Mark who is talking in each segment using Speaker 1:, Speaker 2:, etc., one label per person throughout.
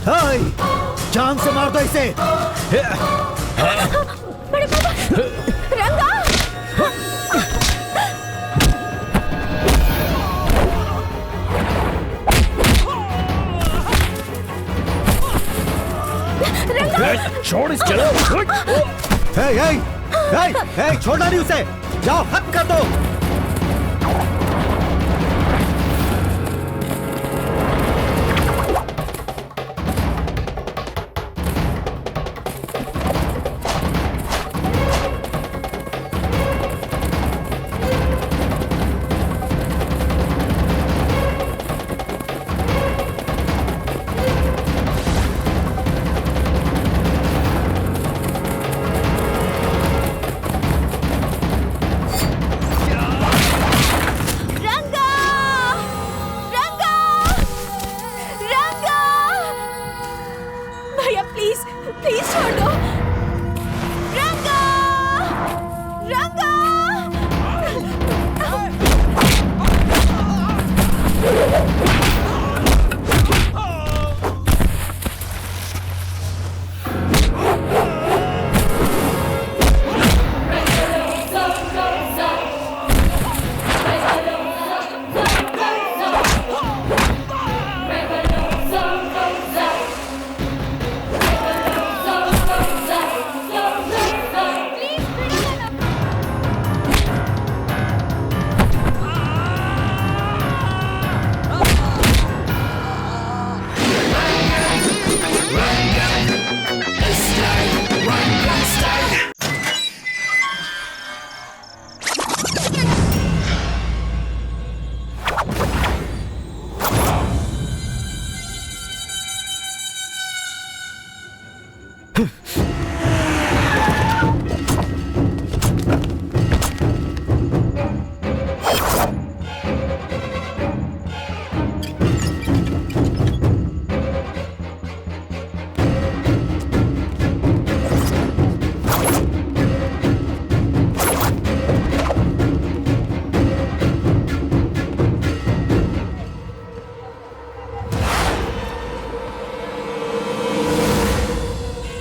Speaker 1: हाय, जान से मार दो इसे।
Speaker 2: बड़े पापा, रंगा!
Speaker 3: छोड़ इस चलो।
Speaker 1: छोड़ना नहीं उसे, जाओ खत्म कर दो।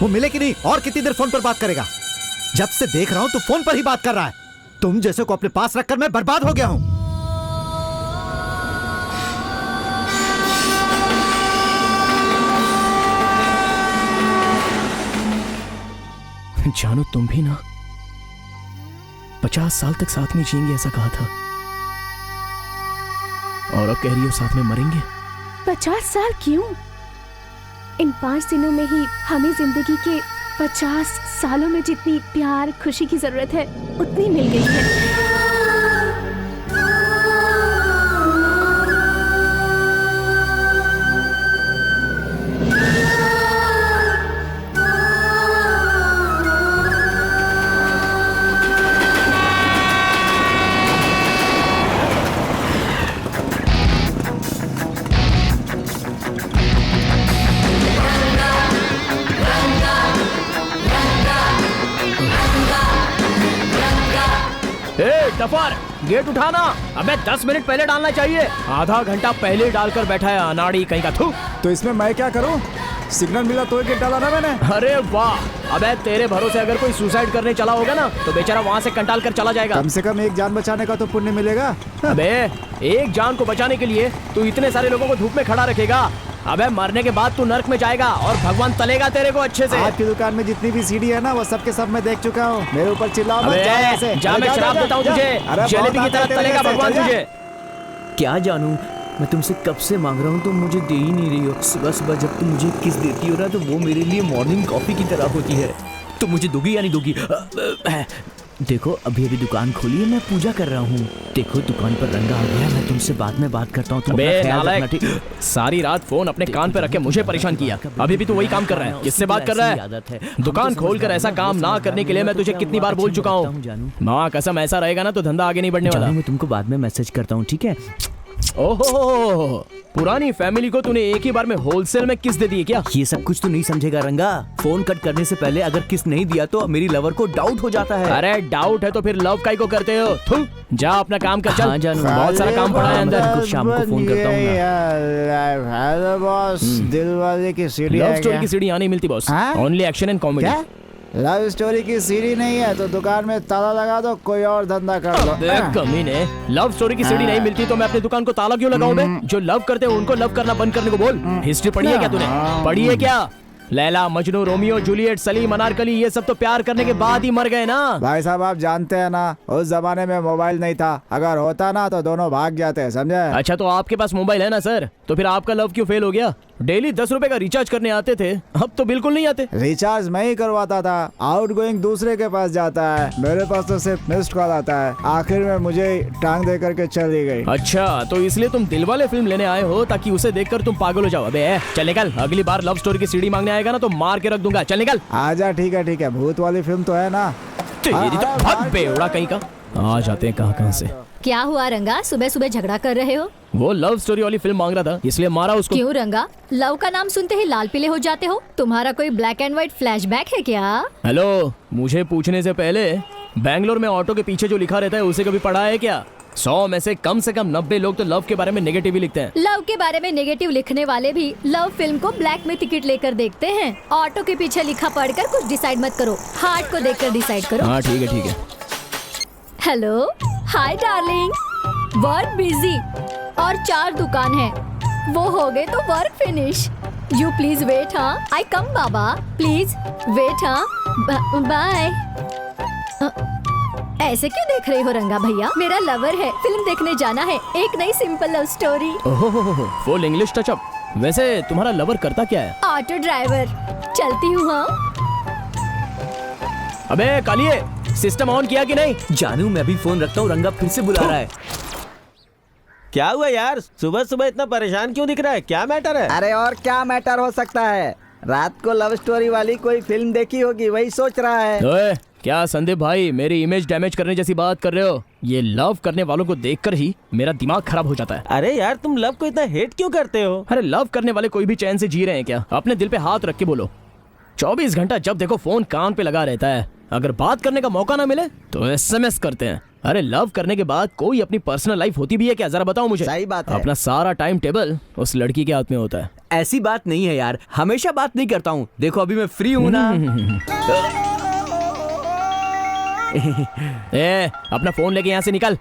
Speaker 1: वो मिले कि नहीं और कितनी देर फोन पर बात करेगा? जब से देख रहा हूं तो फोन पर ही बात कर रहा है। तुम जैसे को अपने पास रखकर मैं बर्बाद हो गया हूं।
Speaker 3: जानू, तुम भी ना 50 साल तक साथ में जिएंगे ऐसा कहा था, और अब कह रही हो साथ में मरेंगे।
Speaker 2: 50 साल क्यों? इन 5 दिनों में ही हमें जिंदगी के 50 सालों में जितनी प्यार खुशी की जरूरत है उतनी मिल गई है।
Speaker 3: टफर, गेट उठाना। अबे 10 मिनट पहले डालना चाहिए, आधा घंटा पहले डालकर बैठा है अनाड़ी कहीं का। थू।
Speaker 4: तो इसमें मैं क्या करूं? सिग्नल मिला तो गेट डाला ना मैंने।
Speaker 3: अरे वाह, अबे तेरे भरोसे अगर कोई सुसाइड करने चला होगा ना तो बेचारा वहाँ से कंटाल कर चला जाएगा।
Speaker 4: कम से कम एक जान बचाने का तो पुण्य मिलेगा।
Speaker 3: अबे एक जान को बचाने के लिए तू इतने सारे लोगों को धूप में खड़ा रखेगा? अबे मरने के बाद तू नर्क में जाएगा और भगवान तलेगा तेरे को अच्छे से।
Speaker 4: आपकी दुकान में जितनी भी सीढ़ी है ना वो सब के सब मैं देख चुका हूँ। मेरे ऊपर चिल्लाओ मत, जा यहाँ से।
Speaker 3: जा, मैं शराब देता हूँ तुझे, जलेबी की तरह तलेगा भगवान तुझे। क्या जानूं, मैं तुमसे कब से मांग रहा हूँ, तुम मुझे दे ही नहीं रही हो। सुबह सुबह जब तुम मुझे किस देती हो ना तो वो मेरे लिए मॉर्निंग कॉफी की तरह होती है। तुम मुझे दोगी या नहीं दोगी? देखो अभी अभी दुकान खोली है, मैं पूजा कर रहा हूँ। देखो दुकान पर रंगा आ गया, मैं तुमसे बाद में बात करता हूँ। तुम नालायक, सारी रात फोन अपने कान पे रख के मुझे परेशान किया। अभी भी तू वही काम कर रहा है। किससे बात कर रहा है? दुकान खोलकर ऐसा काम ना करने के लिए मैं तुझे कितनी बार बोल चुका हूँ। माँ कसम, ऐसा रहेगा ना तो धंधा आगे नहीं बढ़ने वाला।
Speaker 5: मैं तुमको बाद में मैसेज करता हूँ, ठीक है?
Speaker 3: ओहो, पुरानी फैमिली को तूने एक ही बार में होलसेल में किस दे दी क्या?
Speaker 5: ये सब कुछ तो नहीं समझेगा रंगा। फोन कट करने से पहले अगर किस नहीं दिया तो मेरी लवर को डाउट हो जाता है।
Speaker 3: अरे डाउट है तो फिर लव काई को करते हो? थू, जा अपना काम कर चल।
Speaker 5: हाँ, जानू।
Speaker 3: बहुत सारा काम पड़ा है अंदर।
Speaker 5: कुछ शाम को फोन करता हूँ
Speaker 4: हेलो बॉस, दिल वाले की सीडी
Speaker 3: लव
Speaker 4: है
Speaker 3: स्टोरी
Speaker 4: क्या?
Speaker 3: की सीडी यहाँ नहीं मिलती बॉस,
Speaker 4: हाँ?
Speaker 3: Only action and comedy.
Speaker 4: क्या? लव स्टोरी की सीडी नहीं है तो दुकान में ताला लगा दो, कोई और धंधा कर लो।
Speaker 3: देख कमीने, लव स्टोरी की सीडी नहीं मिलती तो मैं अपनी दुकान को ताला क्यों लगाऊं बे? जो लव करते हैं उनको लव करना बंद करने को बोल। हिस्ट्री पढ़ी है क्या तूने? पढ़ी है क्या? लैला, मजनू, रोमियो, जूलियट, सलीम, अनारकली, ये सब तो प्यार करने के बाद ही मर गए ना।
Speaker 4: भाई साहब आप जानते हैं ना, उस जमाने में मोबाइल नहीं था। अगर होता ना तो दोनों भाग जाते हैं, समझे?
Speaker 3: अच्छा तो आपके पास मोबाइल है ना सर, तो फिर आपका लव क्यों फेल हो गया? डेली 10 रुपए का रिचार्ज करने आते थे, अब तो बिल्कुल नहीं आते।
Speaker 4: रिचार्ज मैं ही करवाता था, आउट गोइंग दूसरे के पास जाता है, मेरे पास तो सिर्फ मिस्ड कॉल आता है। आखिर में मुझे टांग दे करके चली गई।
Speaker 3: अच्छा तो इसलिए तुम दिलवाले फिल्म लेने आए हो ताकि उसे देखकर तुम पागल हो जाओ। अबे चल निकल, अगली बार लव स्टोरी की सीडी मांगने आएगा ना तो मार के रख दूंगा। चल निकल।
Speaker 4: आजा, ठीक है, भूत वाली फिल्म तो है ना?
Speaker 3: तेरी तो भाग बेवड़ा कहीं का। आ जाते हैं कहाँ से।
Speaker 6: क्या हुआ रंगा, सुबह सुबह झगड़ा कर रहे हो?
Speaker 3: वो लव स्टोरी वाली फिल्म मांग रहा था इसलिए मारा उसको।
Speaker 6: क्यों रंगा, लव का नाम सुनते ही लाल पीले हो जाते हो? तुम्हारा कोई ब्लैक एंड व्हाइट फ्लैशबैक है क्या?
Speaker 3: हेलो, मुझे पूछने से पहले बैंगलोर में ऑटो के पीछे जो लिखा रहता है उसे कभी पढ़ा है क्या? 100 में से कम 90 लोग तो लव के बारे में नेगेटिव ही लिखते हैं।
Speaker 6: लव के बारे में नेगेटिव लिखने वाले भी लव फिल्म को ब्लैक में टिकट लेकर देखते हैं। ऑटो के पीछे लिखा पढ़कर कुछ डिसाइड मत करो, हार्ट को देखकर डिसाइड करो।
Speaker 3: हाँ ठीक है।
Speaker 6: Hello, hi darling, work busy और 4 दुकान है, वो हो गए तो work finish. You please wait. हाँ आई कम बाबा, प्लीज वेट। हाँ बाय। ऐसे क्यों देख रहे हो रंगा भैया? मेरा लवर है, फिल्म देखने जाना है, एक नई सिंपल लव स्टोरी।
Speaker 3: ओहो, फुल इंग्लिश टचअप। वैसे तुम्हारा लवर करता क्या है?
Speaker 6: ऑटो ड्राइवर, चलती हूँ। हाँ
Speaker 3: अबे कालिए, सिस्टम ऑन किया कि नहीं?
Speaker 5: जानू मैं भी फोन रखता हूँ, रंगा फिर से बुला रहा है।
Speaker 7: क्या हुआ यार, सुबह सुबह इतना परेशान क्यों दिख रहा है? क्या मैटर है?
Speaker 8: अरे और क्या मैटर हो सकता है, रात को लव स्टोरी वाली कोई फिल्म देखी होगी, वही सोच रहा है।
Speaker 3: ओए, क्या संदीप भाई मेरी इमेज डैमेज करने जैसी बात कर रहे हो? ये लव करने वालों को देखकर ही मेरा दिमाग खराब हो जाता है।
Speaker 7: अरे यार तुम लव को इतना हेट क्यों करते हो?
Speaker 3: अरे लव करने वाले कोई भी चैन से जी रहे हैं क्या? अपने दिल पे हाथ रख के बोलो। 24 घंटा जब देखो फोन कान पे लगा रहता है, अगर बात करने का मौका ना मिले तो SMS करते हैं। अरे लव करने के बाद कोई अपनी पर्सनल लाइफ होती भी है क्या? जरा बताओ मुझे।
Speaker 8: सही बात है।
Speaker 3: अपना सारा टाइम टेबल उस लड़की के हाथ में होता है।
Speaker 5: ऐसी बात नहीं है यार, हमेशा बात नहीं करता हूँ। देखो अभी मैं फ्री हूँ ना।
Speaker 3: ए, अपना फोन लेके यहाँ से निकल,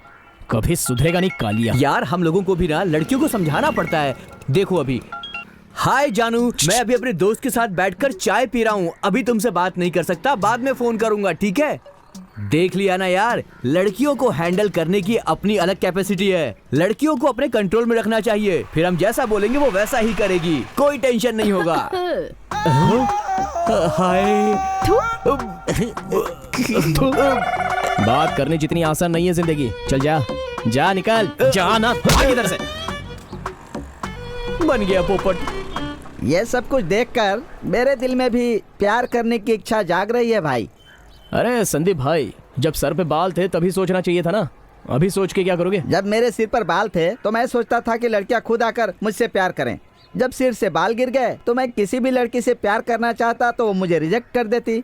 Speaker 3: कभी सुधरेगा नहीं कालिया।
Speaker 5: यार हम लोगों को भी ना लड़कियों को समझाना पड़ता है। देखो अभी, हाय जानू, मैं अभी अपने दोस्त के साथ बैठकर चाय पी रहा हूँ, अभी तुमसे बात नहीं कर सकता, बाद में फोन करूंगा, ठीक है? देख लिया ना यार, लड़कियों को हैंडल करने की अपनी अलग कैपेसिटी है। लड़कियों को अपने कंट्रोल में रखना चाहिए, फिर हम जैसा बोलेंगे वो वैसा ही करेगी, कोई टेंशन नहीं होगा। हाय।
Speaker 3: बात करनी जितनी आसान नहीं है जिंदगी। चल जा, जा निकल, जा ना, भाग इधर से।
Speaker 5: बन गया पोपट।
Speaker 8: ये सब कुछ देखकर मेरे दिल में भी प्यार करने की इच्छा जाग रही है भाई।
Speaker 3: अरे संदीप भाई, जब सर पे बाल थे तभी सोचना चाहिए था ना, अभी सोच के क्या करोगे?
Speaker 8: जब मेरे सिर पर बाल थे तो मैं सोचता था कि लड़कियां खुद आकर मुझसे प्यार करें। जब सिर से बाल गिर गए तो मैं किसी भी लड़की से प्यार करना चाहता तो वो मुझे रिजेक्ट कर देती।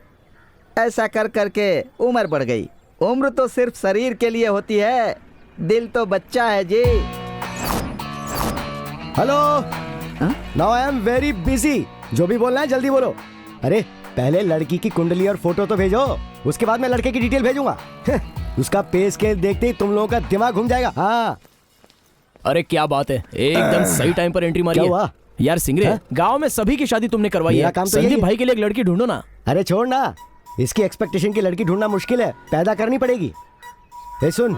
Speaker 8: ऐसा कर करके उम्र बढ़ गई। उम्र तो सिर्फ शरीर के लिए होती है, दिल तो बच्चा है जी।
Speaker 1: Hello, now I am very busy. जो भी बोलना है जल्दी बोलो। अरे पहले लड़की की कुंडली और फोटो तो भेजो, उसके बाद मैं लड़के की डिटेल भेजूंगा। उसका पे स्केल देखते ही तुम लोगों का दिमाग घूम जाएगा। हाँ।
Speaker 3: अरे क्या बात है, एकदम सही टाइम पर एंट्री मारी
Speaker 1: क्या
Speaker 3: है।
Speaker 1: हुआ?
Speaker 3: यार सिंगरे, गांव में सभी की शादी तुमने करवाई
Speaker 1: मेरा
Speaker 3: है,
Speaker 1: काम तो यही
Speaker 3: संदीप
Speaker 1: है।
Speaker 3: भाई के लिए एक लड़की ढूंढो ना।
Speaker 1: अरे छोड़ ना, इसकी एक्सपेक्टेशन की लड़की ढूंढना मुश्किल है, पैदा करनी पड़ेगी। ए सुन,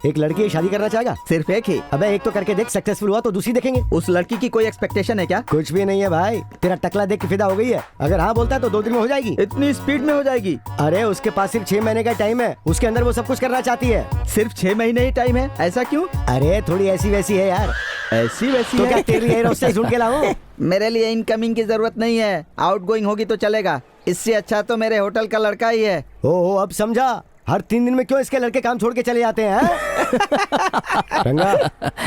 Speaker 1: एक लड़की शादी करना चाहेगा?
Speaker 8: सिर्फ एक ही?
Speaker 1: अबे एक तो करके देख, सक्सेसफुल हुआ तो दूसरी देखेंगे।
Speaker 8: उस लड़की की कोई एक्सपेक्टेशन है क्या?
Speaker 1: कुछ भी नहीं है भाई, तेरा टकला देख के फिदा हो गई है। अगर हाँ बोलता है तो 2 दिन में हो जाएगी।
Speaker 8: इतनी स्पीड में हो जाएगी?
Speaker 1: अरे उसके पास सिर्फ 6 महीने का टाइम है, उसके अंदर वो सब कुछ करना चाहती है।
Speaker 8: सिर्फ 6 महीने ही टाइम है, ऐसा क्यों?
Speaker 1: अरे थोड़ी ऐसी वैसी है यार।
Speaker 8: ऐसी वैसी
Speaker 1: तो
Speaker 8: है?
Speaker 1: क्या तेरे लिए रोस्टर ढूंढ के लाऊं?
Speaker 8: मेरे लिए इनकमिंग की जरूरत नहीं है, आउटगोइंग होगी तो चलेगा। इससे अच्छा तो मेरे होटल का लड़का ही है।
Speaker 1: ओ अब समझा, हर 3 दिन में क्यों इसके लड़के काम छोड़ के चले जाते हैं? रंगा,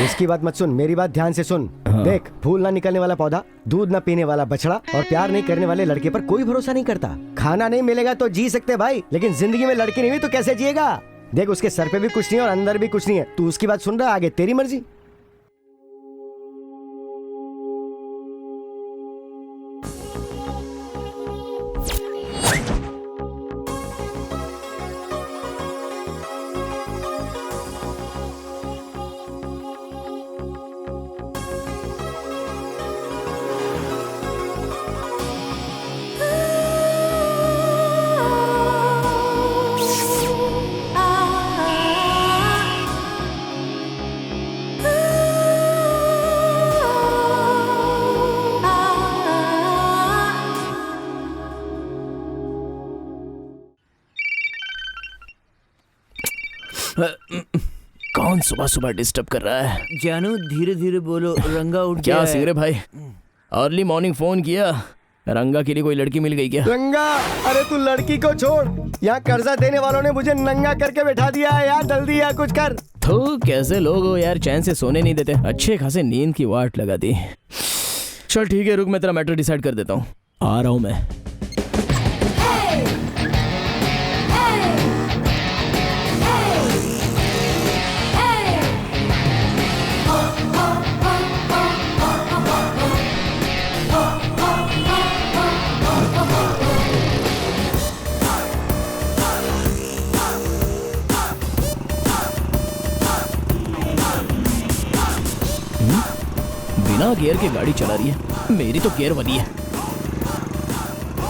Speaker 1: इसकी बात मत सुन, मेरी बात ध्यान से सुन। देख, फूल ना निकलने वाला पौधा, दूध ना पीने वाला बछड़ा और प्यार नहीं करने वाले लड़के पर कोई भरोसा नहीं करता। खाना नहीं मिलेगा तो जी सकते भाई, लेकिन जिंदगी में लड़की नहीं हुई तो कैसे जिएगा? देख, उसके सर पे भी कुछ नहीं और अंदर भी कुछ नहीं है। तू उसकी बात सुन रहा है, आगे तेरी मर्जी।
Speaker 3: कौन सुबह सुबह डिस्टर्ब कर रहा है?
Speaker 5: जानू धीरे धीरे बोलो, रंगा उठ गया
Speaker 3: क्या
Speaker 5: है।
Speaker 3: सीरे भाई, अर्ली मॉर्निंग फोन किया, रंगा के लिए कोई लड़की मिल गई क्या?
Speaker 1: रंगा, अरे तू लड़की को छोड़, यहाँ कर्जा देने वालों ने मुझे नंगा करके बैठा दिया है यार, जल्दी यार कुछ कर।
Speaker 3: तो कैसे लोग हो यार, चैन से सोने नहीं देते। अच्छे खासे नींद की वाट लगा दी। चल ठीक है, रुक, मैं तेरा मैटर डिसाइड कर देता हूँ, आ रहा हूँ मैं। बिना गियर के गाड़ी चला रही है, मेरी तो गियर वाली है।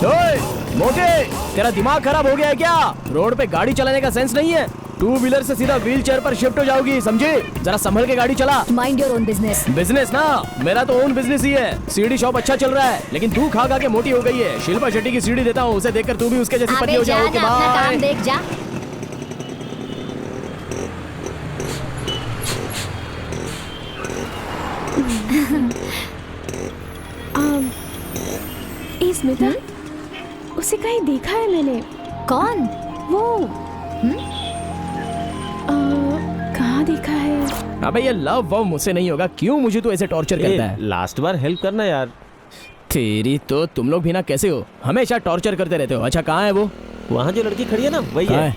Speaker 3: ओए मोटे, तेरा दिमाग खराब हो गया है क्या? रोड पे गाड़ी चलाने का सेंस नहीं है। 2 व्हीलर से सीधा व्हील चेयर पर शिफ्ट हो जाओगी, समझे? जरा संभल के गाड़ी चला।
Speaker 6: Mind your own business.
Speaker 3: Business ना, मेरा तो ओन बिजनेस ही है। सीढ़ी शॉप अच्छा चल रहा है, लेकिन तू खा खा के मोटी हो गई है। शिल्पा शेट्टी की सीढ़ी देता हूँ, उसे देखकर तू भी उसके जैसी पतली हो जाओ।
Speaker 6: अपना काम देख जा।
Speaker 2: स्मिता, उसे कहीं देखा है मैंने।
Speaker 6: कौन?
Speaker 2: वो कहाँ देखा है?
Speaker 3: अबे ये लव वव मुझसे नहीं होगा, क्यों मुझे तो ऐसे टॉर्चर करता है?
Speaker 7: लास्ट बार हेल्प करना यार।
Speaker 3: तेरी तो, तुम लोग भी ना कैसे हो, हमेशा टॉर्चर करते रहते हो। अच्छा कहाँ है वो?
Speaker 7: वहाँ जो लड़की खड़ी है ना, वही
Speaker 3: कहाँ
Speaker 7: है।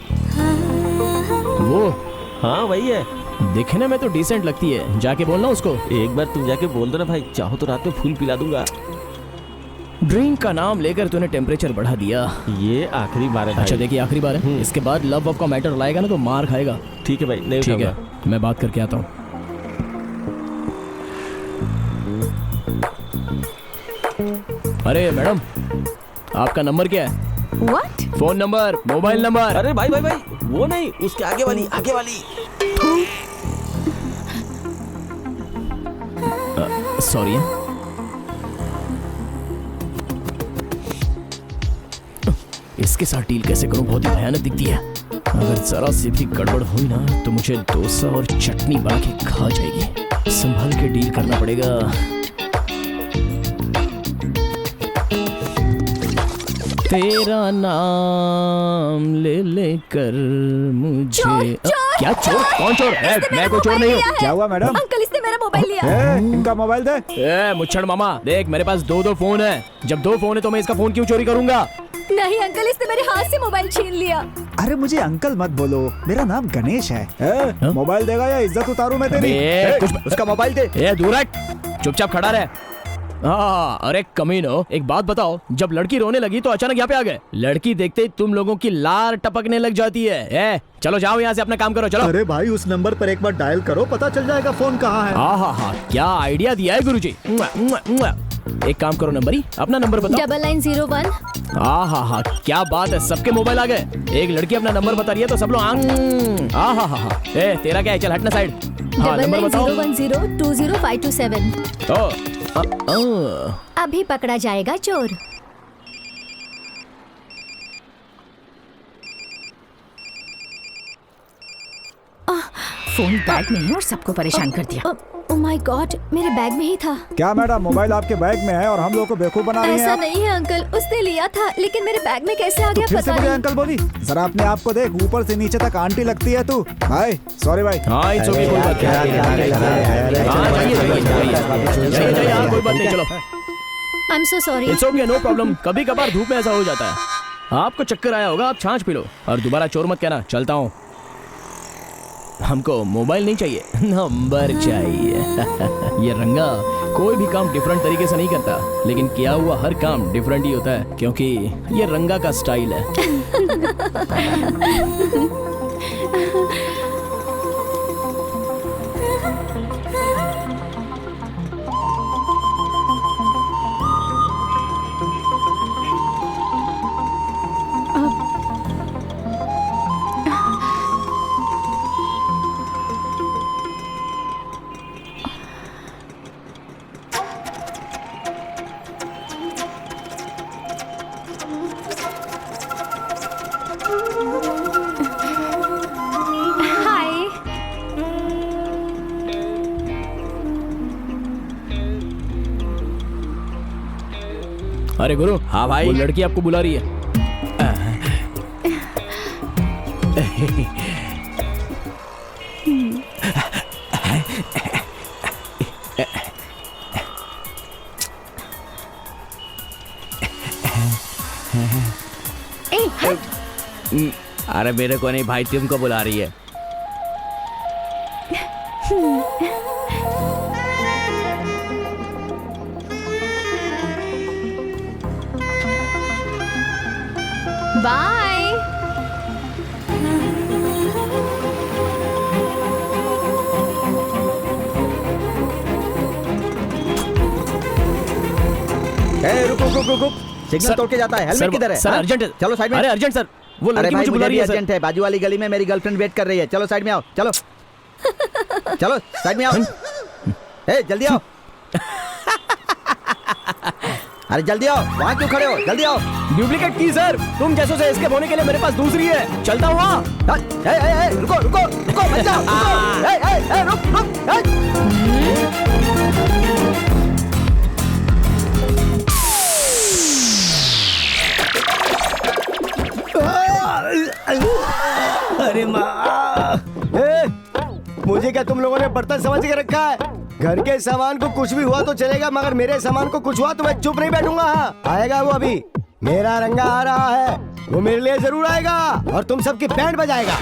Speaker 3: वो?
Speaker 7: हाँ वही है।
Speaker 3: दिखने में तो डिसेंट लगती है, जाके बोलना उसको।
Speaker 7: एक बार तुम जाके बोल दो ना भाई, चाहो तो रात में फूल पिला दूंगा।
Speaker 3: ड्रिंक का नाम लेकर तूने टेम्परेचर बढ़ा दिया।
Speaker 7: ये आखिरी बार है भाई।
Speaker 3: अच्छा देखिए, आखिरी बार है, इसके बाद लव वव का मैटर लाएगा ना तो मार खाएगा।
Speaker 7: ठीक है भाई, नहीं
Speaker 3: ठीक
Speaker 7: उठाऊंगा।
Speaker 3: है, मैं बात करके आता हूँ। अरे मैडम, आपका नंबर क्या है?
Speaker 2: What?
Speaker 3: Phone number, mobile number.
Speaker 7: अरे भाई भाई भाई, वो नहीं, उसके आगे वाली, आगे वाली।
Speaker 3: सॉरी। इसके साथ डील कैसे करूं, बहुत ही भयानक दिखती है। अगर जरा सी भी गड़बड़ हुई ना तो मुझे डोसा और चटनी बना के खा जाएगी। संभाल के डील करना पड़ेगा। तेरा नाम ले लेकर मुझे
Speaker 6: चोर!
Speaker 3: क्या चोर? कौन चोर है? मैं कोई चोर नहीं हूँ।
Speaker 4: क्या हुआ मैडम?
Speaker 6: अंकल, इसने मेरा मोबाइल लिया।
Speaker 4: इनका मोबाइल दे।
Speaker 3: ए मुच्छड़ मामा, देख मेरे पास 2 फोन है। जब 2 फोन है तो मैं इसका फोन क्यों चोरी करूंगा?
Speaker 6: नहीं अंकल, इसने मेरे हाथ से मोबाइल छीन लिया।
Speaker 4: अरे मुझे अंकल मत बोलो, मेरा नाम गणेश है। मोबाइल देगा या इज्जत उतारू मैं तेरी?
Speaker 1: उसका मोबाइल दे।
Speaker 3: ए दूर हट, चुपचाप खड़ा रहे। हाँ, अरे कमीनो, एक बात बताओ, जब लड़की रोने लगी तो अचानक यहाँ पे आ गए। लड़की देखते ही तुम लोगों की लार टपकने लग जाती है। ए, चलो जाओ यहाँ से, अपना काम करो, चलो।
Speaker 9: अरे भाई, उस नंबर पर एक बार डायल करो, पता चल जाएगा फोन कहाँ है।
Speaker 3: हाँ, क्या आइडिया दिया है गुरुजी। एक काम करो नंबर ही, अपना नंबर बताओ।
Speaker 6: 9901।
Speaker 3: हाँ, क्या बात है, सबके मोबाइल आ गए। एक लड़की अपना नंबर बता रही है तो सब लोग हाँ। ए तेरा क्या है, चल हटना साइड। हाँ नंबर बताओ।
Speaker 6: 9910205227। अभी पकड़ा जाएगा चोर।
Speaker 10: फोन बैग में है और सबको परेशान कर दिया।
Speaker 6: ओह माय गॉड, मेरे बैग में ही था।
Speaker 4: क्या मैडम, मोबाइल आपके बैग में है और हम लोग को बेवकूफ बना रही हैं
Speaker 6: ऐसा
Speaker 4: आप?
Speaker 6: नहीं है अंकल, उसने लिया था लेकिन मेरे बैग में कैसे आ गया
Speaker 4: फिर से
Speaker 6: पता
Speaker 4: मुझे
Speaker 6: नहीं।
Speaker 4: अंकल बोली? जरा अपने आप को देख, ऊपर से नीचे तक आंटी लगती है तू। भाई सॉरी भाई।
Speaker 5: हाँ इट्स ओके, कोई बात नहीं। हाँ जाइए, हाँ कोई बात नहीं, चलो।
Speaker 6: I am so sorry.
Speaker 5: It's okay, no problem. कभी कभार धूप में ऐसा हो जाता है। आपको चक्कर आया होगा, आप छाछ पी लो और दोबारा चोर मत कहना। चलता हूँ। हमको मोबाइल नहीं चाहिए, नंबर चाहिए। ये रंगा कोई भी काम डिफरेंट तरीके से नहीं करता, लेकिन किया हुआ हर काम डिफरेंट ही होता है, क्योंकि ये रंगा का स्टाइल है।
Speaker 2: हाय।
Speaker 5: अरे गुरु, हाँ भाई, वो लड़की आपको बुला रही है।
Speaker 2: ए, हट।
Speaker 5: अरे मेरे को नहीं भाई, तुमको बुला रही है।
Speaker 2: बाय।
Speaker 8: रुक रुक रुक रुक, सिग्नल तोड़ के जाता है। हेलमेट किधर है?
Speaker 5: सर
Speaker 8: हाँ?
Speaker 5: अर्जेंट है।
Speaker 8: चलो साइड में।
Speaker 5: अरे अर्जेंट सर, वो
Speaker 8: अरे
Speaker 5: लड़की
Speaker 8: भाई
Speaker 5: मुझे बुला रही है सर।
Speaker 8: अर्जेंट है, बाजू वाली गली में मेरी गर्लफ्रेंड वेट कर रही है। चलो साइड में आओ, चलो चलो साइड में आओ। ए जल्दी आओ। अरे जल्दी आओ, वहाँ क्यों खड़े हो? जल्दी आओ।
Speaker 5: डुप्लीकेट की सर, तुम जैसों से एस्केप होने के लिए मेरे पास दूसरी है। चलता हूँ वहाँ।
Speaker 8: रुको रुको रुको, मत जाओ, रुको। रुक।
Speaker 1: अरे माँ, मुझे क्या तुम लोगों ने बर्तन समझ के रखा है? घर के सामान को कुछ भी हुआ तो चलेगा, मगर मेरे सामान को कुछ हुआ तो मैं चुप नहीं बैठूंगा। हाँ, आएगा वो अभी। मेरा रंगा आ रहा है, वो मेरे लिए जरूर आएगा और तुम सबकी बैंड बजाएगा।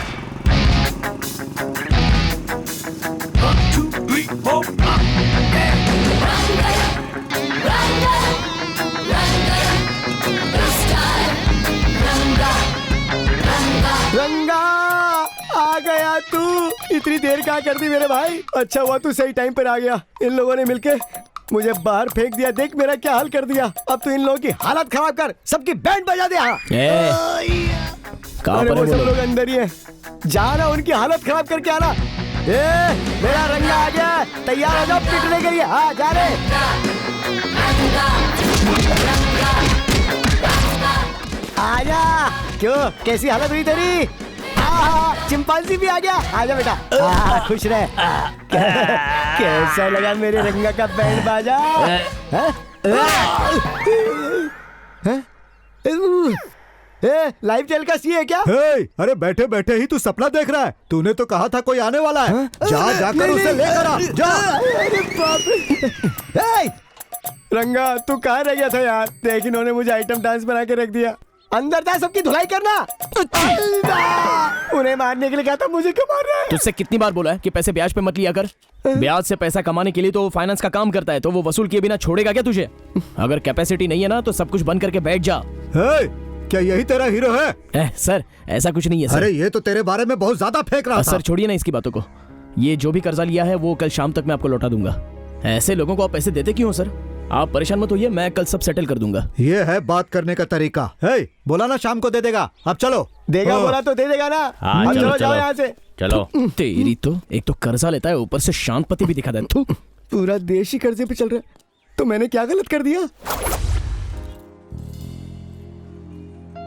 Speaker 1: रंगा आ गया तू। इतनी देर क्या कर दी मेरे भाई? अच्छा हुआ तू सही टाइम पर आ गया। इन लोगों ने मिलके मुझे बाहर फेंक दिया। देख मेरा क्या हाल कर दिया। अब तू इन लोगों की हालत खराब कर, सबकी बैंड बजा दे। हाँ। अरे वो सब लोग अंदर ही है, जाना उनकी हालत खराब करके आना। मेरा रंगा आ गया, तैयार हो जाओ पिटने के लिए। हाँ जा रहे। आजा। क्यों, कैसी हालत हुई तेरी? चिंपांजी भी आ गया। आजा बेटा, खुश रहे। कैसा लगा मेरे रंगा का बैंड बाजा? लाइव टेलीकास्ट ये है क्या?
Speaker 9: अरे बैठे बैठे ही तू सपना देख रहा है? तूने तो कहा था कोई आने वाला है। जा जाकर उसे लेकर आ। जा।
Speaker 1: अरे बाप रे। रंगा तू कहाँ रह गया था यार? देख इन्होंने मुझे आइटम डांस बना के रख दिया। अंदर जा, सबकी धुलाई करना। उन्हें मारने के लिए कहा था, मुझे क्यों मार रहा है?
Speaker 5: तुझसे कितनी बार बोला है कि पैसे ब्याज पे मत लिया कर? ब्याज से पैसा कमाने के लिए तो वो फाइनेंस का काम करता है, तो वो वसूल किए बिना छोड़ेगा क्या तुझे? अगर कैपेसिटी नहीं है ना तो सब कुछ बंद करके बैठ जा।
Speaker 9: क्या यही तेरा हीरो है?
Speaker 5: सर ऐसा कुछ नहीं है सर।
Speaker 9: अरे ये तो तेरे बारे में बहुत ज्यादा फेंक रहा था।
Speaker 5: सर छोड़िए ना इसकी बातों को। ये जो भी कर्जा लिया है वो कल शाम तक मैं आपको लौटा दूंगा। ऐसे लोगों को आप पैसे देते क्यों सर? आप परेशान मत होइए, मैं कल सब सेटल कर दूंगा।
Speaker 9: ये है बात करने का तरीका। बोला ना शाम को दे देगा। अब चलो।
Speaker 1: देगा बोला तो दे देगा ना।
Speaker 5: हाँ,
Speaker 1: अब
Speaker 5: चलो,
Speaker 1: चलो जाओ
Speaker 5: चलो।
Speaker 1: यहाँ से।
Speaker 5: चलो। तेरी तो एक तो कर्जा लेता है, ऊपर से शांतपति भी दिखा दे।
Speaker 1: पूरा देश ही कर्जे पे चल रहा है, तो मैंने क्या गलत कर दिया?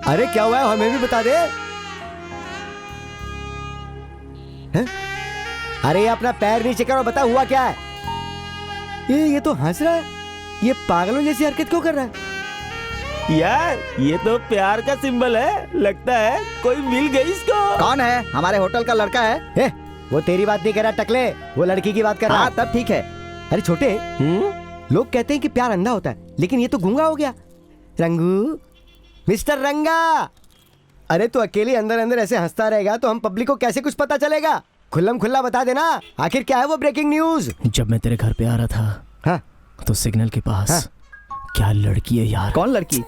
Speaker 1: अरे क्या हुआ है, हमें भी बता दे। हैं? अरे अपना पैर नीचे करो, बता हुआ क्या है? ये तो हंस रहा है, ये पागलों जैसी हरकत क्यों कर रहा है?
Speaker 7: यार ये तो प्यार का सिंबल है, लगता है कोई मिल गई इसको।
Speaker 8: कौन है? हमारे होटल का लड़का है।
Speaker 1: वो तेरी बात नहीं कर रहा टकले, वो लड़की की बात कर रहा।
Speaker 8: हाँ तब ठीक है।
Speaker 1: अरे छोटे, लोग कहते हैं कि प्यार अंधा होता है, लेकिन ये तो गूंगा हो गया। रंगू, मिस्टर रंगा, अरे तू अकेले अंदर अंदर ऐसे हंसता रहेगा तो हम पब्लिक को कैसे कुछ पता चलेगा? खुल्लम खुल्ला बता देना, आखिर क्या है वो ब्रेकिंग न्यूज?
Speaker 3: जब मैं तेरे घर पे आ रहा था,
Speaker 1: हाँ?
Speaker 3: तो सिग्नल के पास क्या लड़की है यार।
Speaker 8: कौन लड़की?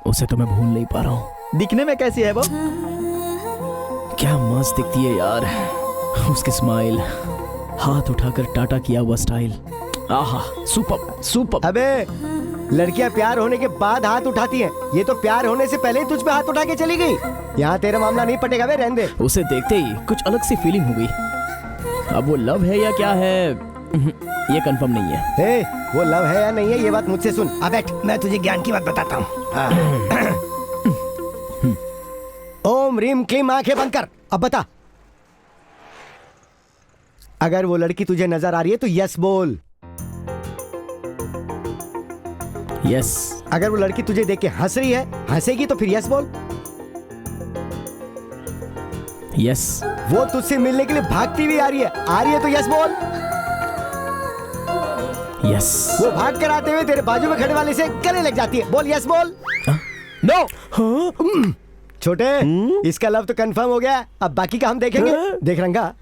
Speaker 3: उसे तो मैं भूल नहीं पा रहा हूँ।
Speaker 8: दिखने में कैसी है वो?
Speaker 3: क्या मस्त दिखती है यार, उसकी स्माइल, हाथ उठाकर टाटा किया हुआ स्टाइल, आहा सुपर सुपर।
Speaker 1: अबे लड़कियां प्यार होने के बाद हाथ उठाती हैं, ये तो प्यार होने से पहले ही तुझ पे हाथ उठा के चली गई। यहाँ तेरा मामला नहीं पटेगा बे, रहने दे।
Speaker 3: उसे देखते ही कुछ अलग सी फीलिंग हो गई। अब वो लव है या क्या है ये कंफर्म नहीं है।
Speaker 1: हे, वो लव है या नहीं है ये बात मुझसे सुन। अब बैठ, मैं तुझे ज्ञान की बात बताता हूँ। ओम रीम क्लीम, आंखें बंद कर। अब बता, अगर वो लड़की तुझे नजर आ रही है तो यस बोल।
Speaker 3: यस।
Speaker 1: अगर वो लड़की तुझे देख के हंस रही है, हंसेगी तो फिर यस बोल।
Speaker 3: यस।
Speaker 1: वो तुझसे मिलने के लिए भागती हुई आ रही है तो यस बोल।
Speaker 3: यस।
Speaker 1: वो भाग कर आते हुए तेरे बाजू में खड़े वाले से गले लग जाती है, बोल यस बोल।
Speaker 3: नो।
Speaker 1: छोटे, इसका लव तो कंफर्म हो गया, अब बाकी का हम देखेंगे। देख रंगा,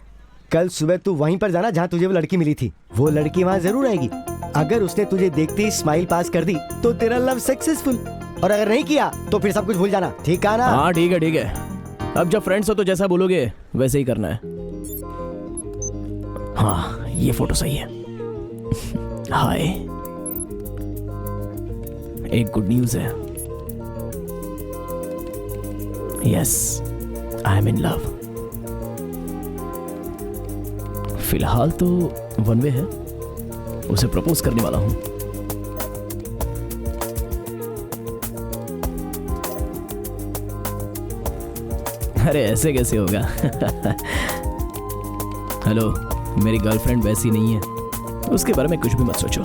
Speaker 1: कल सुबह तू वहीं पर जाना जहाँ तुझे वो लड़की मिली थी। वो लड़की वहाँ जरूर आएगी। अगर उसने तुझे देखते ही स्माइल पास कर दी तो तेरा लव सक्सेसफुल, और अगर नहीं किया तो फिर सब कुछ भूल जाना, ठीक है ना?
Speaker 3: हाँ ठीक है ठीक है। अब जब फ्रेंड्स हो तो जैसा बोलोगे वैसे ही करना है। हाँ ये फोटो सही है। हाय, एक गुड न्यूज है। Yes, I am in love. फिलहाल तो वन वे है, उसे प्रपोज करने वाला हूं। अरे ऐसे कैसे होगा? हेलो, मेरी गर्लफ्रेंड वैसी नहीं है, उसके बारे में कुछ भी मत सोचो।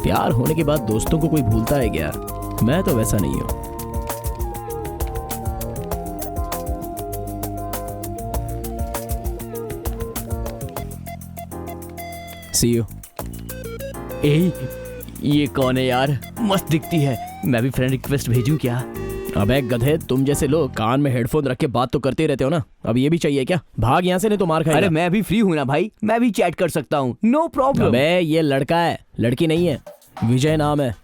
Speaker 3: प्यार होने के बाद दोस्तों को कोई भूलता है क्या? मैं तो वैसा नहीं हूं। See you. ये कौन है यार? मस्त दिखती है, मैं भी फ्रेंड रिक्वेस्ट भेजूं क्या? अबे गधे, तुम जैसे लोग कान में हेडफोन रख के बात तो करते रहते हो ना, अब ये भी चाहिए क्या? भाग यहाँ से नहीं तो मार खाएगा।
Speaker 5: अरे मैं भी फ्री हूँ ना भाई, मैं भी चैट कर सकता हूँ, नो प्रॉब्लम।
Speaker 3: अबे ये लड़का है, लड़की नहीं है। विजय नाम है।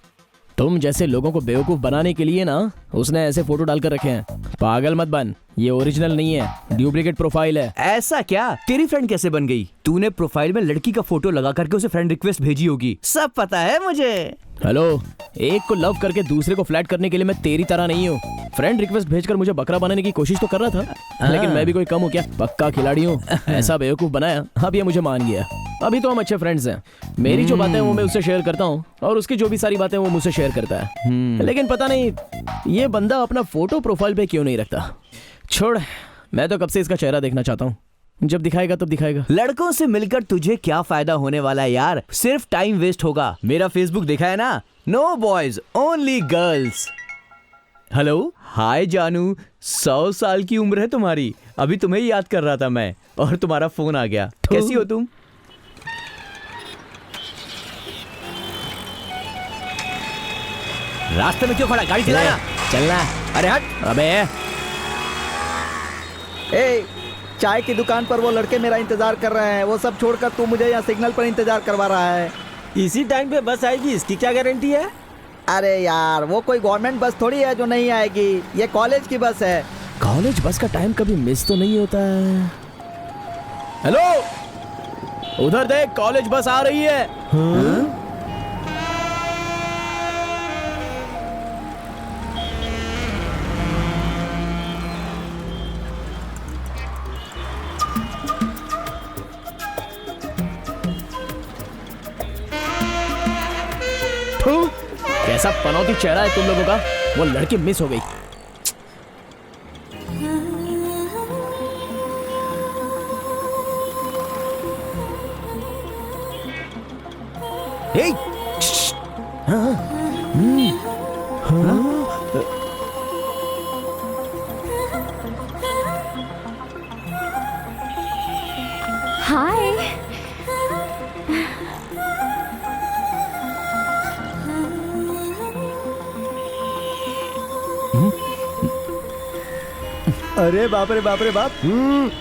Speaker 3: तुम जैसे लोगों को बेवकूफ बनाने के लिए ना उसने ऐसे फोटो डालकर रखे हैं। पागल मत बन, ये ओरिजिनल नहीं है, डुप्लीकेट प्रोफाइल है।
Speaker 5: ऐसा क्या? तेरी फ्रेंड कैसे बन गई? तूने प्रोफाइल में लड़की का फोटो लगा करके उसे फ्रेंड रिक्वेस्ट भेजी होगी, सब पता है मुझे।
Speaker 3: हेलो, एक को लव करके दूसरे को फ्लैट करने के लिए मैं तेरी तरह नहीं हूँ। फ्रेंड रिक्वेस्ट भेजकर मुझे बकरा बनाने की कोशिश तो कर रहा था, लेकिन मैं भी कोई कम हूँ क्या? पक्का खिलाड़ी हूँ। ऐसा बेवकूफ बनाया, अब ये मुझे मान गया। अभी तो हम अच्छे फ्रेंड्स हैं। मेरी जो बातें वो मैं उससे शेयर करता हूँ और उसकी जो भी सारी बातें वो मुझसे शेयर करता है। लेकिन पता नहीं ये बंदा अपना फोटो प्रोफाइल पे क्यों नहीं रखता। छोड़, मैं तो कब से इसका चेहरा देखना चाहता हूँ, जब दिखाएगा तब दिखाएगा।
Speaker 5: लड़कों से मिलकर तुझे क्या फायदा होने वाला है यार? सिर्फ टाइम वेस्ट होगा। मेरा फेसबुक देखा है ना? No boys only girls. Hello, hi जानू, 100 साल की उम्र है तुम्हारी, अभी तुम्हें याद कर रहा था मैं और तुम्हारा फोन आ गया। कैसी हो तुम? रास्ते में क्यों खड़ा? गाड़ी चलाना।
Speaker 3: चलना।
Speaker 5: अरे हट।
Speaker 3: अबे
Speaker 8: ए, चाय की दुकान पर वो लड़के मेरा इंतजार कर रहे हैं, वो सब छोड़कर तू मुझे यहाँ सिग्नल पर इंतजार करवा रहा है।
Speaker 7: इसी टाइम पे बस आएगी, इसकी क्या गारंटी है?
Speaker 8: अरे यार, वो कोई गवर्नमेंट बस थोड़ी है जो नहीं आएगी, ये कॉलेज की बस है।
Speaker 3: कॉलेज बस का टाइम कभी मिस तो नहीं होता है। हेलो, उधर देख, कॉलेज बस आ रही है। कैसा पनौती चेहरा है तुम लोगों का। वो लड़की मिस हो गई।
Speaker 1: ए,
Speaker 2: हाय।
Speaker 1: अरे बाप रे बाप रे बाप।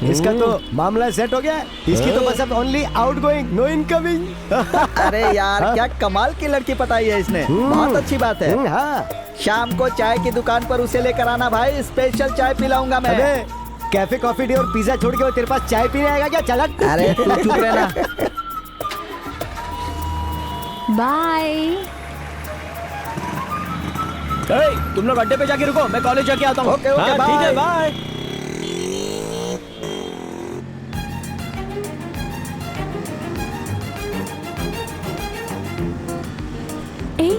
Speaker 1: इसका तो मामला सेट हो गया। इसकी तो बस अब only outgoing, no incoming.
Speaker 8: अरे यार क्या कमाल की लड़की पटाई है इसने, बहुत अच्छी बात है।
Speaker 1: हाँ।
Speaker 8: शाम को चाय की दुकान पर उसे लेकर आना भाई, स्पेशल चाय पिलाऊंगा मैं।
Speaker 1: अबे कैफे कॉफी डे और पिज्जा छोड़ के वो तेरे पास चाय पीने आएगा क्या? चल हट।
Speaker 8: अरे तू चुप रहना।
Speaker 2: बाय।
Speaker 3: तुम लोग अड्डे पे जाके रुको, मैं कॉलेज जाके आता हूँ।
Speaker 8: ओके ओके
Speaker 7: हाँ, ठीक है, बाय।
Speaker 2: ए,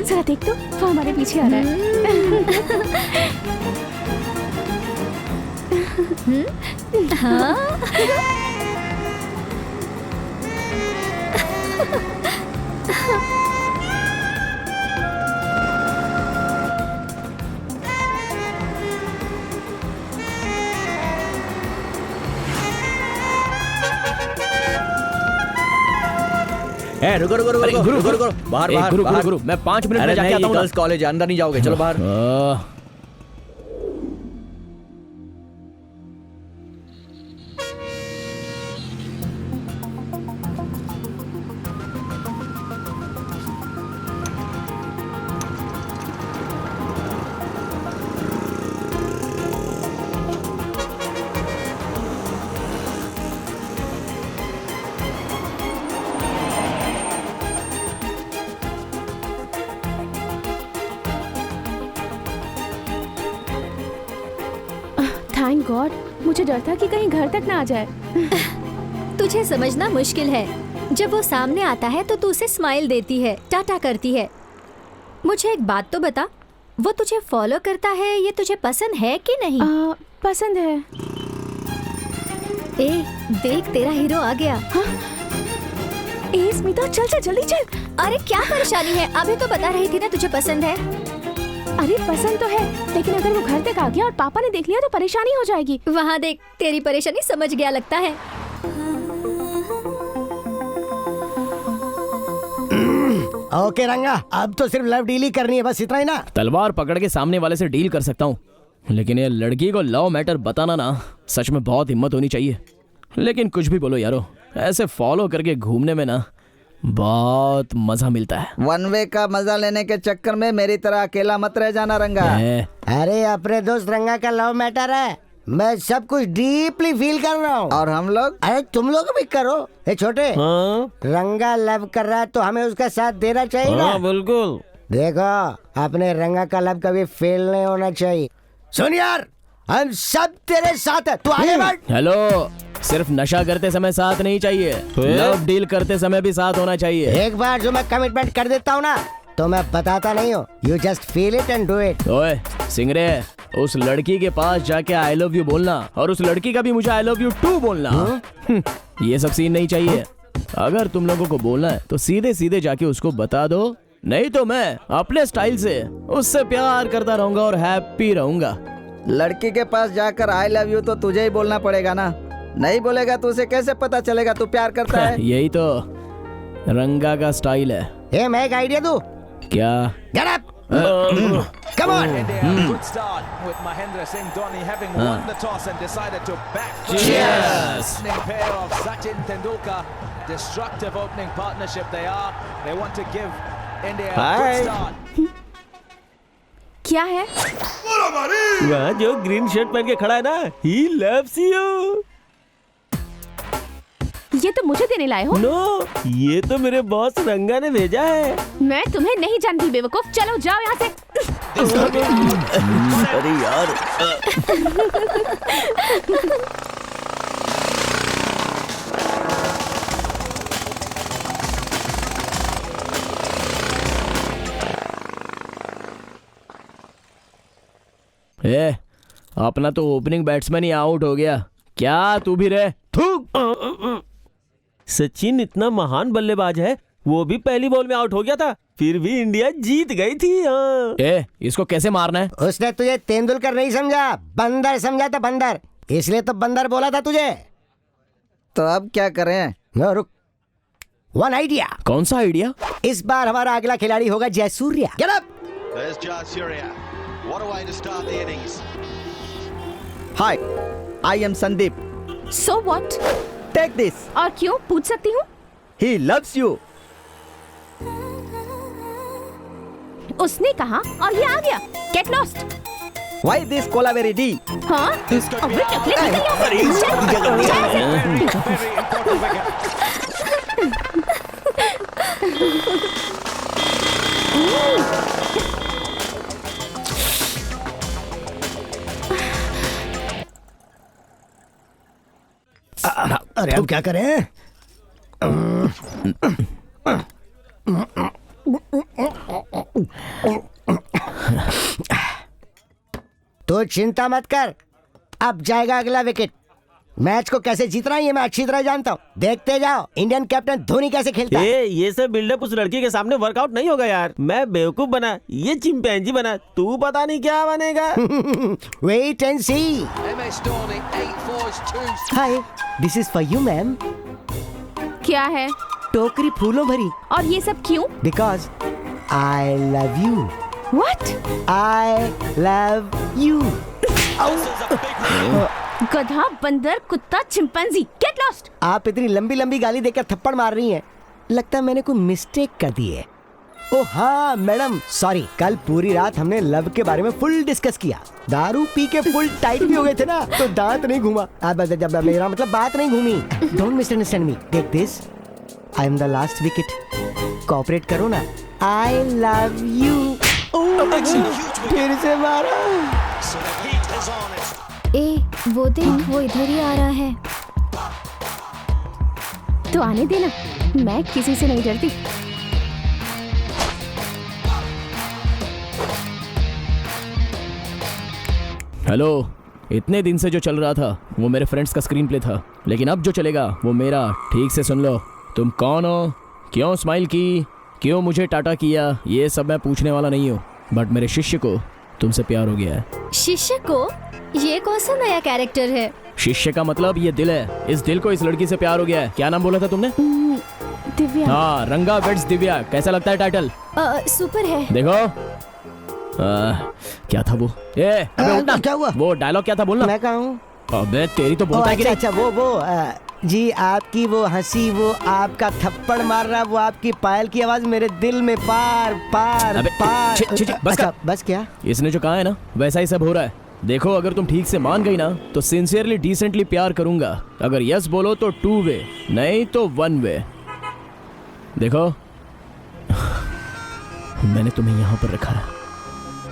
Speaker 2: जरा देख तो, वो हमारे पीछे आ रहा है।
Speaker 5: रुको रुको रुको रुको रुको रुको बाहर बाहर
Speaker 3: गुरु
Speaker 5: बाहर।
Speaker 3: गुरु, मैं 5 मिनट में
Speaker 5: अरे
Speaker 3: जाके
Speaker 5: नहीं,
Speaker 3: आता हूँ।
Speaker 5: गर्ल्स कॉलेज अंदर नहीं जाओगे, चलो बाहर।
Speaker 2: थैंक गॉड, मुझे डर था कि कहीं घर तक ना आ जाए।
Speaker 6: तुझे समझना मुश्किल है। जब वो सामने आता है तो तू उसे स्माइल देती है, टाटा करती है। मुझे एक बात तो बता, वो तुझे फॉलो करता है, ये तुझे पसंद है कि नहीं?
Speaker 2: पसंद है।
Speaker 6: ए, देख तेरा हीरो आ गया।
Speaker 2: हाँ? ए स्मिता, चल चल जल्दी चल।
Speaker 6: अरे क्या परेशानी है? अभी तो बता रही थी ना तुझे पसंद है।
Speaker 2: अरे पसंद तो है, लेकिन अगर वो घर तक आ गया और पापा ने देख लिया तो परेशानी हो जाएगी।
Speaker 6: वहाँ देख, तेरी परेशानी समझ गया लगता है।
Speaker 1: ओके रंगा, अब तो सिर्फ लव डील ही करनी है, बस इतना ही ना।
Speaker 3: तलवार पकड़ के सामने वाले से डील कर सकता हूँ, लेकिन ये लड़की को लव मैटर बताना ना, सच में बहुत हिम्मत होनी चाहिए। लेकिन कुछ भी बोलो यारो, ऐसे फॉलो करके घूमने में ना बहुत मजा मिलता है।
Speaker 8: वन वे का मजा लेने के चक्कर में मेरी तरह अकेला मत रह जाना रंगा।
Speaker 1: अरे अपने दोस्त रंगा का लव मैटर है, मैं सब कुछ डीपली फील कर रहा हूँ।
Speaker 8: और हम लोग?
Speaker 1: अरे तुम लोग भी करो। ए छोटे,
Speaker 7: हाँ?
Speaker 1: रंगा लव कर रहा है तो हमें उसका साथ देना चाहिए ना।
Speaker 7: हाँ, बिल्कुल।
Speaker 1: देखो, अपने रंगा का लव कभी फेल नहीं होना चाहिए। सुन यार, हम सब तेरे साथ है, तू आगे बढ़।
Speaker 3: हेलो, सिर्फ नशा करते समय साथ नहीं चाहिए, लव डील करते समय भी साथ होना चाहिए।
Speaker 1: एक बार जो मैं कमिटमेंट कर देता हूँ ना, तो मैं बताता नहीं हूँ। You just feel it and do it.
Speaker 3: ओए सिंगरे, उस लड़की के पास जाके आई लव यू बोलना, और उस लड़की का भी मुझे आई लव यू टू बोलना। ये सब सीन नहीं चाहिए। अगर तुम लोगों को बोलना है तो सीधे सीधे जाके उसको बता दो, नहीं तो मैं अपने स्टाइल से उससे प्यार करता रहूंगा और हैप्पी रहूंगा।
Speaker 8: लड़की के पास जाकर आई लव यू तो तुझे ही बोलना पड़ेगा ना, नहीं बोलेगा तो उसे कैसे पता चलेगा तू प्यार करता है?
Speaker 3: यही तो रंगा का स्टाइल है।
Speaker 1: मैं एक आइडिया दूं?
Speaker 3: क्या?
Speaker 1: Get up! Come on!
Speaker 11: Good start with Mahendra Singh Dhoni having won the toss and decided to back.
Speaker 3: Cheers!
Speaker 11: Opening pair of Sachin Tendulkar, destructive opening partnership they are. They want to give India a good start.
Speaker 2: क्या है?
Speaker 7: वहाँ जो green shirt पहन के खड़ा है ना, he loves you.
Speaker 2: ये तो मुझे देने लाए हो?
Speaker 7: नो, ये तो मेरे बॉस रंगा ने भेजा है।
Speaker 2: मैं तुम्हें नहीं जानती बेवकूफ, चलो जाओ यहाँ से।
Speaker 7: अरे यार।
Speaker 3: ए, अपना तो ओपनिंग बैट्समैन ही आउट हो गया, क्या तू भी रहे?
Speaker 7: सचिन इतना महान बल्लेबाज है, वो भी पहली बॉल में आउट हो गया था, फिर भी इंडिया जीत गई थी।
Speaker 3: ए, इसको कैसे मारना है?
Speaker 1: उसने तुझे तेंदुलकर नहीं समझा, बंदर समझा था, बंदर, इसलिए तो बंदर बोला था तुझे।
Speaker 8: तो अब क्या करें?
Speaker 1: रुक, वन आइडिया।
Speaker 3: कौन सा आइडिया?
Speaker 1: इस बार हमारा अगला खिलाड़ी होगा Jayasuriya. Get up!
Speaker 12: There's Jayasuriya. What a way to start the innings.
Speaker 8: Hi, I am Sandeep.
Speaker 2: So what?
Speaker 8: Take this.
Speaker 2: और क्यों, पूछ सकती हूँ?
Speaker 8: He loves you.
Speaker 2: उसने कहा और ये आ गया। Get lost.
Speaker 8: Why this Colaveri D?
Speaker 2: हाँ? अबे टकले निकल यहाँ
Speaker 1: अरे अब क्या करें? तो चिंता मत कर, अब जाएगा अगला विकेट। मैच को कैसे जीतना है ये मैं अच्छी तरह जानता हूँ, देखते जाओ इंडियन कैप्टन धोनी कैसे खेलता है।
Speaker 7: ये सब बिल्डअप उस लड़की के सामने वर्कआउट नहीं होगा यार। मैं बेवकूफ बना, ये चिंपैंजी बना, तू पता नहीं क्या बनेगा।
Speaker 1: Wait and see.
Speaker 11: MS Dhoni, 8 fours, 2.
Speaker 1: Hi, this is for you ma'am.
Speaker 2: क्या है?
Speaker 1: टोकरी फूलों भरी।
Speaker 2: और ये सब क्यों?
Speaker 1: Because I love you.
Speaker 2: What?
Speaker 1: I love you.
Speaker 2: गधा, बंदर, कुत्ता, चिंपैंजी, गेट लॉस्ट।
Speaker 1: आप इतनी लंबी लंबी गाली देकर थप्पड़ मार रही हैं। लगता है मैंने कोई मिस्टेक कर दी है। ओ हाँ मैडम, सॉरी, कल पूरी रात हमने लव के बारे में फुल डिस्कस किया। दारू पी के फुल टाइट भी हो गए थे ना, तो दांत नहीं घूमा। मेरा मतलब बात नहीं घूमी। Don't misunderstand me, take this, I am the last wicket, cooperate करो ना। I love you. फिर से मारा।
Speaker 6: ए, वो देख, वो इधर ही आ रहा है।
Speaker 2: तो आने देना, मैं किसी से नहीं डरती।
Speaker 3: हेलो, इतने दिन से जो चल रहा था वो मेरे फ्रेंड्स का स्क्रीन प्ले था, लेकिन अब जो चलेगा वो मेरा। ठीक से सुन लो, तुम कौन हो, क्यों स्माइल की, क्यों मुझे टाटा किया, ये सब मैं पूछने वाला नहीं हूँ, बट मेरे शिष्य को तुमसे प्यार हो गया है।
Speaker 6: शिष्य को? ये कौन सा नया कैरेक्टर है?
Speaker 3: शिष्य का मतलब ये दिल है, इस दिल को इस लड़की से प्यार हो गया है। क्या नाम बोला था तुमने?
Speaker 2: दिव्या।
Speaker 3: हाँ, रंगा वेड्स दिव्या। कैसा लगता है टाइटल?
Speaker 6: सुपर है।
Speaker 3: देखो क्या था वो? अबे उठना।
Speaker 1: क्या हुआ?
Speaker 3: वो डायलॉग क्या था बोलना।
Speaker 1: मैं कहाँ हूँ?
Speaker 3: अबे तेरी तो बहुत
Speaker 1: अच्छा अच्छा, वो जी आपकी वो हंसी, वो आपका थप्पड़ मार रहा, वो आपकी पायल की आवाज मेरे दिल में पार पार पार। बस क्या?
Speaker 3: इसने जो कहा है ना वैसा ही सब हो रहा है। देखो, अगर तुम ठीक से मान गई ना तो सिंसियरली डिसेंटली प्यार करूंगा। अगर यस बोलो तो 2 वे, नहीं तो 1 वे। देखो मैंने तुम्हें यहाँ पर रखा है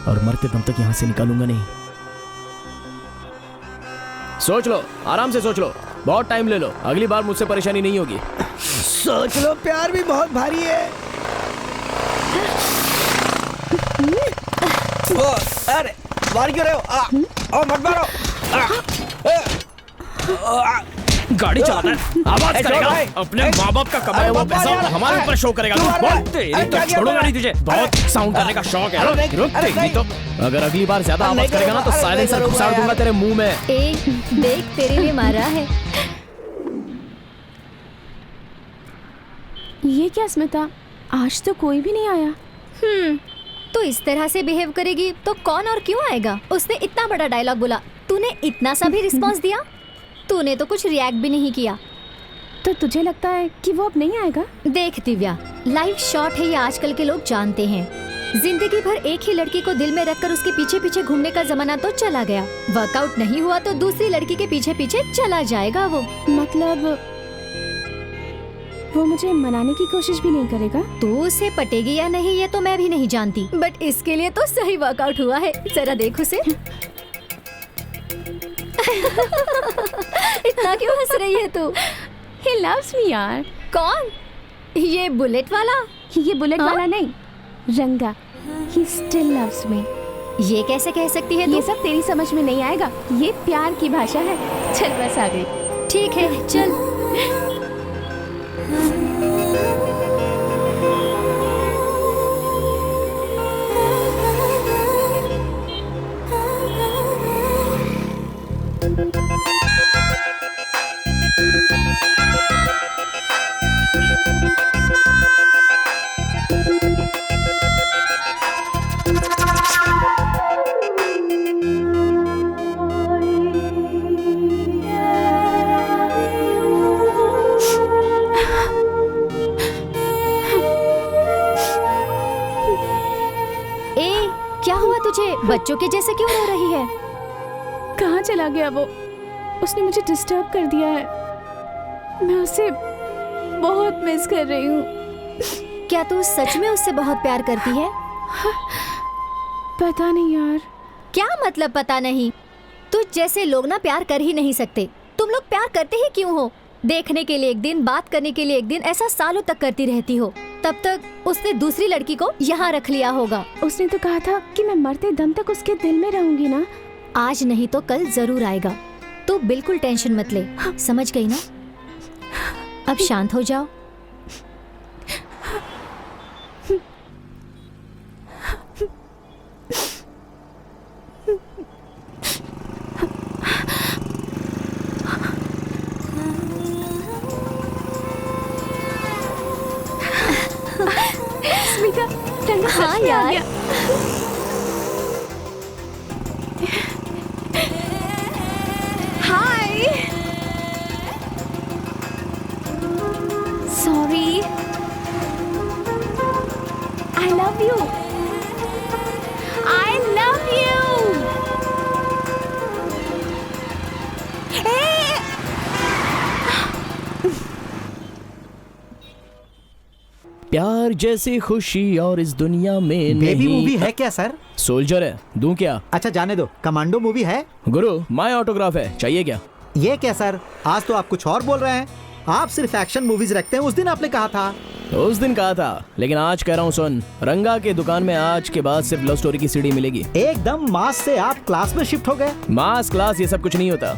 Speaker 3: और मरते दम तक यहाँ से निकालूंगा नहीं। सोच लो, आराम से सोच लो, बहुत टाइम ले लो, अगली बार मुझसे परेशानी नहीं होगी।
Speaker 1: सोच लो, प्यार भी बहुत भारी है।
Speaker 5: अरे मार क्यों रहे हो? मत मारो।
Speaker 3: गाड़ी चलाता है, आवाज करेगा, अपने माँ बाप का कमाया हुआ पैसा हमारे ऊपर शो करेगा। तेरी तो छोड़ूंगा नहीं तुझे, बहुत साउंड करने का शौक है। रुक तेरी तो, अगर अगली बार ज्यादा आवाज करेगा ना तो साइलेंसर घुसा दूंगा तेरे मुंह में।
Speaker 6: देख, तेरे लिए मारा है।
Speaker 2: ये क्या स्मिता, आज तो कोई भी नहीं आया।
Speaker 6: तो इस तरह से बिहेव करेगी तो कौन और क्यों आएगा? उसने इतना बड़ा डायलॉग बोला, तूने इतना सा भी रिस्पॉन्स दिया? तूने तो कुछ रिएक्ट भी नहीं किया।
Speaker 2: तो तुझे लगता है कि वो अब नहीं आएगा?
Speaker 6: देख दिव्या, लाइफ शॉर्ट है, ये आजकल के लोग जानते हैं। जिंदगी भर एक ही लड़की को दिल में रखकर उसके पीछे पीछे घूमने का जमाना तो चला गया। वर्कआउट नहीं हुआ तो दूसरी लड़की के पीछे पीछे चला जाएगा वो।
Speaker 2: मतलब वो मुझे मनाने की कोशिश भी नहीं करेगा?
Speaker 6: तू उसे पटेगी या नहीं ये तो मैं भी नहीं जानती, बट इसके लिए तो सही वर्कआउट हुआ है। जरा देख उसे। इतना क्यों हंस रही है तू?
Speaker 2: He loves me यार।
Speaker 6: कौन? ये बुलेट वाला?
Speaker 2: ये बुलेट वाला नहीं, रंगा। He still loves me।
Speaker 6: ये कैसे कह सकती है
Speaker 2: ये
Speaker 6: तू?
Speaker 2: सब तेरी समझ में नहीं आएगा। ये प्यार की भाषा है। चल बस आ गई।
Speaker 6: ठीक है चल। बच्चों के जैसे क्यों रो रही है?
Speaker 2: कहाँ चला गया वो? उसने मुझे डिस्टर्ब कर दिया है। मैं उसे बहुत मिस कर रही हूँ।
Speaker 6: क्या तू सच में उससे बहुत प्यार करती है?
Speaker 2: पता नहीं यार।
Speaker 6: क्या मतलब पता नहीं? तुझ जैसे लोग ना प्यार कर ही नहीं सकते। तुम लोग प्यार करते ही क्यों हो? देखने के लिए एक दिन, बात करने के लिए एक दिन, ऐसा सालों तक करती रहती हो। तब तक उसने दूसरी लड़की को यहाँ रख लिया होगा।
Speaker 2: उसने तो कहा था कि मैं मरते दम तक उसके दिल में रहूंगी ना।
Speaker 6: आज नहीं तो कल जरूर आएगा। तू बिल्कुल टेंशन मत ले। समझ गई ना? अब शांत हो जाओ। हाँ यार।
Speaker 2: Hi. Sorry. I love you. I love you.
Speaker 3: प्यार जैसी खुशी और इस दुनिया में
Speaker 13: बेबी मूवी है क्या सर?
Speaker 3: सोल्जर है, दूं क्या?
Speaker 13: अच्छा जाने दो। कमांडो मूवी है?
Speaker 3: गुरु माय ऑटोग्राफ है, चाहिए क्या?
Speaker 13: ये क्या सर, आज तो आप कुछ और बोल रहे हैं। आप सिर्फ एक्शन मूवीज रखते हैं, उस दिन आपने कहा था।
Speaker 3: उस दिन कहा था, लेकिन आज कह रहा हूँ सुन, रंगा के दुकान में आज के बाद सिर्फ लव स्टोरी की सीडी मिलेगी।
Speaker 13: एकदम मास से आप क्लास में शिफ्ट हो गए।
Speaker 3: मास क्लास ये सब कुछ नहीं होता।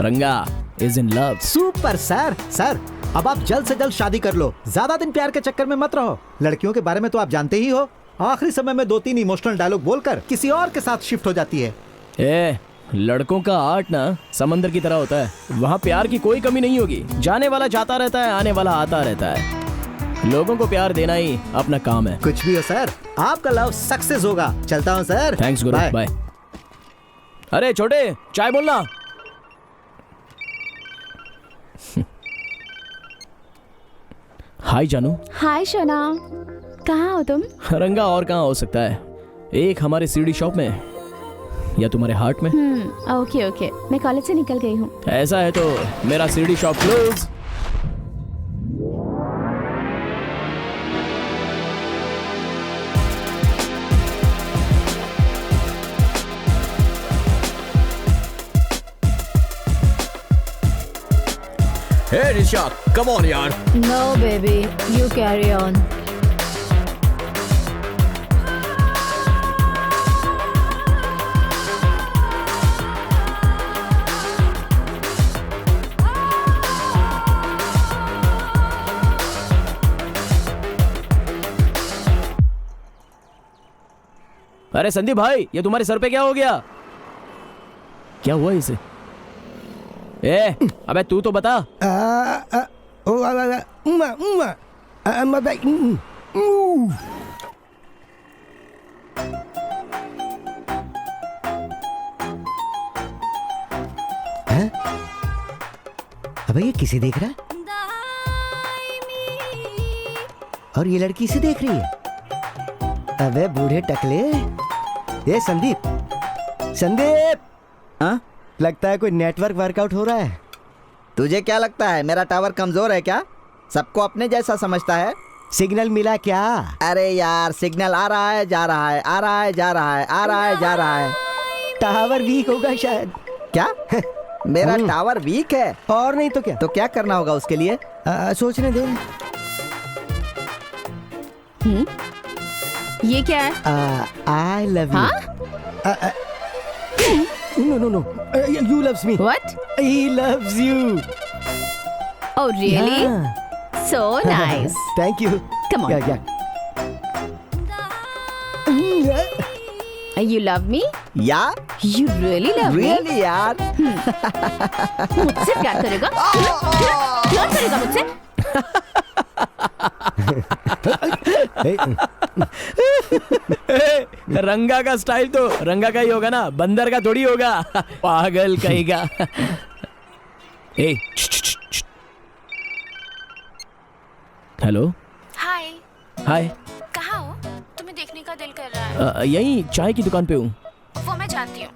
Speaker 3: रंगा is in love.
Speaker 13: Super sir. Sir अब आप जल्द से जल्द शादी कर लो, ज्यादा दिन प्यार के चक्कर में मत रहो। लड़कियों के बारे में तो आप जानते ही हो, आखिरी समय में 2-3 इमोशनल डायलॉग बोलकर किसी और के साथ शिफ्ट हो जाती है।
Speaker 3: लड़कों का आर्ट ना समंदर की तरह होता है, वहाँ प्यार की कोई कमी नहीं होगी। जाने वाला जाता रहता है, आने वाला आता रहता है। लोगों को प्यार देना ही अपना काम है।
Speaker 13: कुछ भी हो सर, आपका लव सक्सेस होगा। चलता हूँ सर।
Speaker 3: थैंक्स गुरु, बाय। अरे छोटे, चाय बोलना। हाय जानू।
Speaker 2: हाय शोना, कहाँ हो तुम?
Speaker 3: रंगा और कहाँ हो सकता है, एक हमारे सीडी शॉप में या तुम्हारे हार्ट में।
Speaker 2: ओके ओके, मैं कॉलेज से निकल गई हूँ।
Speaker 3: ऐसा है तो मेरा CD shop close. Hey Risha, come on यार।
Speaker 6: No baby, you carry on.
Speaker 3: अरे संदीप भाई, ये तुम्हारे सर पे क्या हो गया? क्या हुआ इसे? अबे तू तो बता।
Speaker 1: अबे ये किसे देख रहा है? और ये लड़की इसे देख रही है। अबे बूढ़े टकले, ये संदीप। संदीप,
Speaker 8: हाँ?
Speaker 1: लगता है कोई नेटवर्क वर्कआउट हो रहा है।
Speaker 8: तुझे क्या लगता है मेरा टावर कमजोर है क्या? सबको अपने जैसा समझता है।
Speaker 1: सिग्नल मिला क्या?
Speaker 8: अरे यार, सिग्नल आ रहा है जा रहा है, आ रहा है जा रहा है, आ रहा है जा रहा है।
Speaker 1: टावर वीक होगा शायद।
Speaker 8: क्या? मेरा टावर वीक है?
Speaker 1: और नहीं तो क्या?
Speaker 8: तो क्या करना होगा उसके लिए?
Speaker 1: सोचने दे।
Speaker 2: ये क्या है?
Speaker 1: I love you.
Speaker 2: हाँ?
Speaker 1: No you loves me.
Speaker 2: What?
Speaker 1: He loves you.
Speaker 2: Oh really? So nice.
Speaker 1: Thank you.
Speaker 2: Come on. You love me?
Speaker 8: या
Speaker 2: You really love me?
Speaker 8: Really यार।
Speaker 2: मुझसे प्यार करेगा? प्यार करेगा मुझसे?
Speaker 5: रंगा का स्टाइल तो रंगा का ही होगा ना, बंदर का थोड़ी होगा। पागल कहेगा। हेलो।
Speaker 2: हाय।
Speaker 5: हाय।
Speaker 2: कहाँ हो? तुम्हें देखने का दिल कर रहा है।
Speaker 5: यही चाय की दुकान पे हूँ।
Speaker 2: वो मैं जानती हूँ।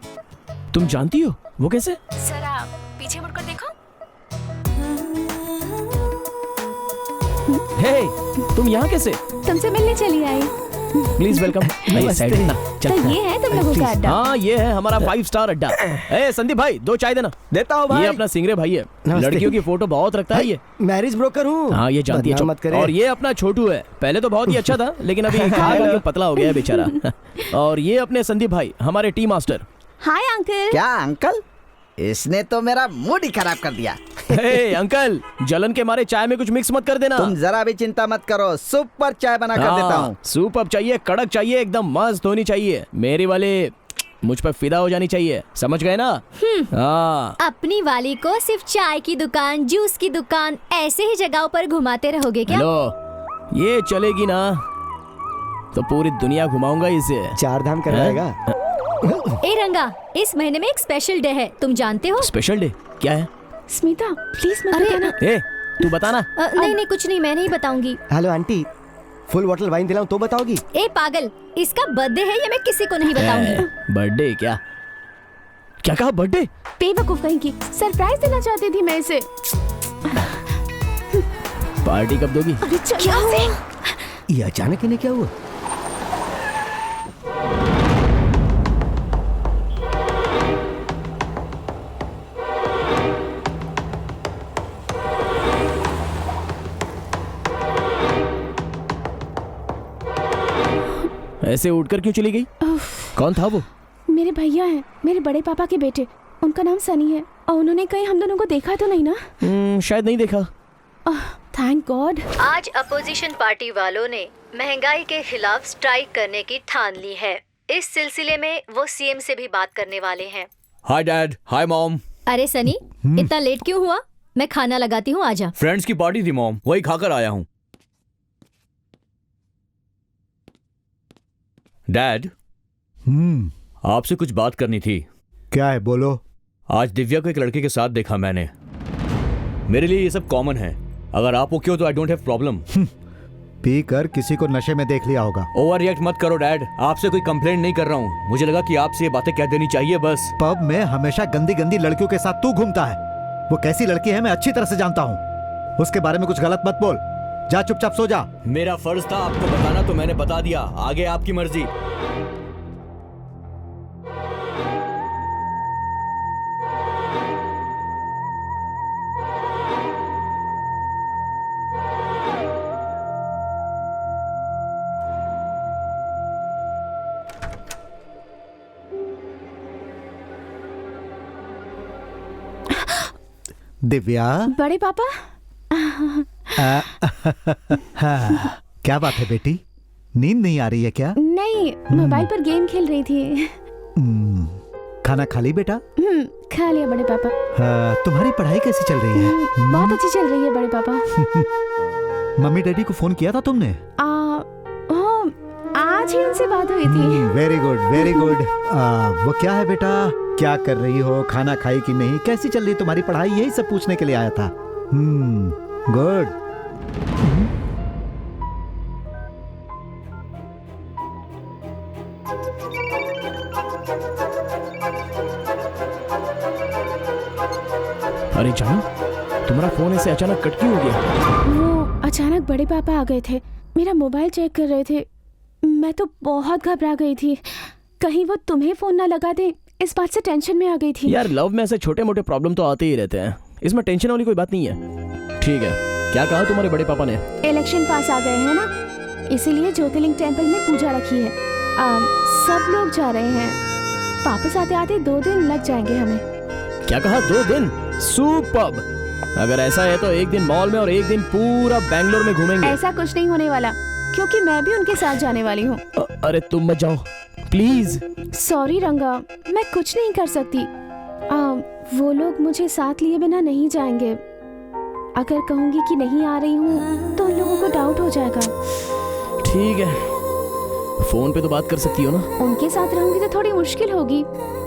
Speaker 5: तुम जानती हो? वो कैसे?
Speaker 2: जरा पीछे मुड़कर देखो।
Speaker 5: हे, तुम यहाँ कैसे?
Speaker 2: तुमसे मिलने चली आई।
Speaker 5: Please welcome. साइड में ना,
Speaker 2: तो ये है तुम लोगों का अड्डा?
Speaker 5: हाँ, ये है हमारा 5 स्टार अड्डा। ए संदीप भाई, 2 चाय देना।
Speaker 8: देता हूँ भाई।
Speaker 5: ये अपना सिंगरे भाई है, लड़कियों की फोटो बहुत रखता है ये।
Speaker 1: मैरिज ब्रोकर हूँ।
Speaker 5: हाँ, ये जानती है।
Speaker 1: मत करे।
Speaker 5: और ये अपना छोटू है, पहले तो बहुत ही अच्छा था, लेकिन अभी खा खा के पतला हो गया है बेचारा। और ये अपने संदीप भाई, हमारे टी मास्टर।
Speaker 2: Hi uncle.
Speaker 8: क्या अंकल? इसने तो मेरा मूड ही खराब कर दिया।
Speaker 5: हे अंकल, जलन के मारे चाय में कुछ मिक्स मत कर देना।
Speaker 8: तुम जरा भी चिंता मत करो, सुपर चाय बना कर देता हूँ।
Speaker 5: सूप अब चाहिए, कड़क चाहिए, एकदम मस्त होनी चाहिए। मेरी वाले मुझ पर फिदा हो जानी चाहिए, समझ गए ना? हाँ।
Speaker 6: अपनी वाली को सिर्फ चाय की दुकान, जूस की दुकान, ऐसे ही जगहों पर घुमाते रहोगे क्या?
Speaker 5: हेलो, ये चलेगी ना तो पूरी दुनिया घुमाऊंगा इसे।
Speaker 1: 4 धाम करवाएगा।
Speaker 6: ए रंगा, इस महीने में एक स्पेशल डे है, तुम जानते हो?
Speaker 5: स्पेशल डे क्या है?
Speaker 2: स्मिता प्लीज मत बताना।
Speaker 5: ए, तू बताना।
Speaker 6: नहीं कुछ नहीं, मैं नहीं बताऊंगी।
Speaker 1: Hello aunty, full bottle wine दिलाऊं तो बताओगी?
Speaker 6: ए पागल, इसका बर्थडे है, ये मैं किसी को नहीं बताऊंगी।
Speaker 5: बर्थडे क्या? क्या कहा बर्थडे?
Speaker 2: बेवकूफ कहीं की, सरप्राइज देना चाहती थी मैं इसे।
Speaker 5: पार्टी कब दोगी?
Speaker 2: अरे क्या से?
Speaker 1: ये अचानक इन्हें क्या हुआ?
Speaker 5: ऐसे उठकर क्यों चली गई? कौन था वो?
Speaker 2: मेरे भैया हैं, मेरे बड़े पापा के बेटे। उनका नाम सनी है और उन्होंने कहीं हम दोनों को देखा तो नहीं ना?
Speaker 5: शायद नहीं देखा।
Speaker 2: Thank God.
Speaker 6: आज अपोजिशन पार्टी वालों ने महंगाई के खिलाफ स्ट्राइक करने की ठान ली है। इस सिलसिले में वो सीएम से भी बात करने वाले हैं।
Speaker 5: Hi dad, hi mom.
Speaker 6: अरे सनी, इतना लेट क्यों हुआ? मैं खाना लगाती हूँ, आजा।
Speaker 5: फ्रेंड्स की पार्टी थी मॉम, वही खाकर आया हूँ। डैड, आपसे कुछ बात करनी थी।
Speaker 9: क्या है, बोलो।
Speaker 5: आज दिव्या को एक लड़के के साथ देखा मैंने। मेरे लिए ये सब कॉमन है, अगर आप ओके हो तो I don't have problem.
Speaker 9: P कर किसी को नशे में देख लिया होगा।
Speaker 5: ओवर रिएक्ट मत करो डैड, आपसे कोई कंप्लेंट नहीं कर रहा हूँ, मुझे लगा कि आपसे ये बातें कह देनी चाहिए बस।
Speaker 9: पब में हमेशा गंदी गंदी लड़कियों के साथ तू घूमता है, वो कैसी लड़की है मैं अच्छी तरह से जानता हूँ। उसके बारे में कुछ गलत मत बोल, जा चुपचाप सो जा।
Speaker 5: मेरा फर्ज था आपको बताना तो मैंने बता दिया, आगे आपकी मर्जी।
Speaker 9: दिव्या।
Speaker 2: बड़े पापा।
Speaker 9: क्या बात है बेटी, नींद नहीं आ रही है क्या?
Speaker 2: नहीं, मोबाइल पर गेम खेल रही थी।
Speaker 9: खाना खा ली बेटा?
Speaker 2: खा लिया बड़े पापा।
Speaker 9: तुम्हारी पढ़ाई कैसी चल रही है?
Speaker 2: बहुत अच्छी चल रही है बड़े पापा।
Speaker 9: मम्मी डैडी को फोन किया था तुमने?
Speaker 2: आज ही उनसे बात हुई थी।
Speaker 9: Very good very good. वो क्या है बेटा, क्या कर रही हो, खाना खाई कि नहीं, कैसी चल रही तुम्हारी पढ़ाई, यही सब पूछने के लिए आया था। गुड।
Speaker 5: अरे जानू, तुम्हारा फोन ऐसे अचानक कट क्यों हो गया?
Speaker 2: वो अचानक बड़े पापा आ गए थे, मेरा मोबाइल चेक कर रहे थे। मैं तो बहुत घबरा गई थी, कहीं वो तुम्हें फोन ना लगा दे, इस बात से टेंशन में आ गई थी।
Speaker 5: यार लव में ऐसे छोटे मोटे प्रॉब्लम तो आते ही रहते हैं, इसमें टेंशन वाली कोई बात नहीं है। ठीक है, क्या कहा तुम्हारे बड़े पापा ने?
Speaker 2: इलेक्शन पास आ गए हैं ना, इसीलिए ज्योतिर्लिंग टेम्पल में पूजा रखी है। सब लोग जा रहे हैं। वापस आते आते 2 दिन लग जाएंगे हमें।
Speaker 3: क्या कहा, 2 दिन? सुपर्ब। अगर ऐसा है तो एक दिन मॉल में और एक दिन पूरा बैंगलोर में घूमेंगे।
Speaker 2: ऐसा कुछ नहीं होने वाला, क्योंकि मैं भी उनके साथ जाने वाली हूँ।
Speaker 3: अरे तुम मत जाओ प्लीज।
Speaker 2: सॉरी रंगा, मैं कुछ नहीं कर सकती। वो लोग मुझे साथ लिए बिना नहीं जाएंगे। अगर कहूंगी कि नहीं आ रही हूँ तो उन लोगों को डाउट हो जाएगा।
Speaker 3: ठीक है, फोन पे तो बात कर सकती हो ना?
Speaker 2: उनके साथ रहूंगी तो थोड़ी मुश्किल होगी,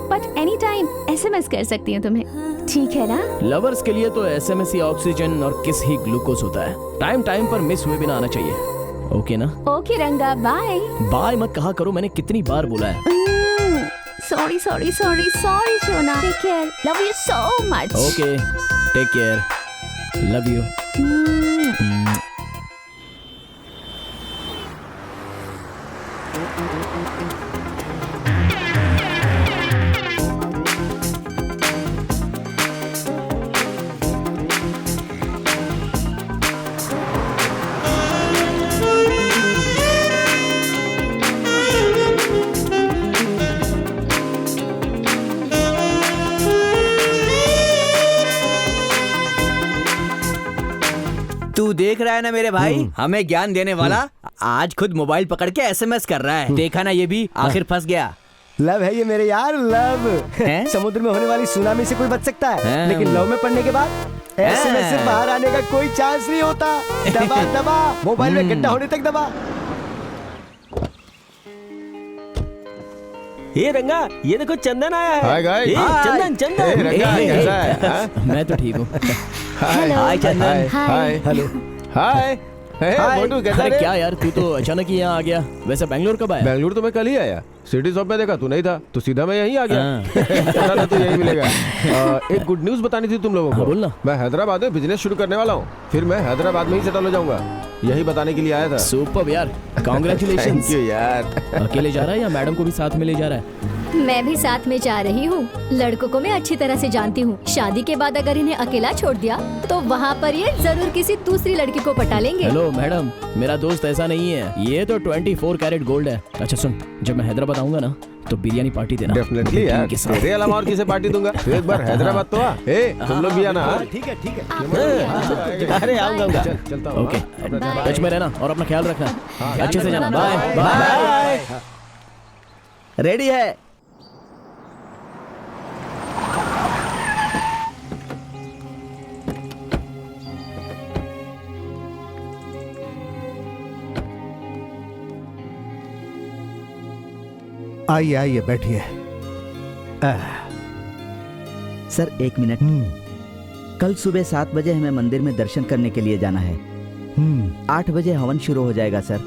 Speaker 2: बट एनी टाइम SMS कर सकती हूँ तुम्हें। ठीक है ना?
Speaker 3: लवर्स के लिए तो SMS ही ऑक्सीजन और किस ही ग्लूकोज होता है। टाइम टाइम पर मिस हुए बिना आना चाहिए। ओके ना?
Speaker 2: ओके रंगा, बाय।
Speaker 3: बाय मत कहा करो, मैंने कितनी बार बोला है।
Speaker 2: सॉरी सॉरी सॉरी सॉरी सोना। Take care, love you so much.
Speaker 3: Okay, take care, love you.
Speaker 5: तू देख रहा है ना मेरे भाई, हमें ज्ञान देने वाला आज खुद मोबाइल पकड़ के SMS कर रहा है। देखा ना, ये भी आखिर फंस गया।
Speaker 1: लव है ये मेरे यार, लव। समुद्र में होने वाली सुनामी से कोई बच सकता है, लेकिन लव में पढ़ने के बाद SMS से बाहर आने का कोई चांस नहीं होता। दबा दबा, मोबाइल में गड्ढा होने तक दबा।
Speaker 7: ये रंगा, ये देखो चंदन आया है।
Speaker 14: Hi guys.
Speaker 7: ए, चंदन चंदन।
Speaker 14: रंगा कैसा है?
Speaker 3: मैं तो ठीक हूँ।
Speaker 5: हाय चंदन।
Speaker 14: हाय। हेलो। हाय। मोटू कैसा
Speaker 3: अरे
Speaker 14: है?
Speaker 3: क्या यार, तू तो अचानक ही यहाँ आ गया। वैसे बैंगलोर कब आया?
Speaker 14: बैंगलोर तो मैं कल ही आया। सिटी शॉप में देखा, तू नहीं था, तो सीधा मैं यहीं आ गया। पता था तू यहीं मिलेगा। एक गुड न्यूज बतानी थी तुम लोगों को।
Speaker 3: बोलना।
Speaker 14: मैं हैदराबाद में बिजनेस शुरू करने वाला हूँ। फिर मैं हैदराबाद में ही सेटल हो जाऊंगा, यही बताने के लिए आया था।
Speaker 3: सुपर यार, कांग्रेचुलेशन।
Speaker 14: थैंक यू यार।
Speaker 3: अकेले जा रहा है या मैडम को भी साथ में ले जा रहा है?
Speaker 6: मैं भी साथ में जा रही हूँ। लड़कों को मैं अच्छी तरह से जानती हूँ। शादी के बाद अगर इन्हें अकेला छोड़ दिया तो वहाँ पर ये जरूर किसी दूसरी लड़की को पटा लेंगे।
Speaker 3: हेलो मैडम, मेरा दोस्त ऐसा नहीं है, ये तो 24 कैरेट गोल्ड है। अच्छा सुन, जब मैं हैदराबाद आऊंगा ना तो बिरयानी पार्टी देना।
Speaker 14: डेफिनेटली यार, तेरे अलावा और किसे पार्टी दूंगा। तो एक बार हैदराबाद तो आ। तुम लोग भी आना।
Speaker 1: ठीक है ठीक है।
Speaker 7: अरे आऊंगा।
Speaker 14: चलता हूँ।
Speaker 3: ओके, टच में रहना और अपना ख्याल रखना। अच्छे से जाना। Bye bye.
Speaker 8: रेडी है?
Speaker 9: आइए आइए बैठिए।
Speaker 8: Sir 1 minute. कल सुबह 7 बजे हमें मंदिर में दर्शन करने के लिए जाना है। 8 बजे हवन शुरू हो जाएगा सर।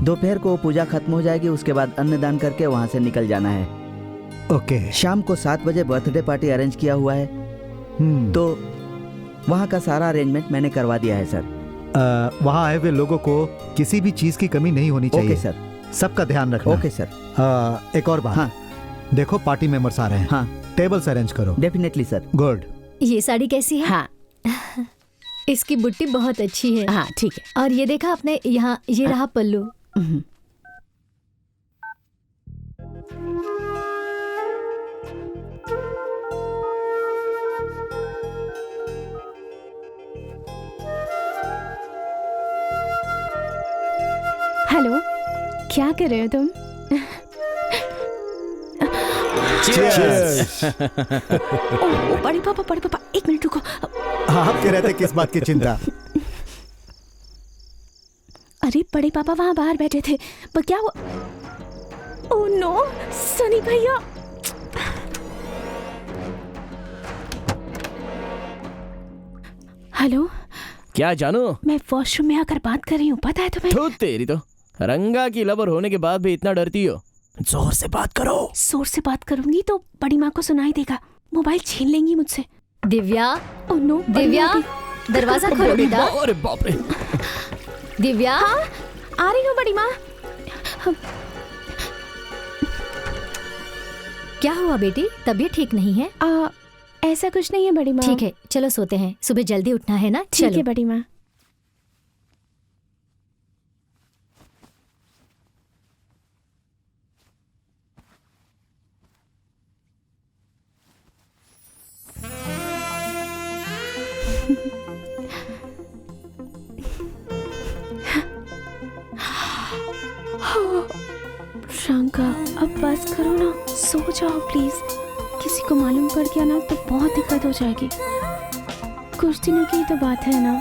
Speaker 8: दोपहर को पूजा खत्म हो जाएगी, उसके बाद अन्नदान करके वहाँ से निकल जाना है।
Speaker 9: ओके।
Speaker 8: शाम को 7 बजे बर्थडे पार्टी अरेंज किया हुआ है, तो वहाँ का सारा अरेंजमेंट मैंने करवा दिया है सर।
Speaker 9: वहाँ आए हुए लोगों को किसी भी चीज की कमी नहीं होनी चाहिए।
Speaker 8: Okay sir.
Speaker 9: सबका ध्यान रखना।
Speaker 8: Okay sir.
Speaker 9: एक और बात।
Speaker 8: हाँ।
Speaker 9: देखो पार्टी मेंबर्स आ रहे हैं।
Speaker 8: हाँ।
Speaker 9: टेबल्स अरेंज करो।
Speaker 8: Definitely sir.
Speaker 9: गुड।
Speaker 6: ये साड़ी कैसी है?
Speaker 10: हाँ
Speaker 6: इसकी बुट्टी बहुत अच्छी है।
Speaker 10: हाँ ठीक है।
Speaker 6: और ये देखा आपने, यहाँ ये रहा पल्लू।
Speaker 2: हेलो, क्या कर रहे हो तुम? ओ बड़ी पापा 1 मिनट रुको।
Speaker 9: आपके रहते किस बात की चिंता?
Speaker 2: अरे बड़े पापा वहाँ बाहर बैठे थे, पर क्या हुआ? ओह नो, सनी भैया। हेलो।
Speaker 3: क्या जानू,
Speaker 2: मैं वॉशरूम में आकर बात कर रही हूँ, पता है तुम्हें?
Speaker 3: तो तेरी तो रंगा की लवर होने के बाद भी इतना डरती हो। जोर से बात करो।
Speaker 2: जोर से बात करूंगी तो बड़ी माँ को सुनाई देगा, मोबाइल छीन लेंगी मुझसे।
Speaker 6: दिव्या।
Speaker 2: ओह नो,
Speaker 6: दिव्या दरवाजा खोलो बेटा।
Speaker 3: अरे बाप रे।
Speaker 6: दिव्या।
Speaker 2: हाँ, आ रही हूँ बड़ी माँ।
Speaker 6: क्या हुआ बेटी, तबीयत ठीक नहीं है?
Speaker 2: ऐसा कुछ नहीं है बड़ी माँ।
Speaker 6: ठीक है, चलो सोते हैं, सुबह जल्दी उठना है ना।
Speaker 2: ठीक है बड़ी माँ। शंका, अब बस करो ना, सो जाओ प्लीज। किसी को मालूम पड़ गया ना तो बहुत दिक्कत हो जाएगी। कुछ दिनों की तो बात है ना,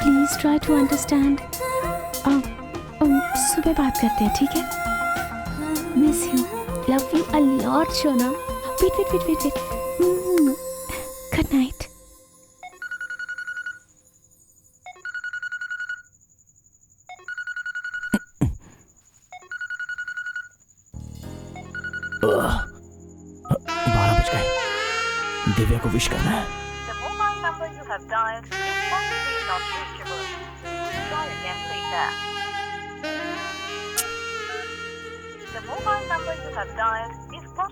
Speaker 2: प्लीज ट्राई टू अंडरस्टैंड। सुबह बात करते हैं, ठीक है? Miss you, love you a lot शोना। वेट। Good night.
Speaker 3: बारह बज गए, दिव्या को विश करना है।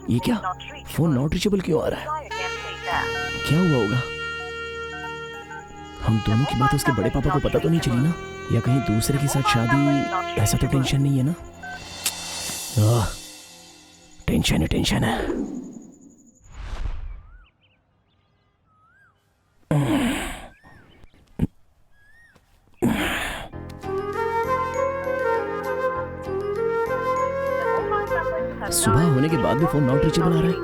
Speaker 3: ये क्या, फोन नॉट रीचेबल क्यों आ रहा है? क्या हुआ होगा? हम दोनों की बात उसके बड़े पापा को पता तो नहीं चली ना? या कहीं दूसरे के साथ शादी? ऐसा तो टेंशन नहीं है ना? टेंशन है। सुबह होने के बाद भी फोन नॉट रीचेबल आ रहा है।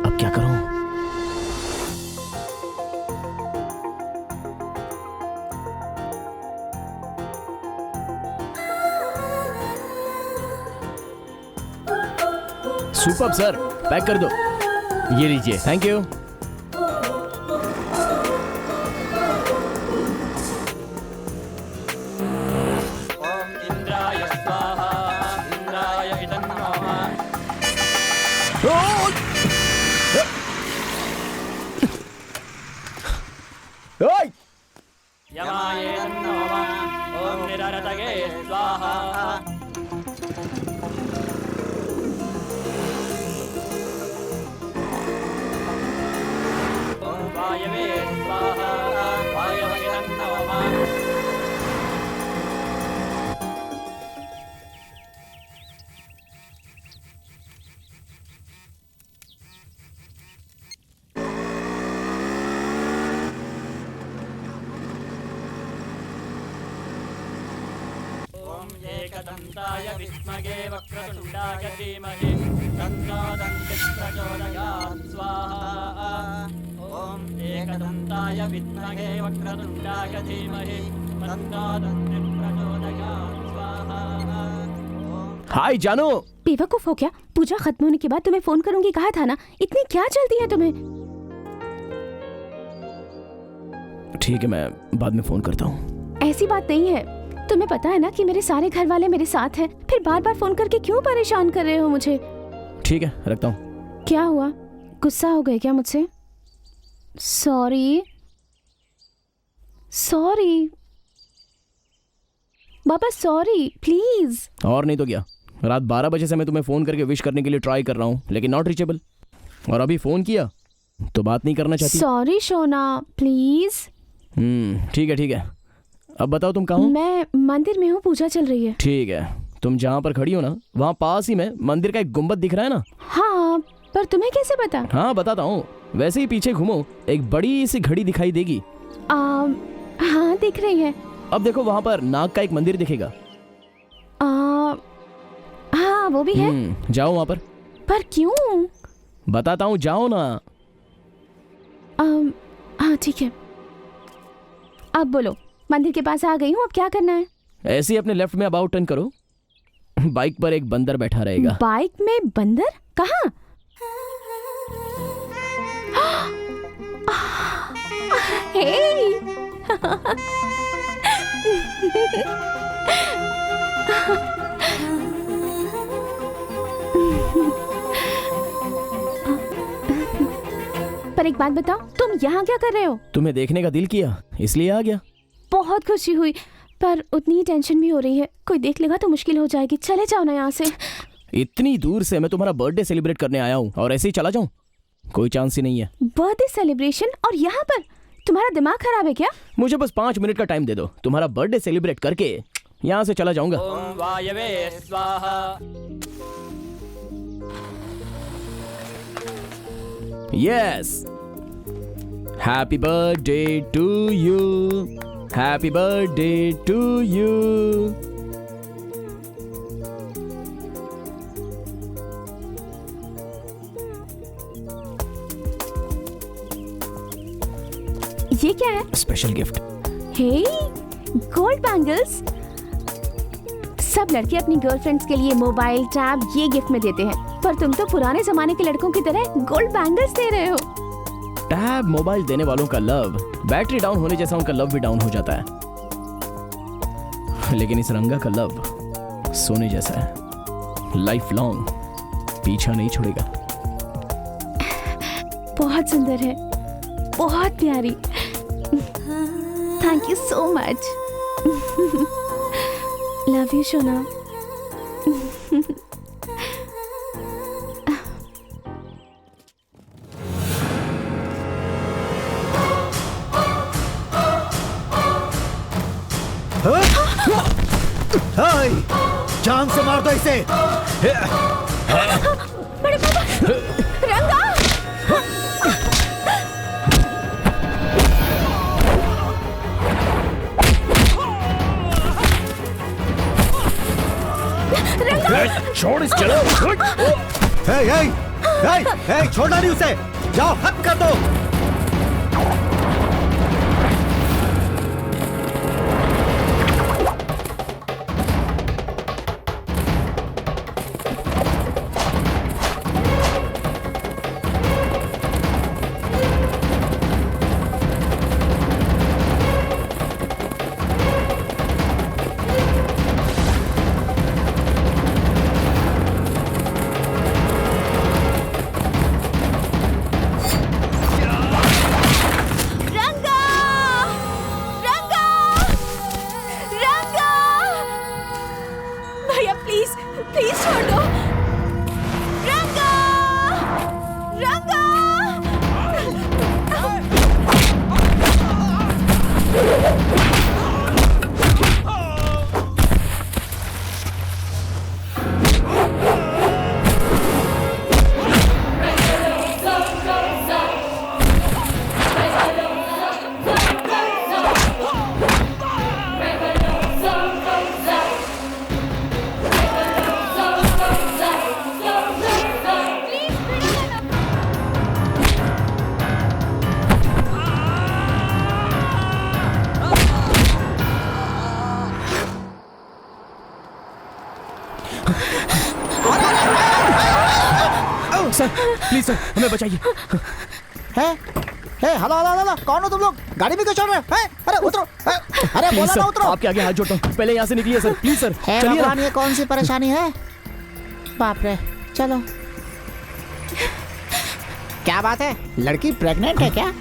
Speaker 3: अब क्या करूं? सुपर्ब सर, पैक कर दो। ये लीजिए। Thank you.
Speaker 15: एकदन्ताय विद्महे वक्रतुण्डाय धीमहि तन्नो दन्तिः प्रचोदयात् स्वाहा। ॐ एकदन्ताय विद्महे वक्रतुण्डाय धीमहि तन्नो दन्तिः प्रचोदयात् स्वाहा।
Speaker 3: हाय जानू।
Speaker 2: बेवकूफ हो क्या? पूजा खत्म होने के बाद तुम्हें फोन करूंगी कहा था ना, इतनी क्या जल्दी है तुम्हें?
Speaker 3: ठीक है, मैं बाद में फोन करता हूँ।
Speaker 2: ऐसी बात नहीं है, तुम्हें पता है ना कि मेरे सारे घर वाले मेरे साथ हैं, फिर बार बार फोन करके क्यों परेशान कर रहे हो मुझे?
Speaker 3: ठीक है, रखता हूँ।
Speaker 2: क्या हुआ, गुस्सा हो गए क्या मुझसे? Sorry Baba, sorry please.
Speaker 3: और नहीं तो क्या, रात 12 बजे से मैं तुम्हें फोन करके विश करने के लिए ट्राई कर रहा हूँ, लेकिन नॉट रीचेबल। और अभी फोन किया तो बात नहीं करना चाहती।
Speaker 2: Sorry Shona, please.
Speaker 3: ठीक है। अब बताओ तुम कहाँ हो?
Speaker 2: मैं मंदिर में हूँ, पूजा चल रही है।
Speaker 3: ठीक है, तुम जहाँ पर खड़ी हो ना, वहाँ पास ही में मंदिर का एक गुम्बद दिख रहा है ना?
Speaker 2: हाँ, पर तुम्हें कैसे पता?
Speaker 3: हाँ बताता हूँ, वैसे ही पीछे घूमो, एक बड़ी सी घड़ी दिखाई देगी।
Speaker 2: हाँ दिख रही है।
Speaker 3: अब देखो वहाँ पर नाग का एक मंदिर दिखेगा।
Speaker 2: हाँ वो भी है।
Speaker 3: जाओ वहाँ पर
Speaker 2: क्यों?
Speaker 3: बताता हूँ, जाओ ना।
Speaker 2: हाँ ठीक है, अब बोलो। मंदिर के पास आ गई हूँ, अब क्या करना है?
Speaker 3: ऐसे ही अपने लेफ्ट में अबाउट टर्न करो, बाइक पर एक बंदर बैठा रहेगा।
Speaker 2: बाइक में बंदर? कहाँ? पर एक बात बताओ, तुम यहाँ क्या कर रहे हो?
Speaker 3: तुम्हें देखने का दिल किया, इसलिए आ गया।
Speaker 2: बहुत खुशी हुई, पर उतनी टेंशन भी हो रही है, कोई देख लेगा तो मुश्किल हो जाएगी। चले जाओ ना यहाँ से।
Speaker 3: इतनी दूर से मैं तुम्हारा बर्थडे सेलिब्रेट करने आया हूँ और ऐसे ही चला जाऊँ? कोई चांस ही नहीं है।
Speaker 2: बर्थडे सेलिब्रेशन और यहाँ पर? तुम्हारा दिमाग खराब है क्या?
Speaker 3: मुझे बस 5 मिनट का टाइम दे दो, तुम्हारा बर्थडे सेलिब्रेट करके यहाँ से चला जाऊंगा।
Speaker 15: ओम वायवे स्वाहा।
Speaker 3: Yes, happy birthday to you, happy birthday to you.
Speaker 2: ये क्या है?
Speaker 3: Special gift.
Speaker 2: Hey, gold bangles. सब लड़के अपनी गर्लफ्रेंड्स के लिए मोबाइल, टैब ये गिफ्ट में देते हैं, पर तुम तो पुराने जमाने के लड़कों की तरह गोल्ड बैंगल्स दे रहे हो।
Speaker 3: टैब मोबाइल देने वालों का लव बैटरी डाउन होने जैसा उनका लव भी डाउन हो जाता है, लेकिन इस रंगा का लव सोने जैसा है, लाइफ लॉन्ग पीछा नहीं छोड़ेगा।
Speaker 2: बहुत सुंदर है, बहुत प्यारी। Thank you so much. Love you Shona.
Speaker 13: जान से मार दो इसे।
Speaker 2: बड़े पापा, रंगा।
Speaker 3: छोड़ इस चलो।
Speaker 13: छोड़ना नहीं उसे, जाओ खत्म कर दो।
Speaker 3: सर प्लीज सर हमें बचाइए।
Speaker 8: हेलो हेलो हेलो, कौन हो तुम लोग? गाड़ी में क्यों चल रहे हो? अरे उतरो। अरे
Speaker 3: प्लीज
Speaker 8: बोला ना उतरो।
Speaker 3: आपके आगे हाथ जोड़ता हूँ, पहले यहाँ से निकलिए सर प्लीज सर। चलिए
Speaker 8: भगवान, ये कौन सी परेशानी है? बाप रे, चलो। क्या बात है, लड़की प्रेग्नेंट है क्या?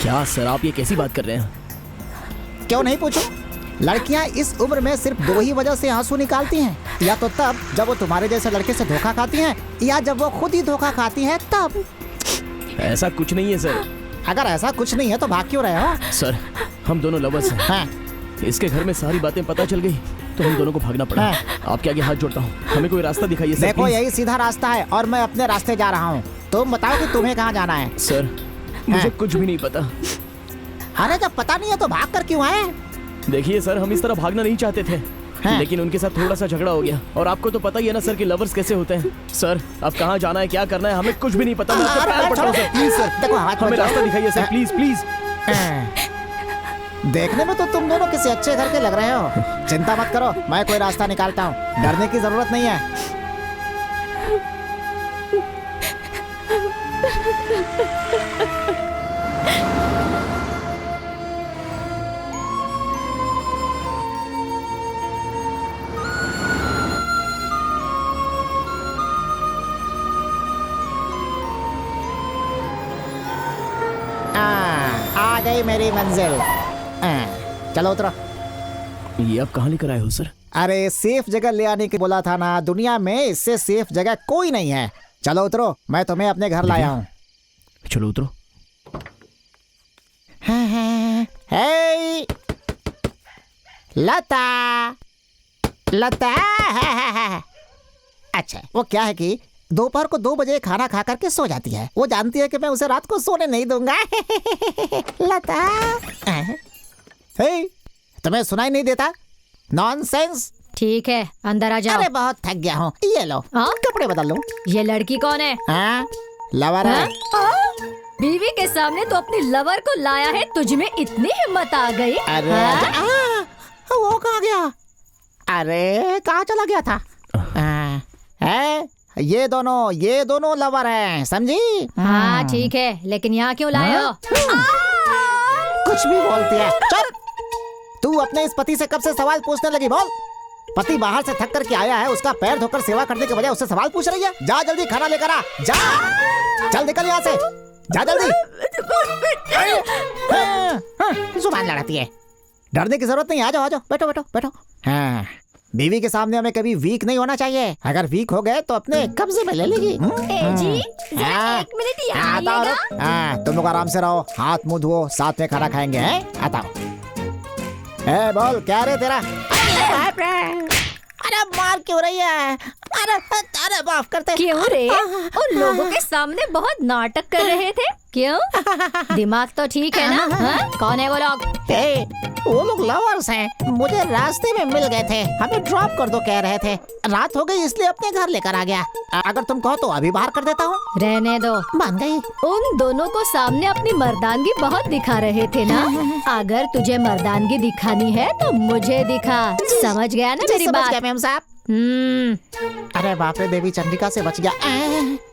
Speaker 3: क्या सर आप ये कैसी बात कर रहे हैं?
Speaker 8: क्यों नहीं पूछो? लड़कियां इस उम्र में सिर्फ दो ही वजह से आंसू निकालती हैं, या तो तब जब वो तुम्हारे जैसे लड़के से धोखा खाती हैं, या जब वो खुद ही धोखा खाती हैं तब।
Speaker 3: ऐसा कुछ नहीं है सर।
Speaker 8: अगर ऐसा कुछ नहीं है तो भाग क्यों रहे हो?
Speaker 3: सर हम दोनों लवर्स हैं। इसके घर में सारी बातें पता चल गई तो हम दोनों को भागना पड़ा। आपके आगे हाथ जोड़ता हूँ, हमें कोई रास्ता दिखाइए सर।
Speaker 8: देखो यही सीधा रास्ता है और मैं अपने रास्ते जा रहा हूँ, तुम बताओ कि तुम्हें कहाँ जाना है?
Speaker 3: सर मुझे कुछ भी नहीं पता।
Speaker 8: अरे जब पता नहीं है तो भाग कर क्यों आए?
Speaker 3: देखिए सर हम इस तरह भागना नहीं चाहते थे, लेकिन उनके साथ थोड़ा सा झगड़ा हो गया, और आपको तो पता ही है ना सर कि लवर्स कैसे होते हैं। सर अब कहाँ जाना है, क्या करना है, हमें कुछ भी नहीं पता। मैं आपको प्यार पड़ता हूँ सर, प्लीज सर
Speaker 8: देखो
Speaker 3: हमें रास्ता दिखाइए सर, प्लीज प्लीज।
Speaker 8: देखने में तो तुम दोनों किसी अच्छे घर के लग रहे हो। चिंता मत करो, मैं कोई रास्ता निकालता हूँ, डरने की जरूरत नहीं है। आ गई मेरी मंजिल। चलो उतरो।
Speaker 3: ये आप कहाँ लेकर आए हो सर?
Speaker 8: अरे सेफ जगह ले आने की बोला था ना, दुनिया में इससे सेफ जगह कोई नहीं है। चलो उतरो, मैं तुम्हें अपने घर लाया हूँ।
Speaker 3: चलो उतरो।
Speaker 8: हे लता लता। अच्छा वो क्या है कि
Speaker 16: दोपहर को 2 बजे खाना खा करके सो जाती है। वो जानती है कि मैं उसे रात को सोने नहीं दूंगा। लता, हे, तुम्हें सुनाई नहीं देता? नॉनसेंस।
Speaker 6: ठीक है, अंदर आ जाओ।
Speaker 16: अरे बहुत थक गया हूँ। ये लो कपड़े बदल लो।
Speaker 6: ये लड़की कौन है?
Speaker 16: लवर है।
Speaker 6: बीवी के सामने तो अपनी लवर को लाया है, तुझ में इतनी हिम्मत आ गई?
Speaker 16: अरे वो कहाँ गया? अरे कहाँ चला गया था? ये दोनों लवर हैं, समझी?
Speaker 6: हाँ ठीक है, लेकिन यहाँ क्यों लाए हो?
Speaker 16: कुछ भी बोलती है। चुप! तू अपने इस पति से कब से सवाल पूछने लगी? बोल। पति बाहर से थक करके आया है, उसका पैर धोकर सेवा करने के बजाय उससे सवाल पूछ रही है। जा जल्दी खाना लेकर आ, जा। चल निकल यहाँ से, जा जल्दी। जुबान लड़ाती है। डरने की जरूरत नहीं, आ जाओ बैठो बैठो बैठो। हाँ, बीवी के सामने हमें कभी वीक नहीं होना चाहिए। अगर वीक हो गए तो अपने कब्जे में ले लेगी।
Speaker 6: जी, जरा 1 मिनट यहाँ आइएगा।
Speaker 16: तुम लोग आराम से रहो, हाथ मुंह धो, साथ में खाना खाएंगे। आता हूँ। बोल क्या रे तेरा? अरे मार क्यों रही है? अरे माफ करते।
Speaker 6: क्यों रे? उन लोगों के सामने बहुत नाटक कर रहे थे, क्यों? दिमाग तो ठीक है ना? कौन है वो लोग?
Speaker 16: वो लोग लवर्स हैं। मुझे रास्ते में मिल गए थे, हमें ड्रॉप कर दो कह रहे थे। रात हो गई इसलिए अपने घर लेकर आ गया। अगर तुम कहो तो अभी बाहर कर देता हूँ।
Speaker 6: रहने दो।
Speaker 16: मान गई।
Speaker 6: उन दोनों को सामने अपनी मर्दानगी बहुत दिखा रहे थे ना? अगर तुझे मर्दानगी दिखानी है तो मुझे दिखा। समझ गया ना मेरी बात?
Speaker 16: मैम साहब। अरे बाप रे, देवी चंद्रिका से बच गया।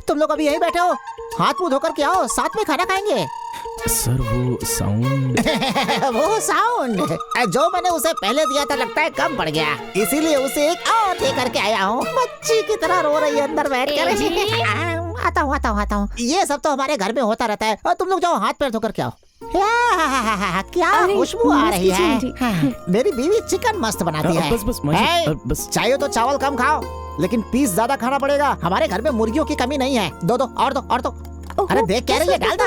Speaker 16: तुम लोग अभी यहीं बैठे हो, हाथ मुंह धोकर के आओ, साथ में खाना खाएंगे।
Speaker 3: सर वो साउंड
Speaker 16: वो साउंड जो मैंने उसे पहले दिया था, लगता है कम पड़ गया, इसीलिए उसे एक और दे करके आया हूँ। बच्ची की तरह रो रही है अंदर बैठ कर। आता हूँ। ये सब तो हमारे घर में होता रहता है। और तुम लोग जाओ, हाथ पैर धोकर के आओ। क्या खुशबू आ रही है। मेरी बीवी चिकन मस्त बनाती है।
Speaker 3: बस
Speaker 16: चाहिए तो चावल कम खाओ, लेकिन पीस ज्यादा खाना पड़ेगा। हमारे घर में मुर्गियों की कमी नहीं है। दो और दो। अरे देख कह रही है, डाल दो।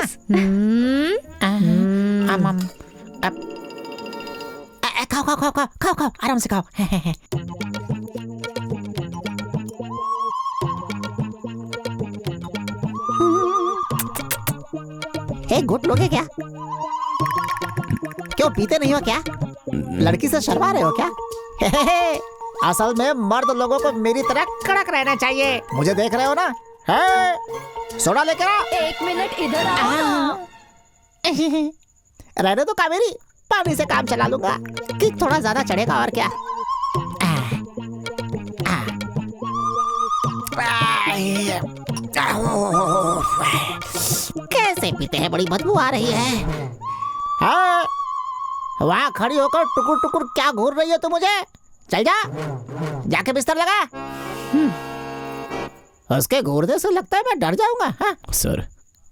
Speaker 16: खाओ, आराम से खाओ। एक घुट लोगे क्या? क्यों पीते नहीं हो क्या? लड़की से शर्मा रहे हो क्या? असल में मर्द लोगों को मेरी तरह कड़क रहना चाहिए। मुझे देख रहे हो ना? सोडा लेकर आ।
Speaker 6: 1 मिनट इधर आओ।
Speaker 16: रहने दो कावेरी, पानी से काम चला लूंगा। कि थोड़ा ज्यादा चढ़ेगा और क्या। कैसे पीते हैं, बड़ी बदबू आ रही है। वहाँ खड़ी होकर टुकुर टुकुर क्या घूर रही है तू मुझे? चल जा, जाके बिस्तर लगा। उसके घूरने से लगता है मैं डर जाऊंगा।
Speaker 3: सर,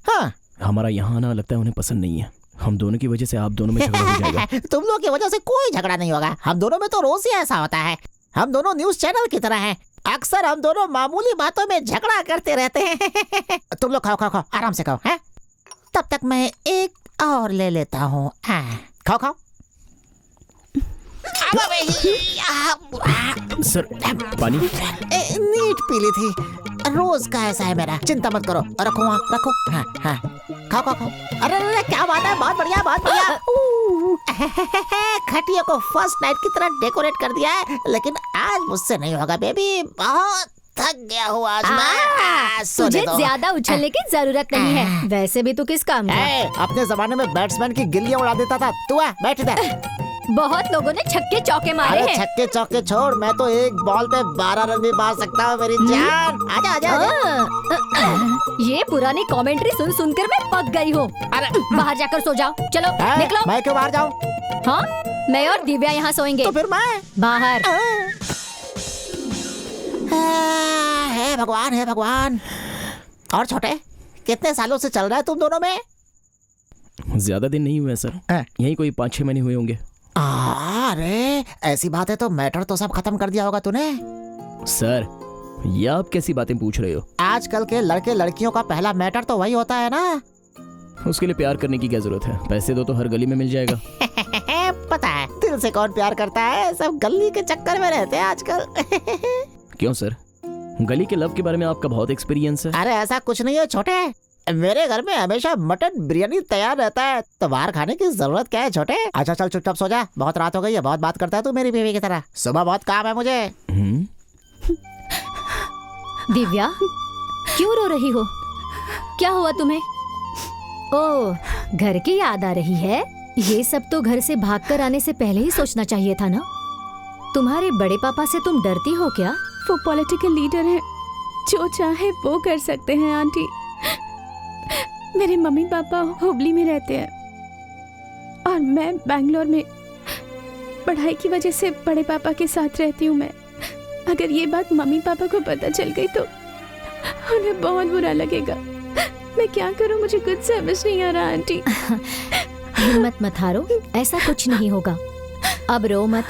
Speaker 16: हाँ,
Speaker 3: हमारा यहाँ आना लगता है उन्हें पसंद नहीं है। हम दोनों की वजह से आप दोनों में झगड़ा हो जाएगा।
Speaker 16: तुम लोग की वजह से कोई झगड़ा नहीं होगा। हम दोनों में तो रोज ही ऐसा होता है। हम दोनों न्यूज चैनल की तरह हैं। अक्सर हम दोनों मामूली बातों में झगड़ा करते रहते हैं। तुम लोग खाओ, आराम से खाओ। तब तक मैं एक और ले लेता हूँ। खाओ।
Speaker 3: सर पानी
Speaker 16: नीट पी ली थी। रोज का ऐसा है मेरा। चिंता मत करो, रखो वहाँ, रखो। खाओ। अरे क्या बात है, बहुत बढ़िया। खटिया को फर्स्ट नाइट की तरह डेकोरेट कर दिया है, लेकिन आज मुझसे नहीं होगा बेबी। बहुत थक गया हूँ आज मैं।
Speaker 6: तुझे ज्यादा उछलने की जरूरत नहीं है। वैसे भी तू किस काम का?
Speaker 16: अपने जमाने में बैट्समैन की गिल्लियां उड़ा देता था। तू आ, बैठ इधर।
Speaker 6: बहुत लोगों ने छक्के चौके मारे हैं।
Speaker 16: छक्के चौके छोड़, मैं तो एक बॉल पे 12 रन भी मार सकता हूँ मेरी जान। आजा।
Speaker 6: ये पुरानी कमेंट्री सुनकर मैं पक गई हूँ। बाहर जाकर सो जाओ। चलो निकलो।
Speaker 16: मैं क्यों बाहर जाऊँ?
Speaker 6: हाँ, मैं और दिव्या यहाँ सोएंगे।
Speaker 16: तो फिर मैं
Speaker 6: बाहर।
Speaker 16: हे भगवान। और छोटे, कितने सालों से चल रहा है तुम दोनों में?
Speaker 3: ज्यादा दिन नहीं हुए सर, यही कोई 5-6 महीने हुए होंगे।
Speaker 16: अरे ऐसी बात है तो मैटर तो सब खत्म कर दिया होगा तूने।
Speaker 3: सर, ये आप कैसी बातें पूछ रहे हो?
Speaker 16: आजकल के लड़के लड़कियों का पहला मैटर तो वही होता है ना।
Speaker 3: उसके लिए प्यार करने की क्या जरूरत है? पैसे दो तो हर गली में मिल जाएगा।
Speaker 16: पता है दिल से कौन प्यार करता है, सब गली के चक्कर में रहते हैं आजकल।
Speaker 3: क्यों सर, गली के लव के बारे में आपका बहुत एक्सपीरियंस है।
Speaker 16: अरे ऐसा कुछ नहीं है छोटे, मेरे घर में हमेशा मटन बिरयानी तैयार रहता है, तो बाहर खाने की जरूरत क्या है छोटे। अच्छा चल चुपचाप सो जा, बहुत रात हो गई है, बहुत बात करता है तू मेरी बीवी की तरह। सुबह बहुत काम है मुझे।
Speaker 6: दिव्या, क्यों रो रही हो? क्या हुआ तुम्हें? ओह, घर की याद आ रही है। ये सब तो घर से भागकर आने से पहले ही सोचना चाहिए था ना। तुम्हारे बड़े पापा से तुम डरती हो क्या?
Speaker 2: वो पॉलिटिकल लीडर हैं, जो चाहे वो कर सकते हैं आंटी। मेरे मम्मी पापा हुबली में रहते हैं और मैं बैंगलोर में। पढ़ाई की वजह से बड़े पापा के साथ रहती हूँ मैं। अगर ये बात मम्मी पापा को पता चल गई तो उन्हें बहुत बुरा लगेगा। मैं क्या करूँ, मुझे कुछ समझ नहीं आ रहा आंटी।
Speaker 6: हिम्मत मत हारो, ऐसा कुछ नहीं होगा। अब रो मत,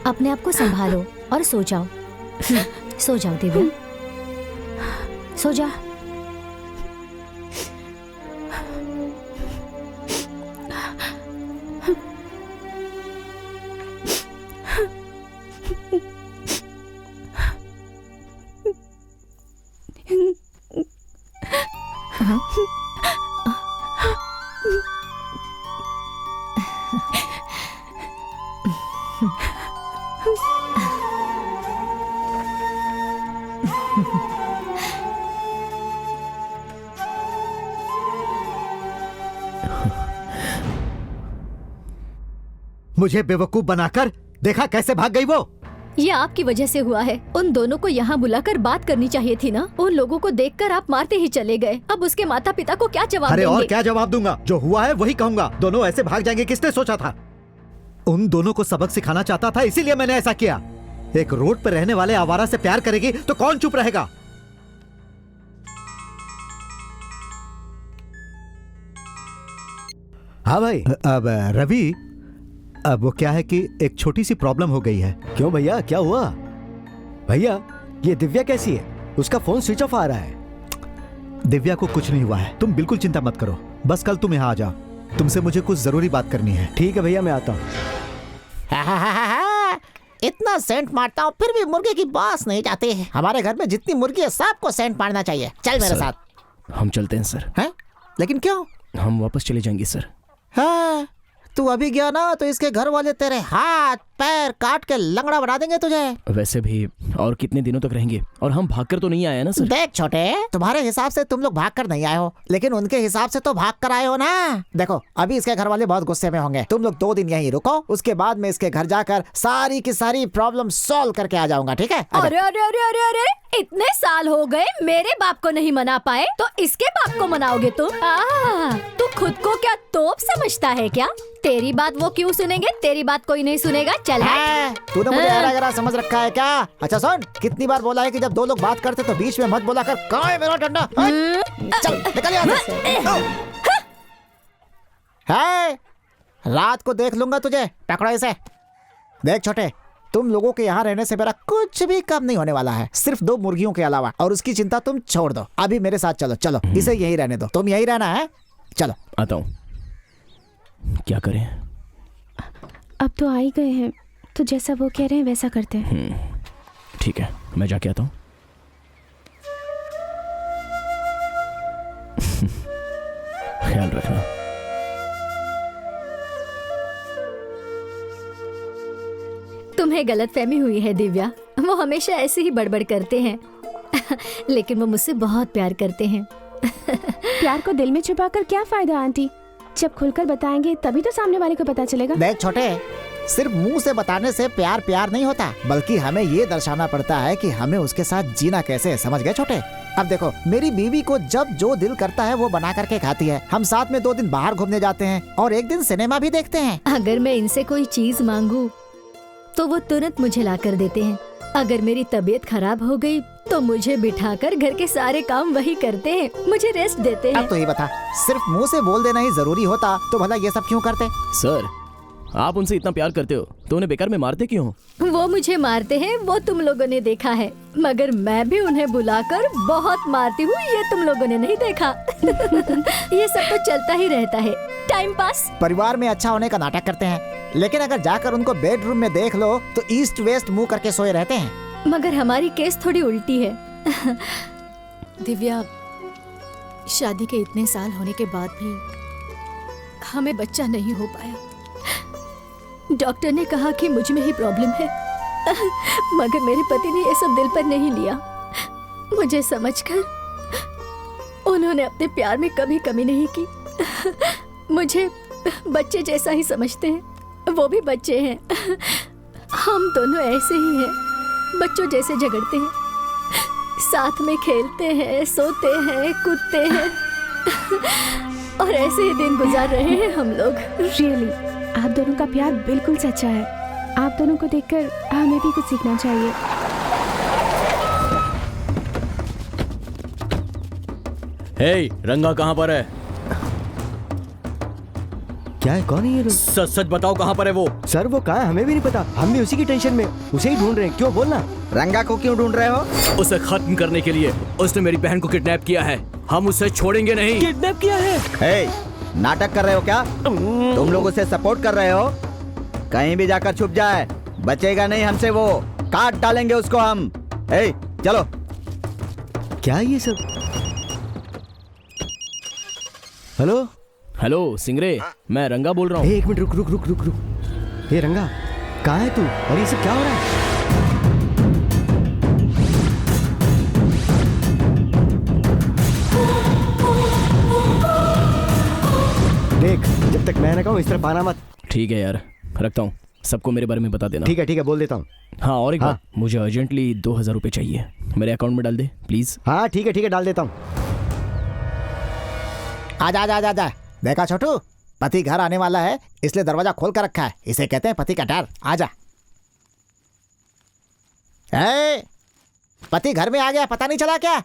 Speaker 6: अपने आप को संभालो और सो जाओ। सो जाओ दिव्या, सो जा।
Speaker 13: मुझे बेवकूफ बनाकर देखा कैसे भाग गई वो।
Speaker 6: ये आपकी वजह से हुआ है। उन दोनों को यहाँ बुलाकर बात करनी चाहिए थी ना। उन लोगों को देखकर आप मारते ही चले गए। अब उसके माता पिता को क्या जवाब
Speaker 13: अरे
Speaker 6: देंगे?
Speaker 13: और क्या जवाब दूंगा? जो हुआ है वही कहूंगा। दोनों ऐसे भाग जाएंगे, किसने सोचा था? उन दोनों को सबक सिखाना चाहता था, इसीलिए मैंने ऐसा किया। एक रोड पर रहने वाले आवारा से प्यार करेगी तो कौन चुप रहेगा?
Speaker 1: हाँ भाई।
Speaker 13: अब रवि, अब वो क्या है कि एक छोटी सी प्रॉब्लम हो गई है।
Speaker 1: क्यों भैया, क्या हुआ? भैया ये दिव्या कैसी है? उसका फोन स्विच ऑफ आ रहा है।
Speaker 13: दिव्या को कुछ नहीं हुआ है, तुम बिल्कुल चिंता मत करो। बस कल तुम यहाँ आ जाओ, तुमसे मुझे कुछ जरूरी बात करनी है।
Speaker 1: ठीक है भैया, मैं आता हूँ।
Speaker 16: इतना सेंट मारता हूँ फिर भी मुर्गे की बास नहीं जाती है। हमारे घर में जितनी मुर्गी है सबको सेंट मारना चाहिए। चल मेरे साथ।
Speaker 3: हम चलते हैं सर।
Speaker 16: हैं? लेकिन क्यों?
Speaker 3: हम वापस चले जाएंगे सर।
Speaker 16: हाँ, तू अभी गया ना तो इसके घर वाले तेरे हाथ पैर काट के लंगड़ा बना देंगे तुझे।
Speaker 3: वैसे भी और कितने दिनों तक रहेंगे? और हम भागकर तो नहीं आए ना सर।
Speaker 16: देख छोटे, तुम्हारे हिसाब से तुम लोग भाग कर नहीं आए हो, लेकिन उनके हिसाब से तो भाग कर आए हो ना। देखो अभी इसके घर वाले बहुत गुस्से में होंगे। तुम लोग 2 दिन यहीं रुको, उसके बाद मैं इसके घर जाकर सारी की सारी प्रॉब्लम सॉल्व करके आ जाऊंगा, ठीक है?
Speaker 6: अरे अरे अरे अरे अरे, इतने साल हो गए मेरे बाप को नहीं मना पाए तो इसके बाप को मनाओगे तुम? तू खुद को क्या तोप समझता है क्या? तेरी बात वो क्यों सुनेंगे? तेरी बात कोई नहीं सुनेगा। चल
Speaker 16: तूने मुझे गहरा समझ रखा है क्या? अच्छा सुन, कितनी बार बोला है कि जब 2 लोग बात करते तो बीच में मत बोला कर। कहाँ है मेरा डंडा? चल निकल यहाँ से। रात को देख लूंगा तुझे, पकड़ो इसे। देख छोटे, तुम लोगों के यहाँ रहने से मेरा कुछ भी कम नहीं होने वाला है, सिर्फ 2 मुर्गियों के अलावा। और उसकी चिंता तुम छोड़ दो, अभी मेरे साथ चलो। चलो इसे यहीं रहने दो, तुम यहीं रहना है। चलो
Speaker 3: आता हूँ। क्या करें?
Speaker 2: अब तो आ ही गए हैं, तो जैसा वो कह रहे हैं वैसा करते हैं।
Speaker 3: ठीक है, मैं जाके आता हूँ। ख्याल रखना।
Speaker 6: तुम्हें गलतफहमी हुई है दिव्या, वो हमेशा ऐसे ही बड़बड़ करते हैं। लेकिन वो मुझसे बहुत प्यार करते हैं।
Speaker 2: प्यार को दिल में छुपाकर क्या फायदा आंटी? जब खुलकर बताएंगे तभी तो सामने वाले को पता चलेगा।
Speaker 16: देख छोटे, सिर्फ मुंह से बताने से प्यार प्यार नहीं होता, बल्कि हमें ये दर्शाना पड़ता है कि हमें उसके साथ जीना कैसे है। समझ गए छोटे? अब देखो, मेरी बीवी को जब जो दिल करता है वो बना करके खाती है। हम साथ में 2 दिन बाहर घूमने जाते हैं और 1 दिन सिनेमा भी देखते हैं।
Speaker 6: अगर मैं इनसे कोई चीज मांगू तो वो तुरंत मुझे ला कर देते हैं। अगर मेरी तबीयत खराब हो गई तो मुझे बिठाकर घर के सारे काम वही करते हैं, मुझे रेस्ट देते हैं।
Speaker 16: अब तो ये बता, सिर्फ मुंह से बोल देना ही जरूरी होता तो भला ये सब क्यों करते?
Speaker 3: सर, आप उनसे इतना प्यार करते हो तो उन्हें बेकार में मारते क्यों हो?
Speaker 6: वो मुझे मारते हैं वो तुम लोगों ने देखा है, मगर मैं भी उन्हें बुलाकर बहुत मारती हूँ, ये तुम लोगों ने नहीं देखा। ये सब तो चलता ही रहता है, टाइम पास।
Speaker 16: परिवार में अच्छा होने का नाटक करते हैं, लेकिन अगर जाकर उनको बेडरूम में देख लो तो ईस्ट वेस्ट मुंह करके सोए रहते हैं।
Speaker 6: मगर हमारी केस थोड़ी उल्टी है।
Speaker 17: दिव्या, शादी के इतने साल होने के बाद भी हमें बच्चा नहीं हो पाया।
Speaker 6: डॉक्टर ने कहा कि मुझ में ही प्रॉब्लम है, मगर मेरे पति ने ये सब दिल पर नहीं लिया। मुझे समझकर उन्होंने अपने प्यार में कभी कमी नहीं की। मुझे बच्चे जैसा ही समझते हैं, वो भी बच्चे हैं। हम दोनों ऐसे ही हैं, बच्चों जैसे झगड़ते हैं, साथ में खेलते हैं, सोते हैं, कूदते हैं और ऐसे ही दिन गुजार रहे हैं हम लोग।
Speaker 2: रियली, आप दोनों का प्यार बिल्कुल सच्चा है। आप दोनों को देखकर हमें भी कुछ सीखना चाहिए।
Speaker 5: हे, रंगा कहाँ पर है?
Speaker 1: क्या है, कौन है ये लोग?
Speaker 5: सच सच बताओ, कहाँ पर है वो?
Speaker 1: सर वो कहाँ है हमें भी नहीं पता, हम भी उसी की टेंशन में उसे ही ढूंढ रहे हैं। क्यों, बोलना।
Speaker 8: रंगा को क्यों ढूंढ रहे हो?
Speaker 5: उसे खत्म करने के लिए। उसने मेरी बहन को किडनैप किया है, हम उसे छोड़ेंगे नहीं।
Speaker 7: किडनैप किया है?
Speaker 8: हे, नाटक कर रहे हो क्या? तुम लोग उसे सपोर्ट कर रहे हो? कहीं भी जाकर छुप जाए, बचेगा नहीं हमसे वो, काट डालेंगे उसको हम। हे, चलो।
Speaker 1: क्या ये सब? हेलो
Speaker 5: हेलो सिंगरे, मैं रंगा बोल रहा हूँ।
Speaker 1: एक मिनट, रुक रुक रुक रुक रुक। हे रंगा, कहाँ है तू और ये सब क्या हो रहा है? देख, जब तक मैं ना कहूँ इस तरफ आना मत।
Speaker 5: ठीक है यार, रखता हूँ। सबको मेरे बारे में बता देना।
Speaker 1: ठीक है, बोल देता हूँ।
Speaker 5: हाँ, और एक बात, मुझे अर्जेंटली 2000 रुपए चाहिए, मेरे अकाउंट में डाल दे प्लीज।
Speaker 1: हाँ ठीक है, डाल देता हूँ।
Speaker 16: आजा आजा आजा। देखा छोटू, पति घर आने वाला है इसलिए दरवाजा खोल कर रखा है। इसे कहते हैं पति का डर। आजा। ए, पति घर में आ गया, पता नहीं चला क्या?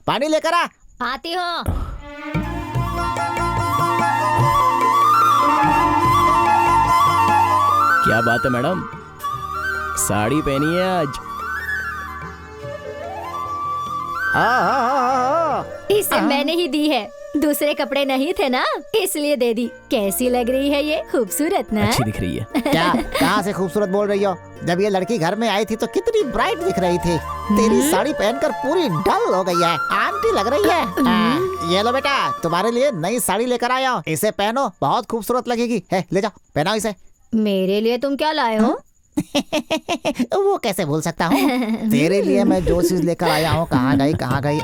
Speaker 16: पानी लेकर आ।
Speaker 6: आती हूँ।
Speaker 5: क्या बात है मैडम, साड़ी पहनी है आज?
Speaker 6: इसे मैंने ही दी है, दूसरे कपड़े नहीं थे ना, इसलिए दे दी। कैसी लग रही है ये? खूबसूरत ना?
Speaker 5: अच्छी दिख रही है।
Speaker 16: क्या, कहाँ से खूबसूरत बोल रही हो? जब ये लड़की घर में आई थी तो कितनी ब्राइट दिख रही थी। तेरी साड़ी पहनकर पूरी डल हो गई है, आंटी लग रही है। ये लो बेटा, तुम्हारे लिए नई साड़ी लेकर आया हूँ, इसे पहनो, बहुत खूबसूरत लगेगी। है, ले जाओ, पहनाओ इसे।
Speaker 6: मेरे लिए तुम क्या लाए हो?
Speaker 16: वो कैसे भूल सकता हूँ। तेरे लिए मैं जो चीज लेकर आया हूँ, कहाँ गई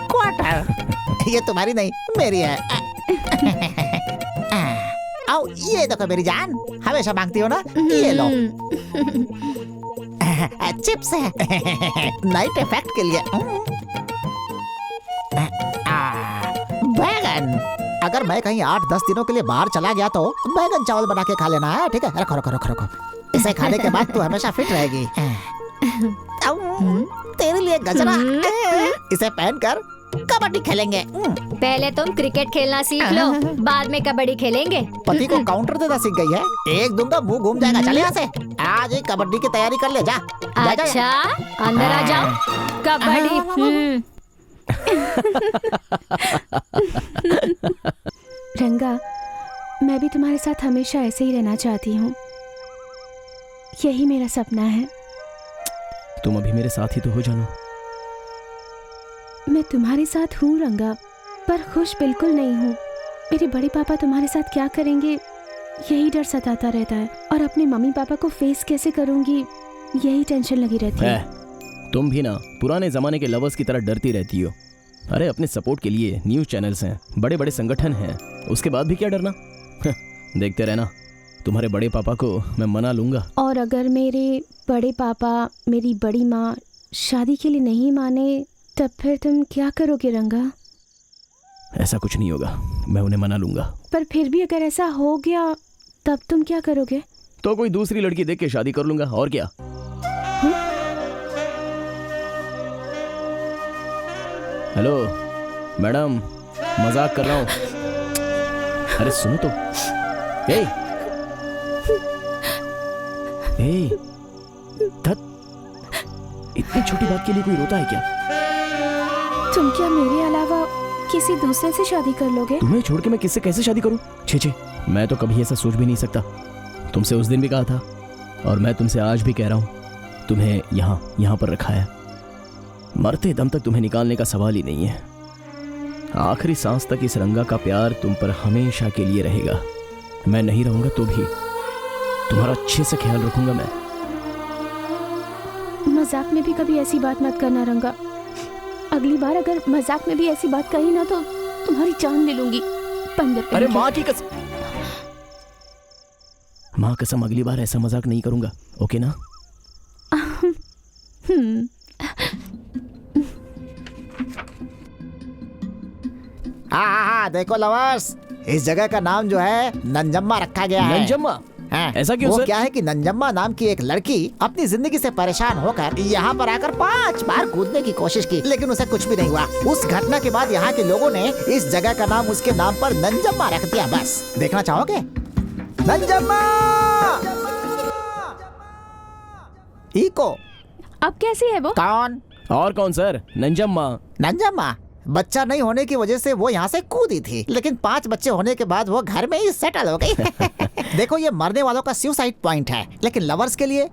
Speaker 16: क्वार्टर। ये तुम्हारी नहीं, मेरी है। आओ, ये देखो मेरी जान, हमेशा मांगती हो ना, ये लो। चिप्स है, नाइट इफेक्ट के लिए। बैगन, अगर मैं कहीं 8-10 दिनों के लिए बाहर चला गया तो बैगन चावल बना के खा लेना है, ठीक है? रखो रखो रखो रखो, इसे खाने के बाद तू हमेशा फिट रहेगी। तेरे लिए गजरा, इसे पहनकर कबड्डी खेलेंगे।
Speaker 6: पहले तुम क्रिकेट खेलना सीख लो, बाद में कबड्डी खेलेंगे।
Speaker 16: पति को काउंटर देना सीख गई है, एक दूंगा मुंह घूम जाएगा। चले यहाँ से, आज ही कबड्डी की तैयारी कर ले, जा।
Speaker 6: अच्छा, अंदर आ जाओ, कबड्डी।
Speaker 2: रंगा, मैं भी तुम्हारे साथ हमेशा ऐसे ही रहना चाहती हूँ, यही मेरा सपना है।
Speaker 5: तुम अभी मेरे साथ ही तो हो जानो।
Speaker 2: मैं तुम्हारे साथ हूँ रंगा, पर खुश बिल्कुल नहीं हूँ। मेरे बड़े पापा तुम्हारे साथ क्या करेंगे, यही डर सताता रहता है, और अपने मम्मी पापा को फेस कैसे करूँगी, यही टेंशन लगी रहती है।
Speaker 5: तुम भी ना पुराने जमाने के लवर्स की तरह डरती रहती हो। अरे अपने सपोर्ट के लिए न्यूज़ चैनल्स हैं, बड़े बड़े संगठन हैं, उसके बाद भी क्या डरना। देखते रहना, तुम्हारे बड़े पापा को मैं मना लूंगा।
Speaker 2: और अगर मेरे बड़े पापा, मेरी बड़ी माँ शादी के लिए नहीं माने, तब फिर तुम क्या करोगे रंगा?
Speaker 5: ऐसा कुछ नहीं होगा, मैं उन्हें मना लूंगा।
Speaker 2: पर फिर भी अगर ऐसा हो गया तब तुम क्या करोगे?
Speaker 5: तो कोई दूसरी लड़की देख के शादी कर लूंगा, और क्या। हेलो मैडम, मजाक कर रहा हूँ। अरे सुनो तो। ए, इतनी छोटी बात के लिए कोई रोता है क्या?
Speaker 2: तुम क्या मेरे अलावा किसी दूसरे से शादी कर लोगे?
Speaker 5: तुम्हें छोड़ के मैं किससे कैसे शादी करूं? छे, मैं तो कभी ऐसा सोच भी नहीं सकता। तुमसे उस दिन भी कहा था, और मैं तुमसे आज भी कह रहा हूं, तुम्हें यहाँ पर रखा है। मरते दम तक तुम्हें निकालने का सवाल ही नहीं है। आखिरी सांस तक इस रंगा का प्यार तुम पर हमेशा के लिए रहेगा। मैं नहीं रहूंगा तो भी तुम्हारा अच्छे से ख्याल रखूंगा मैं।
Speaker 2: मजाक में भी कभी ऐसी बात मत करना रंगा। अगली बार अगर मजाक में भी ऐसी बात कही ना तो तुम्हारी जान ले लूंगी। बंदर।
Speaker 5: अरे माँ की कसम, माँ कसम अगली बार ऐसा मजाक नहीं करूंगा, ओके ना?
Speaker 16: हाँ, देखो लवर्स, इस जगह का नाम जो है नंजम्मा रखा गया है।
Speaker 5: नंजम्मा?
Speaker 16: हाँ,
Speaker 5: ऐसा क्यों
Speaker 16: वो
Speaker 5: सर?
Speaker 16: क्या है कि नंजम्मा नाम की एक लड़की अपनी जिंदगी से परेशान होकर यहाँ पर आकर 5 बार कूदने की कोशिश की, लेकिन उसे कुछ भी नहीं हुआ। उस घटना के बाद यहाँ के लोगों ने इस जगह का नाम उसके नाम पर नंजम्मा रख दिया। बस देखना चाहोगे? नंजम्मा इको।
Speaker 2: अब कैसी है वो?
Speaker 16: कौन?
Speaker 5: और कौन सर? नंजम्मा।
Speaker 16: नंजम्मा बच्चा नहीं होने की वजह से वो यहाँ से कूदी थी, लेकिन 5 बच्चे होने के बाद वो घर में ही सेटल हो गई। देखो, ये मरने वालों का सुसाइड पॉइंट है, लेकिन लवर्स के लिए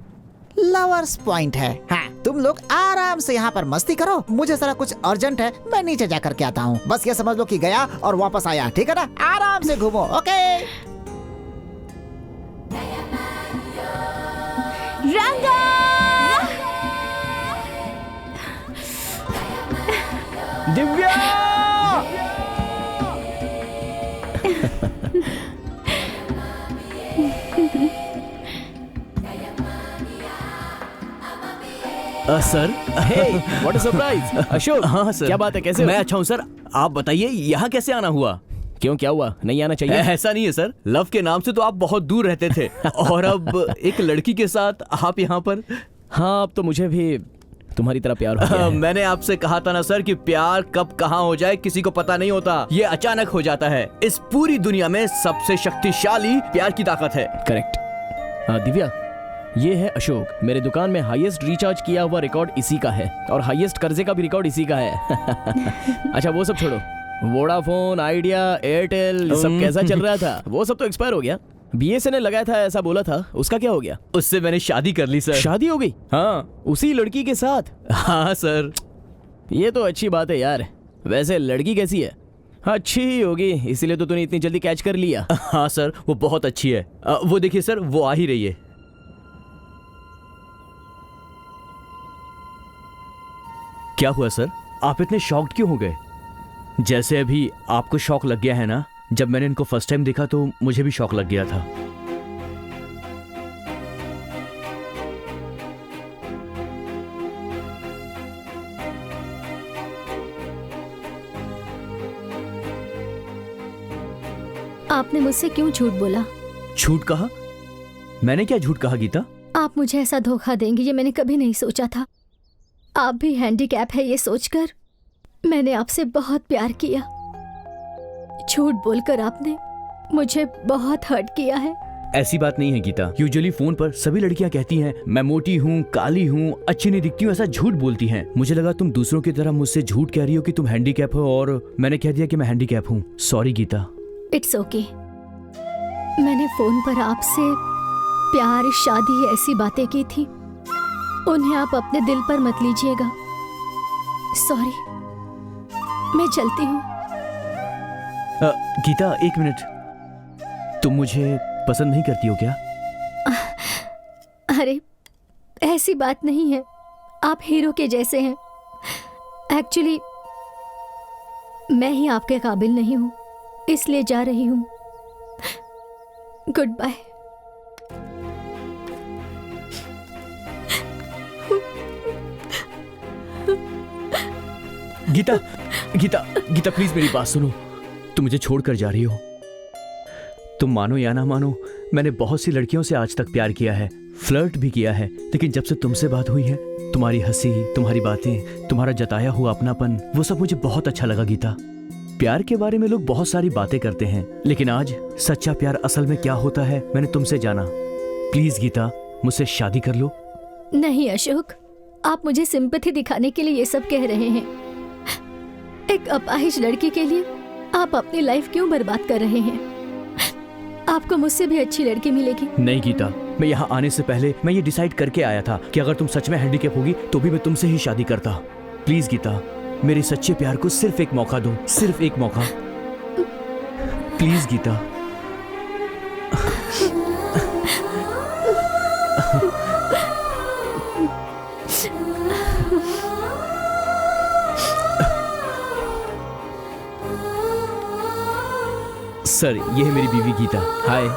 Speaker 16: लवर्स पॉइंट है। हाँ, तुम लोग आराम से यहाँ पर मस्ती करो, मुझे जरा कुछ अर्जेंट है, मैं नीचे जा करके आता हूँ। बस ये समझ लो कि गया और वापस आया, ठीक है ना? आराम से घूमो, ओके?
Speaker 2: रंगा!
Speaker 5: Divya! Sir, what a surprise. Ashok. हाँ सर। क्या बात है, कैसे? मैं अच्छा हूँ सर, आप बताइए यहाँ कैसे आना हुआ? क्यों, क्या हुआ? नहीं आना चाहिए? ऐसा नहीं है सर, लव के नाम से तो आप बहुत दूर रहते थे और अब एक लड़की के साथ आप यहाँ पर। हाँ, अब तो मुझे भी तुम्हारी तरह प्यार हो गया है। मैंने आपसे कहा था ना सर कि प्यार कब कहाँ हो जाए किसी को पता नहीं होता, ये अचानक हो जाता है। इस पूरी दुनिया में सबसे शक्तिशाली प्यार की ताकत है। करेक्ट। दिव्या, ये है अशोक। मेरे दुकान में हाईएस्ट रिचार्ज किया हुआ रिकॉर्ड इसी का है और हाईएस्ट कर्जे का भी रिकॉर्ड इसी का है। अच्छा वो सब छोड़ो, वोडाफोन, आइडिया, एयरटेल सब कैसा चल रहा था? वो सब तो एक्सपायर हो गया। BSNL लगाया था ऐसा बोला था, उसका क्या हो गया? उससे मैंने शादी कर ली सर। शादी हो गई? हाँ, उसी लड़की के साथ। हाँ सर। ये तो अच्छी बात है यार। वैसे लड़की कैसी है? अच्छी ही होगी, इसीलिए तो तूने इतनी जल्दी कैच कर लिया। हाँ सर, वो बहुत अच्छी है। वो देखिए सर, वो आ ही रही है। क्या हुआ सर, आप इतने शॉक्ड क्यों हो गए? जैसे अभी आपको शॉक लग गया है ना, जब मैंने इनको फर्स्ट टाइम देखा तो मुझे भी शॉक लग गया था।
Speaker 6: आपने मुझसे क्यों झूठ बोला?
Speaker 5: झूठ कहा? मैंने क्या झूठ कहा गीता?
Speaker 6: आप मुझे ऐसा धोखा देंगे ये मैंने कभी नहीं सोचा था। आप भी हैंडीकैप है ये सोचकर मैंने आपसे बहुत प्यार किया। झूठ बोलकर आपने मुझे बहुत हर्ट किया है।
Speaker 5: ऐसी बात नहीं है गीता। यूजुअली फोन पर सभी लड़कियां कहती हैं मैं मोटी हूँ, काली हूँ, अच्छी नहीं दिखती हूँ, ऐसा झूठ बोलती हैं। मुझे लगा तुम दूसरों की तरह मुझसे झूठ कह रही हो कि तुम हैंडीकैप हो और मैंने कह दिया कि मैं हैंडीकैप हूँ। सॉरी गीता।
Speaker 6: It's okay. मैंने फोन पर आपसे प्यार, शादी ऐसी बातें की थी, उन्हें आप अपने दिल पर मत लीजिएगा। सॉरी, मैं चलती हूँ।
Speaker 5: गीता एक मिनट, तुम मुझे पसंद नहीं करती हो क्या?
Speaker 6: अरे ऐसी बात नहीं है, आप हीरो के जैसे हैं। एक्चुअली मैं ही आपके काबिल नहीं हूँ, इसलिए जा रही हूँ। Goodbye.
Speaker 5: Geeta, Geeta, Geeta please मेरी बात सुनो। तुम मुझे छोड़कर जा रही हो। तुम मानो या ना मानो, मैंने बहुत सी लड़कियों से आज तक प्यार किया है, फ्लर्ट भी किया है, लेकिन जब से तुमसे बात हुई है, तुम्हारी हंसी, तुम्हारी बातें, तुम्हारा जताया हुआ अपनापन, वो सब मुझे बहुत अच्छा लगा गीता। प्यार के बारे में लोग बहुत सारी बातें करते हैं, लेकिन आज सच्चा प्यार असल में क्या होता है मैंने तुमसे जाना। प्लीज गीता, मुझसे शादी कर लो।
Speaker 6: नहीं अशोक, आप मुझे सिंपैथी दिखाने के लिए ये सब कह रहे हैं। एक अपाहिज लड़की के लिए आप अपनी लाइफ क्यों बर्बाद कर रहे हैं? आपको मुझसे भी अच्छी लड़की मिलेगी।
Speaker 5: नहीं गीता, मैं यहाँ आने से पहले मैं ये डिसाइड करके आया था कि अगर तुम सच में हैंडीकैप होगी तो भी मैं तुमसे ही शादी करता। प्लीज गीता, मेरे सच्चे प्यार को सिर्फ एक मौका दो, सिर्फ एक मौका, प्लीज गीता। सर, ये है मेरी बीवी गीता। हाय।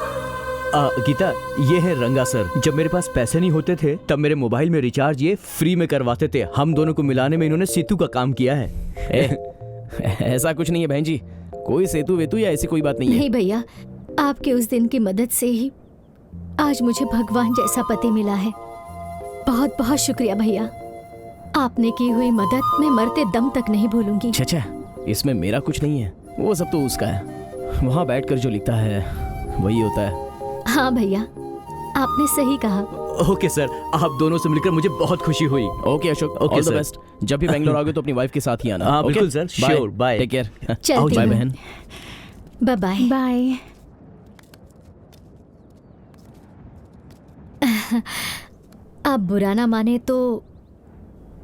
Speaker 5: गीता, ये है रंगा सर। जब मेरे पास पैसे नहीं होते थे तब मेरे मोबाइल में रिचार्ज ये फ्री में करवाते थे। हम दोनों को मिलाने में इन्होंने सेतु का काम किया है।
Speaker 3: ऐसा कुछ नहीं है बहन जी, कोई सेतु वेतु या ऐसी कोई बात नहीं है।
Speaker 17: नहीं भैया, आपके उस दिन की मदद से ही आज मुझे भगवान जैसा पति मिला है। बहुत बहुत शुक्रिया भैया, आपने की हुई मदद मैं मरते दम तक नहीं भूलूंगी।
Speaker 3: अच्छा, इसमें मेरा कुछ नहीं है, वो सब तो उसका है। वहाँ बैठकर जो लिखता है वही होता है।
Speaker 17: हाँ भैया, आपने सही कहा।
Speaker 5: ओके सर, आप दोनों से मिलकर मुझे बहुत खुशी हुई।
Speaker 3: Okay Ashok,
Speaker 5: okay
Speaker 3: all the
Speaker 5: sir.
Speaker 3: Best. जब भी बैंगलोर आओगे तो अपनी वाइफ के साथ ही आना।
Speaker 5: हाँ
Speaker 3: ओके?
Speaker 5: बिल्कुल sir,
Speaker 3: bye.
Speaker 5: Sure, bye.
Speaker 3: Take care.
Speaker 17: चलती
Speaker 3: बाय
Speaker 17: हूँ।
Speaker 3: बहन।
Speaker 17: Bye bye.
Speaker 2: बाय।
Speaker 17: आप बुरा ना माने तो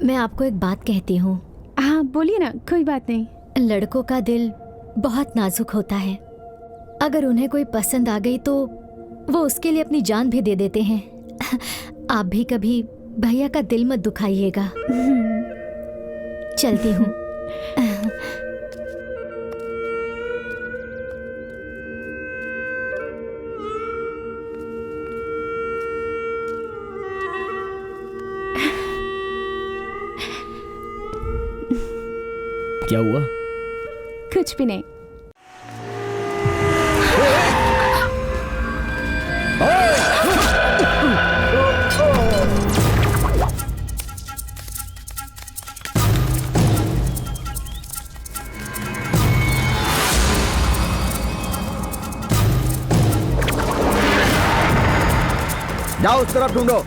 Speaker 17: मैं आपको एक बात कहती हूँ।
Speaker 2: हाँ बोलिए ना, कोई बात नहीं।
Speaker 17: लड़कों का दिल बहुत नाजुक होता है। अगर उन्हें कोई पसंद आ गई तो वो उसके लिए अपनी जान भी दे देते हैं। आप भी कभी भैया का दिल मत दुखाइएगा। चलती हूँ।
Speaker 3: क्या हुआ?
Speaker 2: कुछ भी नहीं।
Speaker 1: जाओ उस तरफ ढूंढो।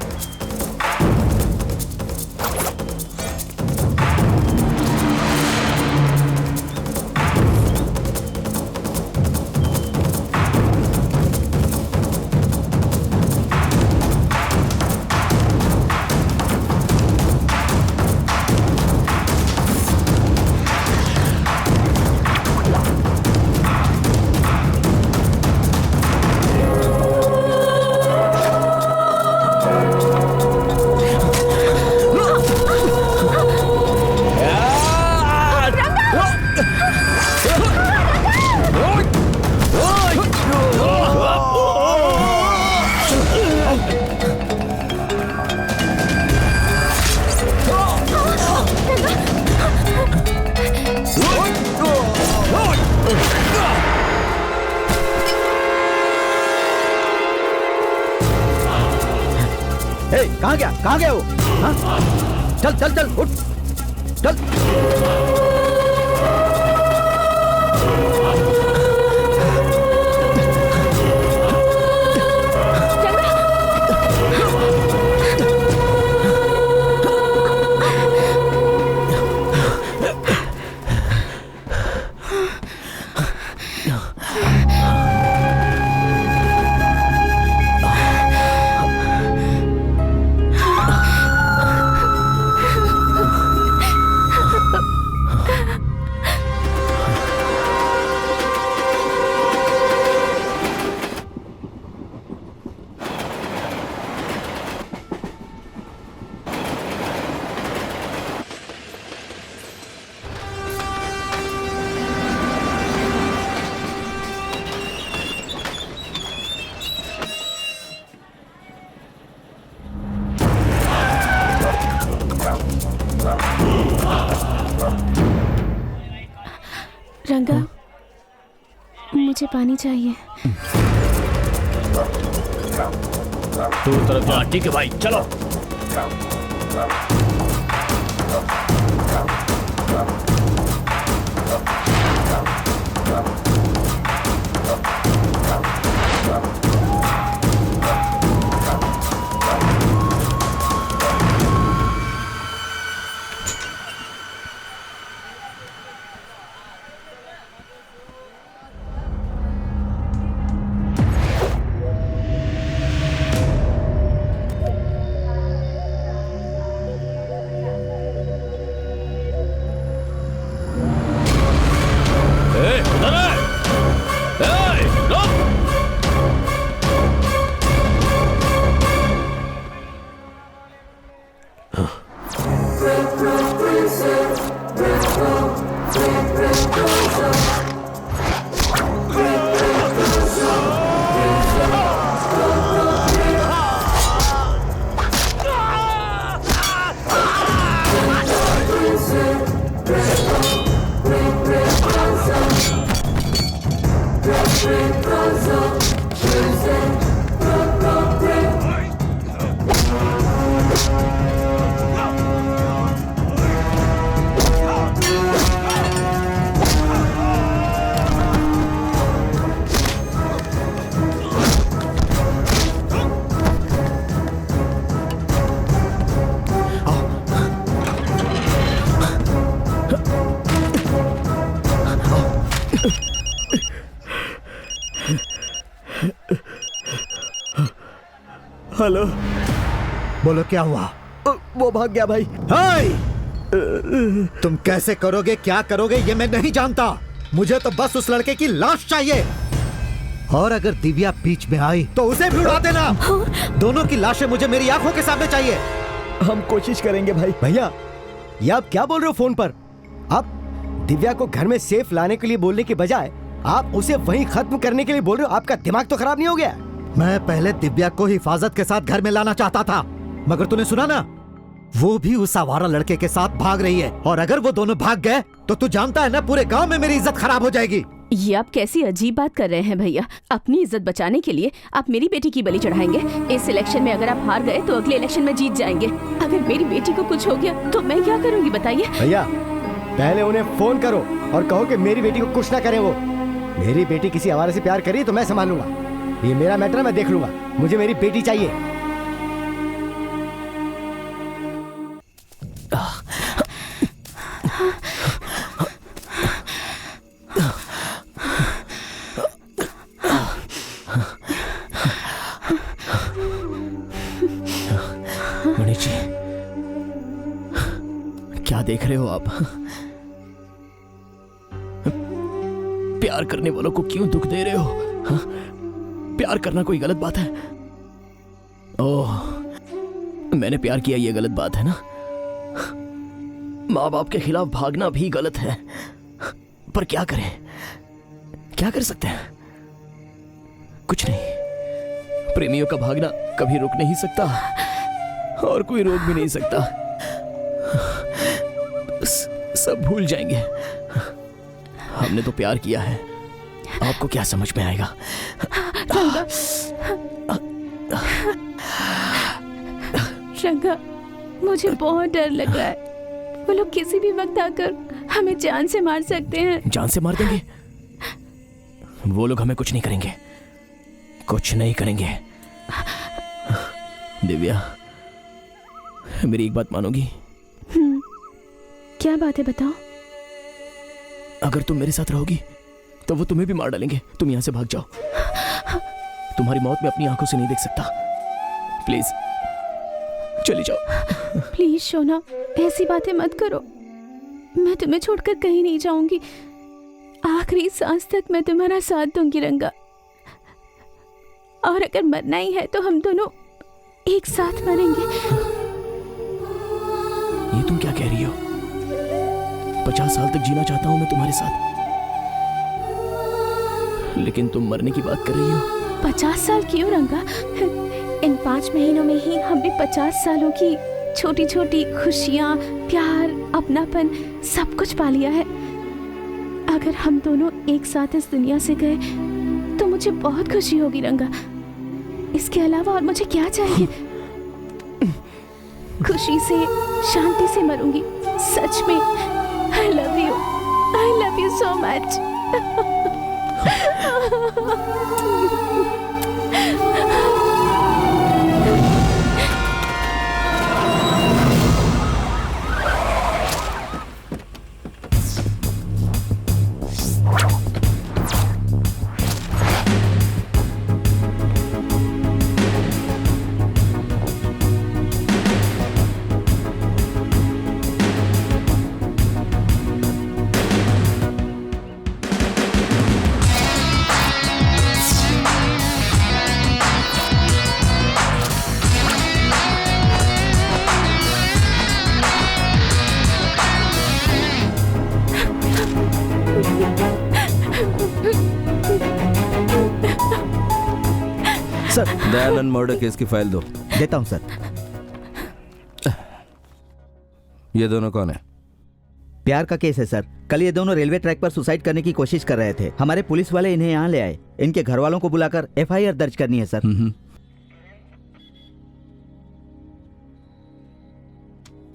Speaker 8: कहाँ गया? कहाँ गया वो? हाँ? चल चल चल उठ चल।
Speaker 2: रंगा, मुझे पानी चाहिए।
Speaker 3: तो तरफ जा। ठीक है भाई, चलो।
Speaker 1: हेलो,
Speaker 13: बोलो क्या हुआ?
Speaker 1: वो भाग गया भाई।
Speaker 13: हाय! तुम कैसे करोगे, क्या करोगे, ये मैं नहीं जानता। मुझे तो बस उस लड़के की लाश चाहिए, और अगर दिव्या बीच में आई तो उसे भी उड़ा देना। दोनों की लाशें मुझे मेरी आंखों के सामने चाहिए।
Speaker 1: हम कोशिश करेंगे भाई। भैया, ये आप क्या बोल रहे हो फोन पर? आप दिव्या को घर में सेफ लाने के लिए बोलने के बजाय आप उसे वहीं खत्म करने के लिए बोल रहे हो। आपका दिमाग तो खराब नहीं हो गया?
Speaker 13: मैं पहले दिव्या को हिफाजत के साथ घर में लाना चाहता था, मगर तूने सुना ना, वो भी उस आवारा लड़के के साथ भाग रही है, और अगर वो दोनों भाग गए तो तू जानता है ना, पूरे गांव में मेरी इज्जत खराब हो जाएगी।
Speaker 2: ये आप कैसी अजीब बात कर रहे हैं भैया। अपनी इज्जत बचाने के लिए आप मेरी बेटी की बलि चढ़ाएंगे। इस इलेक्शन में अगर आप हार गए तो अगले इलेक्शन में जीत जाएंगे। अगर मेरी बेटी को कुछ हो गया तो मैं क्या करूँगी बताइए?
Speaker 1: भैया, पहले उन्हें फोन करो और कहो कि मेरी बेटी को कुछ ना करें। वो मेरी बेटी किसी आवारा से प्यार करी तो मैं संभाल लूंगा। ये मेरा मैटर है, मैं देख लूंगा। मुझे मेरी बेटी चाहिए।
Speaker 3: मनीष जी, क्या देख रहे हो आप? प्यार करने वालों को क्यों दुख दे रहे हो? हाँ? प्यार करना कोई गलत बात है? ओह, मैंने प्यार किया, ये गलत बात है ना? माँ बाप के खिलाफ भागना भी गलत है, पर क्या करें, क्या कर सकते हैं? कुछ नहीं। प्रेमियों का भागना कभी रुक नहीं सकता, और कोई रोक भी नहीं सकता। सब भूल जाएंगे। हमने तो प्यार किया है, आपको क्या समझ में आएगा?
Speaker 2: रंगा, मुझे बहुत डर लग रहा है। वो लोग किसी भी वक्त आकर हमें जान से मार सकते हैं।
Speaker 3: जान से मार देंगे? वो लोग हमें कुछ नहीं करेंगे, कुछ नहीं करेंगे। दिव्या, मेरी एक बात मानोगी?
Speaker 2: क्या बात है, बताओ।
Speaker 3: अगर तुम मेरे साथ रहोगी तो वो तुम्हें भी मार डालेंगे। तुम यहां से भाग जाओ। तुम्हारी मौत मैं अपनी आंखों से नहीं देख सकता। प्लीज चली जाओ।
Speaker 2: प्लीज शोना, ऐसी बातें मत करो। मैं तुम्हें छोड़कर कहीं नहीं जाऊंगी। आखिरी सांस तक मैं तुम्हारा साथ दूंगी रंगा। और अगर मरना ही है तो हम दोनों एक साथ मरेंगे।
Speaker 3: ये तुम क्या कह रही हो? 50 साल तक जीना चाहता हूं मैं तुम्हारे साथ, लेकिन तुम मरने की बात कर रही हो।
Speaker 2: 50 साल क्यों रंगा? इन 5 महीनों में ही हमने 50 सालों की छोटी छोटी खुशियाँ, प्यार, अपनापन सब कुछ पा लिया है। अगर हम दोनों एक साथ इस दुनिया से गए तो मुझे बहुत खुशी होगी रंगा। इसके अलावा और मुझे क्या चाहिए? खुशी से, शांति से मरूंगी। सच में। I love you so much.
Speaker 18: Sir, Dayanand murder case की फाइल दो।
Speaker 13: देता हूं सर।
Speaker 18: ये दोनों कौन है?
Speaker 8: प्यार का केस है सर। कल ये दोनों रेलवे ट्रैक पर सुसाइड करने की कोशिश कर रहे थे। हमारे पुलिस वाले इन्हें यहाँ ले आए। इनके घर वालों को बुलाकर FIR दर्ज करनी है सर।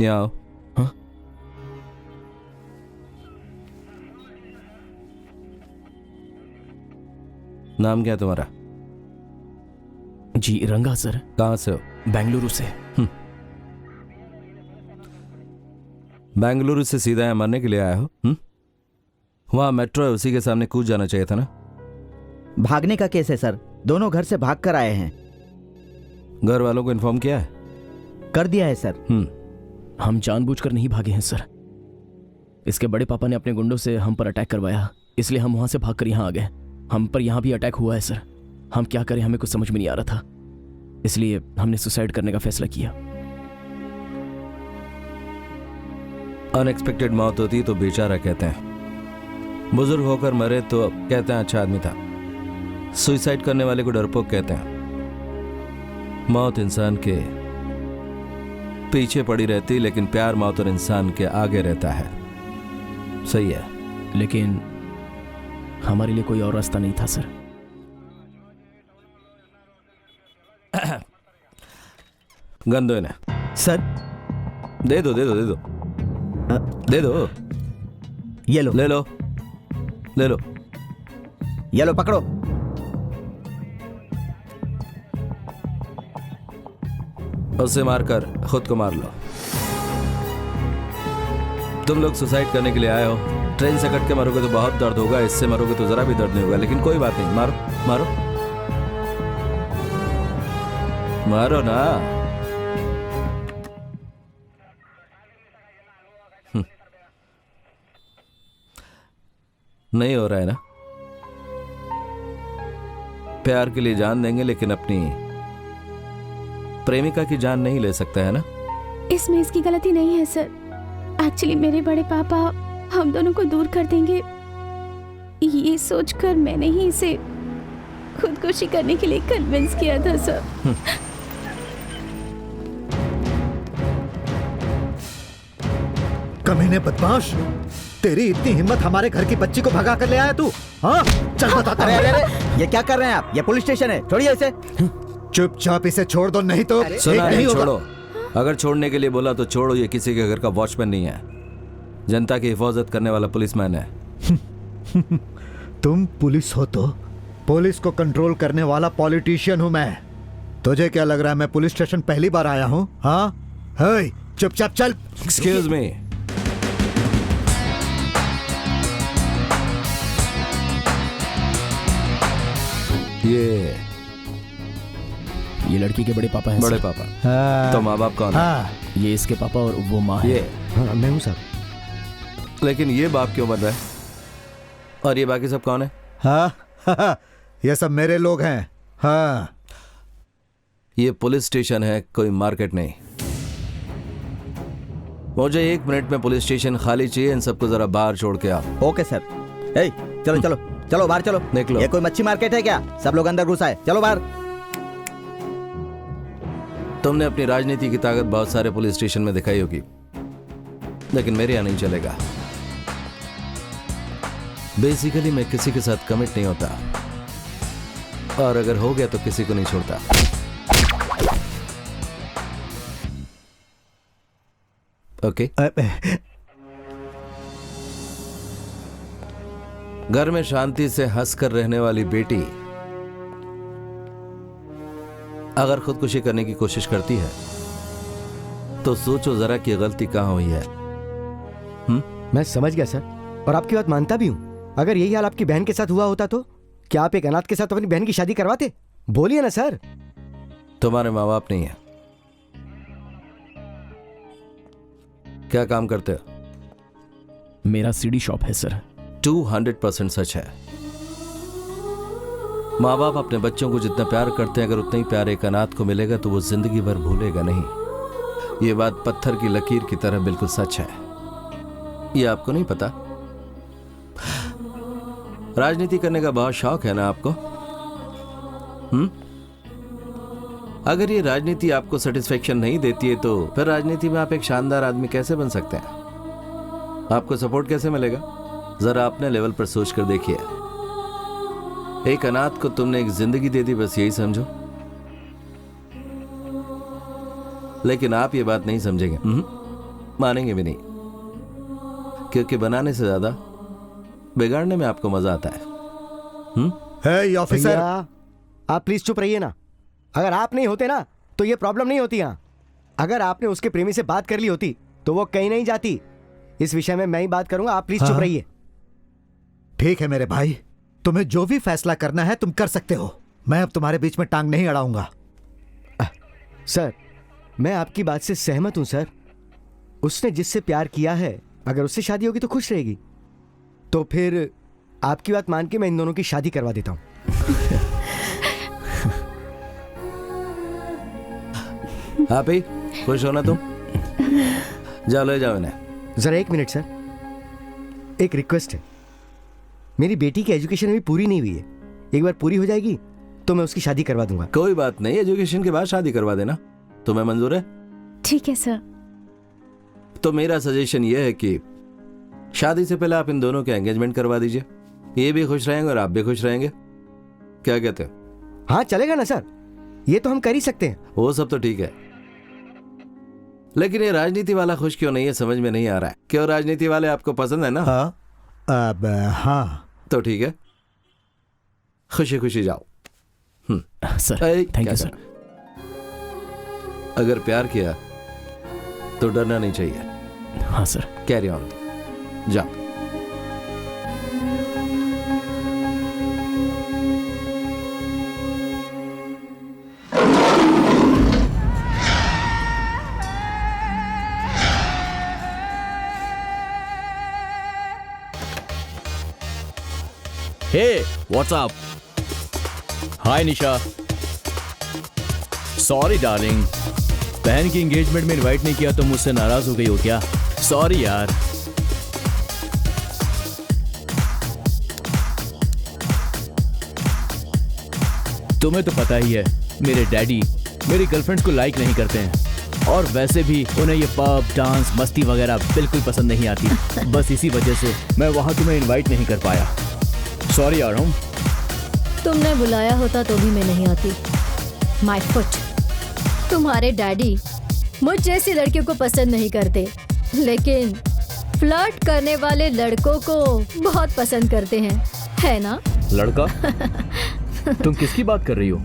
Speaker 18: यहाँ आओ।
Speaker 3: हाँ?
Speaker 18: नाम क्या है तुम्हारा?
Speaker 3: जी रंगा सर।
Speaker 18: कहाँ से हो?
Speaker 3: बेंगलुरु से।
Speaker 18: बेंगलुरु से सीधा यहाँ मरने के लिए आया हो? वहाँ मेट्रो है, उसी के सामने कूद जाना चाहिए था ना।
Speaker 8: भागने का केस है सर। दोनों घर से भाग कर आए हैं।
Speaker 18: घर वालों को इन्फॉर्म किया है?
Speaker 8: कर दिया है सर।
Speaker 3: हम जानबूझकर नहीं भागे हैं सर। इसके बड़े पापा ने अपने गुंडों से हम पर अटैक करवाया, इसलिए हम वहां से भागकर यहाँ आ गए। हम पर यहाँ भी अटैक हुआ है सर। हम क्या करें, हमें कुछ समझ में नहीं आ रहा था, इसलिए हमने सुसाइड करने का फैसला किया।
Speaker 18: अनएक्सपेक्टेड मौत होती है तो बेचारा कहते हैं, बुजुर्ग होकर मरे तो कहते हैं अच्छा आदमी था। सुसाइड करने वाले को डरपोक कहते हैं। मौत इंसान के पीछे पड़ी रहती, लेकिन प्यार मौत और इंसान के आगे रहता है। सही है,
Speaker 3: लेकिन हमारे लिए कोई और रास्ता नहीं था सर।
Speaker 18: गंदो इन्हें
Speaker 8: सर।
Speaker 18: दे दो दे दो दे दो दे दो।
Speaker 8: ये लो।
Speaker 18: ले लो ले लो।
Speaker 8: ये लो पकड़ो।
Speaker 18: उसे मारकर खुद को मार लो। तुम लोग सुसाइड करने के लिए आए हो। ट्रेन से कट के मरोगे तो बहुत दर्द होगा, इससे मरोगे तो जरा भी दर्द नहीं होगा, लेकिन कोई बात नहीं, मारो मारो मारो ना। नहीं हो रहा है ना? प्यार के लिए जान देंगे, लेकिन अपनी प्रेमिका की जान नहीं ले सकता है ना?
Speaker 2: इसमें इसकी गलती नहीं है सर। एक्चुअली मेरे बड़े पापा हम दोनों को दूर कर देंगे, ये सोचकर मैंने ही इसे खुदकुशी करने के लिए कन्विंस किया था सर।
Speaker 13: कमीने बदमाश, तेरी इतनी हिम्मत हमारे घर की बच्ची को भगा कर ले आया तू? हाँ चल बताता हूं।
Speaker 8: अरे ये क्या कर रहे हैं आप? ये पुलिस स्टेशन है, छोड़िए इसे।
Speaker 13: चुपचाप इसे छोड़ दो, नहीं तो
Speaker 18: सुना नहीं
Speaker 13: होगा।
Speaker 18: छोड़ो। अगर छोड़ने के लिए बोला तो छोड़ो। ये किसी के घर का वॉचमैन नहीं है, जनता की हिफाजत करने वाला पुलिसमैन है।
Speaker 13: तुम पुलिस हो तो? पुलिस को कंट्रोल करने वाला पॉलिटिशियन हूं मैं। तुझे क्या लग रहा है मैं पुलिस स्टेशन पहली बार आया हूं? हाँ चुपचाप चल।
Speaker 18: Excuse me.
Speaker 3: ये लड़की के बड़े पापा हैं।
Speaker 18: बड़े
Speaker 3: सर।
Speaker 18: पापा।
Speaker 13: हाँ।
Speaker 18: तो माँ बाप कौन है?
Speaker 3: ये इसके पापा और वो माँ है।
Speaker 18: ये
Speaker 1: हाँ, मैं हूँ सर।
Speaker 18: लेकिन ये बाप क्यों बन रहा है? और ये बाकी सब कौन है?
Speaker 13: हाँ ये सब मेरे लोग हैं। हाँ
Speaker 18: ये पुलिस स्टेशन है, कोई मार्केट नहीं। मुझे 1 मिनट में पुलिस स्टेशन खाली चाहिए। इन सबको जरा बाहर छोड़ के आओ।
Speaker 8: Okay sir. चलो चलो चलो बाहर चलो।
Speaker 18: निकलो।
Speaker 8: ये कोई मच्छी मार्केट है क्या? सब लोग अंदर घुस आए, चलो बाहर।
Speaker 18: तुमने अपनी राजनीति की ताकत बहुत सारे पुलिस स्टेशन में दिखाई होगी, लेकिन मेरे यहां नहीं चलेगा। बेसिकली मैं किसी के साथ कमिट नहीं होता, और अगर हो गया तो किसी को नहीं छोड़ता। ओके? घर में शांति से हंसकर रहने वाली बेटी अगर खुदकुशी करने की कोशिश करती है तो सोचो जरा कि गलती कहां हुई है।
Speaker 1: मैं समझ गया सर, और आपकी बात मानता भी हूं। अगर यही हाल आपकी बहन के साथ हुआ होता तो क्या आप एक अनाथ के साथ अपनी बहन की शादी करवाते? बोलिए ना सर।
Speaker 18: तुम्हारे माँ बाप नहीं है। क्या काम करते हो?
Speaker 3: मेरा सीडी शॉप है सर।
Speaker 18: 200% सच है। माँ बाप अपने बच्चों को जितना प्यार करते हैं, अगर उतना ही प्यार एक अनाथ को मिलेगा तो वो जिंदगी भर भूलेगा नहीं। ये बात पत्थर की लकीर की तरह बिल्कुल सच है। ये आपको नहीं पता? राजनीति करने का बहुत शौक है ना आपको? अगर ये राजनीति आपको सेटिस्फेक्शन नहीं देती है तो फिर राजनीति में आप एक शानदार आदमी कैसे बन सकते हैं? आपको सपोर्ट कैसे मिलेगा? जरा अपने लेवल पर सोच कर देखिए। एक अनाथ को तुमने एक जिंदगी दे दी, बस यही समझो। लेकिन आप ये बात नहीं समझेंगे, मानेंगे भी नहीं, क्योंकि बनाने से ज्यादा बिगाड़ने में आपको मजा आता है।
Speaker 1: हे ऑफिसर, आप प्लीज चुप रहिए ना। अगर आप नहीं होते ना तो ये प्रॉब्लम नहीं होती यहाँ। अगर आपने उसके प्रेमी से बात कर ली होती तो वो कहीं नहीं जाती। इस विषय में मैं ही बात करूंगा, आप प्लीज चुप रहिए।
Speaker 13: ठीक है मेरे भाई, तुम्हें जो भी फैसला करना है तुम कर सकते हो। मैं अब तुम्हारे बीच में टांग नहीं अड़ाऊंगा।
Speaker 1: सर, मैं आपकी बात से सहमत हूं सर। उसने जिससे प्यार किया है, अगर उससे शादी होगी तो खुश रहेगी। तो फिर आपकी बात मान के मैं इन दोनों की शादी करवा देता हूं।
Speaker 18: आप ही खुश हो ना तुम? जाओ ले जाओ इन्हें।
Speaker 1: जरा एक मिनट सर, एक रिक्वेस्ट है। मेरी बेटी की एजुकेशन अभी पूरी नहीं हुई है। एक बार पूरी हो जाएगी तो मैं उसकी शादी करवा दूंगा।
Speaker 18: कोई बात नहीं, एजुकेशन के बाद शादी करवा देना। तुम्हें मंजूर है?
Speaker 2: ठीक है सर।
Speaker 18: तो मेरा सजेशन यह है कि शादी से पहले आप इन दोनों के एंगेजमेंट करवा दीजिए। ये भी खुश रहेंगे और आप भी खुश रहेंगे। क्या कहते हैं?
Speaker 1: हाँ चलेगा ना सर, ये तो हम कर ही सकते हैं।
Speaker 18: वो सब तो ठीक है, लेकिन ये राजनीति वाला खुश क्यों नहीं है समझ में नहीं आ रहा है। क्यों राजनीति वाले आपको पसंद है ना?
Speaker 13: हाँ, अब हाँ
Speaker 18: तो ठीक है, खुशी खुशी जाओ।
Speaker 3: Sir thank you sir.
Speaker 18: अगर प्यार किया तो डरना नहीं चाहिए।
Speaker 3: हाँ सर।
Speaker 18: कैरी ऑन, जाओ।
Speaker 3: Hey, what's up? Hi निशा। सॉरी डार्लिंग, बहन की एंगेजमेंट में इनवाइट नहीं किया तो मुझसे नाराज हो गई हो क्या? सॉरी यार। तुम्हें तो पता ही है, मेरे डैडी मेरी गर्लफ्रेंड्स को लाइक नहीं करते हैं, और वैसे भी उन्हें ये पब डांस मस्ती वगैरह बिल्कुल पसंद नहीं आती। बस इसी वजह से मैं वहां तुम्हें इनवाइट नहीं कर पाया। सॉरी यार। हूँ
Speaker 17: तुमने बुलाया होता तो भी मैं नहीं आती। My foot. तुम्हारे डैडी मुझ जैसी लड़कियों को पसंद नहीं करते, लेकिन फ्लर्ट करने वाले लड़कों को बहुत पसंद करते हैं, है ना?
Speaker 3: लड़का? तुम किसकी बात कर रही हो?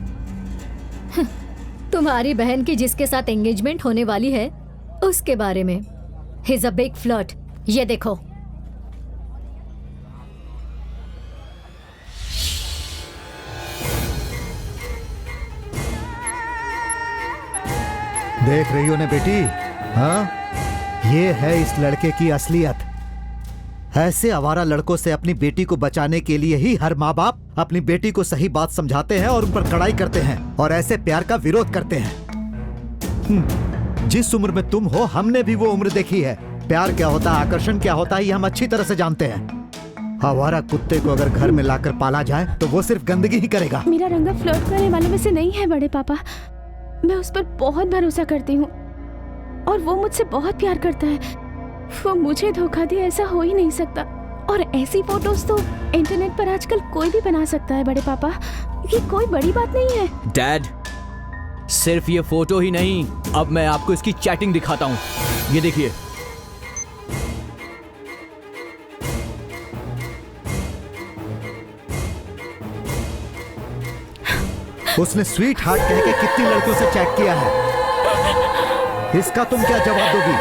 Speaker 17: तुम्हारी बहन की जिसके साथ एंगेजमेंट होने वाली है उसके बारे में। He is a big flirt. ये देखो।
Speaker 13: देख रही हो ना बेटी? हाँ, ये है इस लड़के की असलियत। ऐसे आवारा लड़कों से अपनी बेटी को बचाने के लिए ही हर माँ बाप अपनी बेटी को सही बात समझाते हैं और उन पर कड़ाई करते हैं और ऐसे प्यार का विरोध करते हैं। जिस उम्र में तुम हो, हमने भी वो उम्र देखी है। प्यार क्या होता है, आकर्षण क्या होता है, ये हम अच्छी तरह से जानते हैं। आवारा कुत्ते को अगर घर में लाकर पाला जाए तो वो सिर्फ गंदगी ही करेगा।
Speaker 2: मेरा रंगा फ्लर्ट करने वालों में से नहीं है बड़े पापा। मैं उस पर बहुत भरोसा करती हूँ और वो मुझसे बहुत प्यार करता है। वो मुझे धोखा दे ऐसा हो ही नहीं सकता। और ऐसी फोटोज तो इंटरनेट पर आजकल कोई भी बना सकता है बड़े पापा। ये कोई बड़ी बात नहीं है।
Speaker 3: डैड, सिर्फ ये फोटो ही नहीं, अब मैं आपको इसकी चैटिंग दिखाता हूँ। ये देखिए।
Speaker 13: उसने स्वीट हार्ट कह के कितनी लड़कियों से चैट किया है, इसका तुम क्या जवाब दोगी?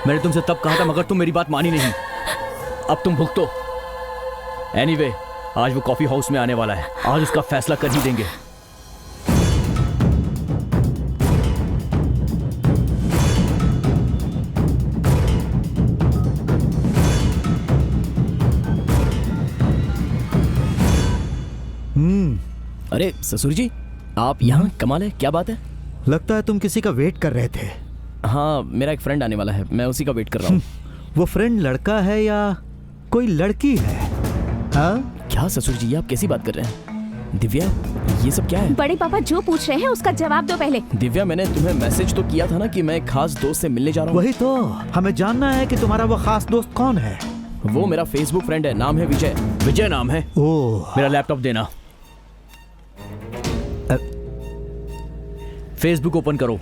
Speaker 3: मैंने तुमसे तब कहा था मगर तुम मेरी बात मानी नहीं। अब तुम भुगतो। एनीवे, आज वो कॉफी हाउस में आने वाला है। आज उसका फैसला कर ही देंगे। अरे ससुर जी, आप यहाँ? कमाल है, क्या बात है?
Speaker 13: लगता है तुम किसी का वेट कर रहे थे।
Speaker 3: हाँ, मेरा एक फ्रेंड आने वाला है, मैं उसी का वेट कर रहा हूँ।
Speaker 13: वो फ्रेंड लड़का है या कोई लड़की है? हाँ?
Speaker 3: क्या ससुर जी, आप कैसी बात कर रहे हैं? दिव्या, ये सब क्या है?
Speaker 2: बड़े पापा जो पूछ रहे हैं उसका जवाब दो पहले।
Speaker 3: दिव्या, मैंने तुम्हें मैसेज तो किया था ना कि मैं एक खास दोस्त से मिलने जा रहा हूँ।
Speaker 13: वही तो, हमें जानना है कि तुम्हारा वो खास दोस्त कौन है।
Speaker 3: वो मेरा फेसबुक फ्रेंड है, नाम है विजय। विजय नाम है।
Speaker 13: ओह,
Speaker 3: मेरा लैपटॉप देना। फेसबुक ओपन करो।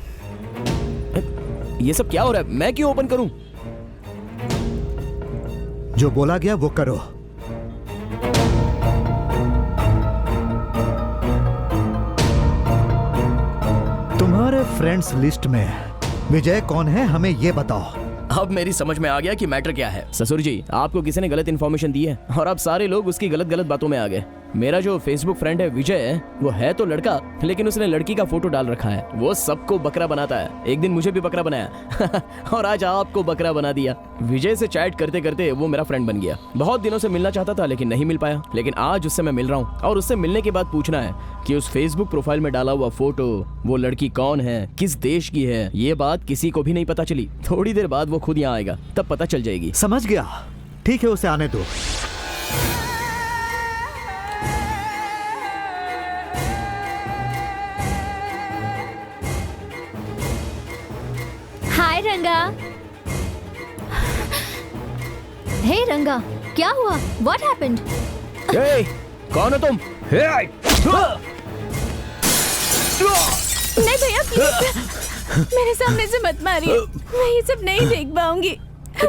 Speaker 3: ये सब क्या हो रहा है? मैं क्यों ओपन करूं?
Speaker 13: जो बोला गया वो करो। तुम्हारे फ्रेंड्स लिस्ट में विजय कौन है, हमें ये बताओ।
Speaker 3: अब मेरी समझ में आ गया कि मैटर क्या है। ससुर जी, आपको किसी ने गलत इन्फॉर्मेशन दी है और अब सारे लोग उसकी गलत गलत बातों में आ गए। मेरा जो फेसबुक फ्रेंड है विजय, वो है तो लड़का, लेकिन उसने लड़की का फोटो डाल रखा है। वो सबको बकरा बनाता है। एक दिन मुझे भी बकरा बनाया और आज आपको बकरा बना दिया। विजय से चैट करते करते वो मेरा फ्रेंड बन गया। बहुत दिनों से मिलना चाहता था लेकिन नहीं मिल पाया, लेकिन आज उससे मैं मिल रहा हूँ और उससे मिलने के बाद पूछना है कि उस फेसबुक प्रोफाइल में डाला हुआ फोटो, वो लड़की कौन है, किस देश की है। ये बात किसी को भी नहीं पता चली। थोड़ी देर बाद वो खुद यहाँ आएगा, तब पता चल जाएगी।
Speaker 13: समझ गया, ठीक है, उसे आने दो।
Speaker 17: हाय रंगा। हे रंगा, क्या हुआ? What happened?
Speaker 3: Hey, कौन हो तुम? Hey!
Speaker 2: नहीं भैया, मेरे सामने से मत मारिए, मैं ये सब नहीं देख पाऊंगी।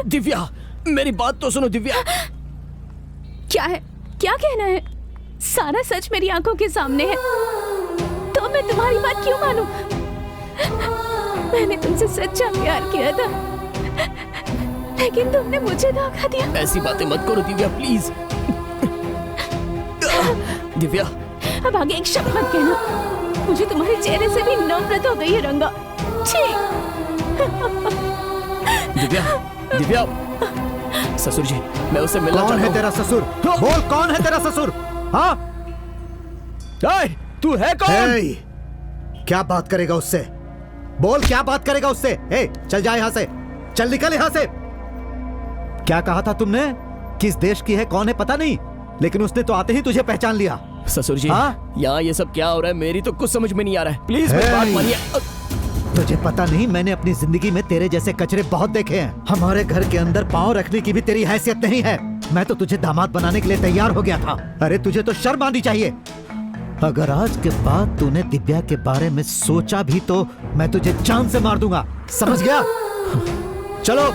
Speaker 3: दिव्या, मेरी बात तो सुनो दिव्या।
Speaker 2: क्या है? क्या कहना है? सारा सच मेरी आंखों के सामने है, तो मैं तुम्हारी बात क्यों मानूं? मैंने तुमसे सच्चा प्यार किया था, लेकिन तुमने मुझे धोखा दिया।
Speaker 3: ऐसी बातें मत करो दिव्या, प्लीज। दिव्या,
Speaker 2: अब आगे एक शब्द मत कहना। मुझे तुम्हारे चेहरे से भी नफरत हो गई है रंगा।
Speaker 3: दिव्या, दिव्या, ससुर जी, मैं उससे मिलना चाहता हूं।
Speaker 13: कौन है तेरा ससुर? बोल, कौन है तेरा ससुर? हाँ,
Speaker 3: तू है कौन?
Speaker 13: क्या बात करेगा उससे? बोल, क्या बात करेगा उससे? ए, चल जा यहाँ से, चल निकल यहाँ से। क्या कहा था तुमने? किस देश की है, कौन है पता नहीं, लेकिन उसने तो आते ही तुझे पहचान लिया।
Speaker 3: ससुर जी, यहाँ ये सब क्या हो रहा है? मेरी तो कुछ समझ में नहीं आ रहा है। प्लीज मेरी बात मानिए।
Speaker 13: तुझे पता नहीं, मैंने अपनी जिंदगी में तेरे जैसे कचरे बहुत देखे हैं। हमारे घर के अंदर पांव रखने की भी तेरी हैसियत नहीं है। मैं तो तुझे दामाद बनाने के लिए तैयार हो गया था। अरे तुझे तो शर्म आनी चाहिए। अगर आज के बाद तूने दिव्या के बारे में सोचा भी तो मैं तुझे जान से मार दूंगा, समझ गया? चलो।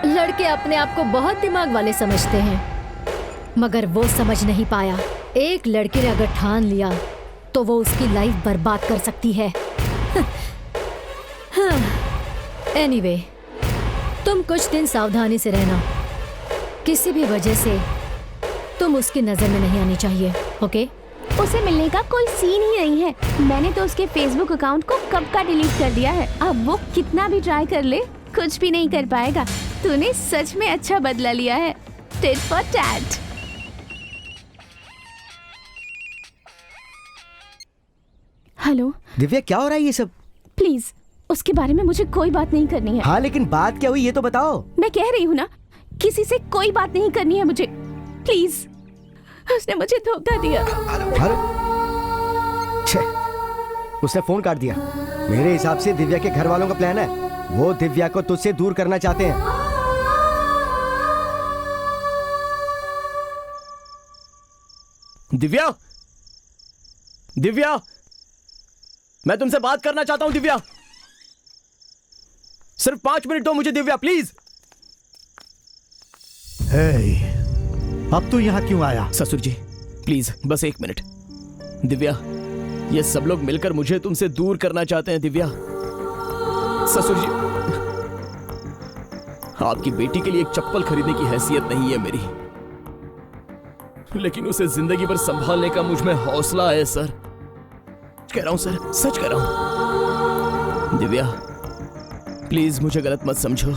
Speaker 17: लड़के अपने आप को बहुत दिमाग वाले समझते हैं, मगर वो समझ नहीं पाया, एक लड़के ने अगर ठान लिया तो वो उसकी लाइफ बर्बाद कर सकती है। एनीवे, तुम कुछ दिन सावधानी से रहना। किसी भी वजह से तुम उसकी नजर में नहीं आनी चाहिए, ओके?
Speaker 2: उसे मिलने का कोई सीन ही नहीं है। मैंने तो उसके फेसबुक अकाउंट को कब का डिलीट कर दिया है। अब वो कितना भी ट्राई कर ले, कुछ भी नहीं कर पाएगा। तूने सच में अच्छा बदला लिया है, tit for tat. Hello
Speaker 1: Divya, क्या हो रहा है ये सब?
Speaker 2: प्लीज, उसके बारे में मुझे कोई बात नहीं करनी है।
Speaker 1: हाँ, लेकिन बात क्या हुई ये तो बताओ।
Speaker 2: मैं कह रही हूँ ना, किसी से कोई बात नहीं करनी है मुझे, प्लीज। उसने मुझे धोखा दिया।
Speaker 1: उसने फोन काट दिया। मेरे हिसाब से दिव्या के घर वालों का प्लान है। वो दिव्या को तुझसे दूर करना चाहते हैं।
Speaker 3: दिव्या, दिव्या, मैं तुमसे बात करना चाहता हूं दिव्या। सिर्फ 5 मिनट दो मुझे दिव्या, प्लीज।
Speaker 13: अब तू यहाँ क्यों आया?
Speaker 3: ससुर जी, प्लीज बस 1 मिनट। दिव्या, ये सब लोग मिलकर मुझे तुमसे दूर करना चाहते हैं दिव्या। ससुर जी, आपकी बेटी के लिए एक चप्पल खरीदने की हैसियत नहीं है मेरी, लेकिन उसे जिंदगी भर संभालने का मुझ में हौसला है सर। कह रहा हूं सर, सच कह रहा हूं। दिव्या, प्लीज मुझे गलत मत समझो,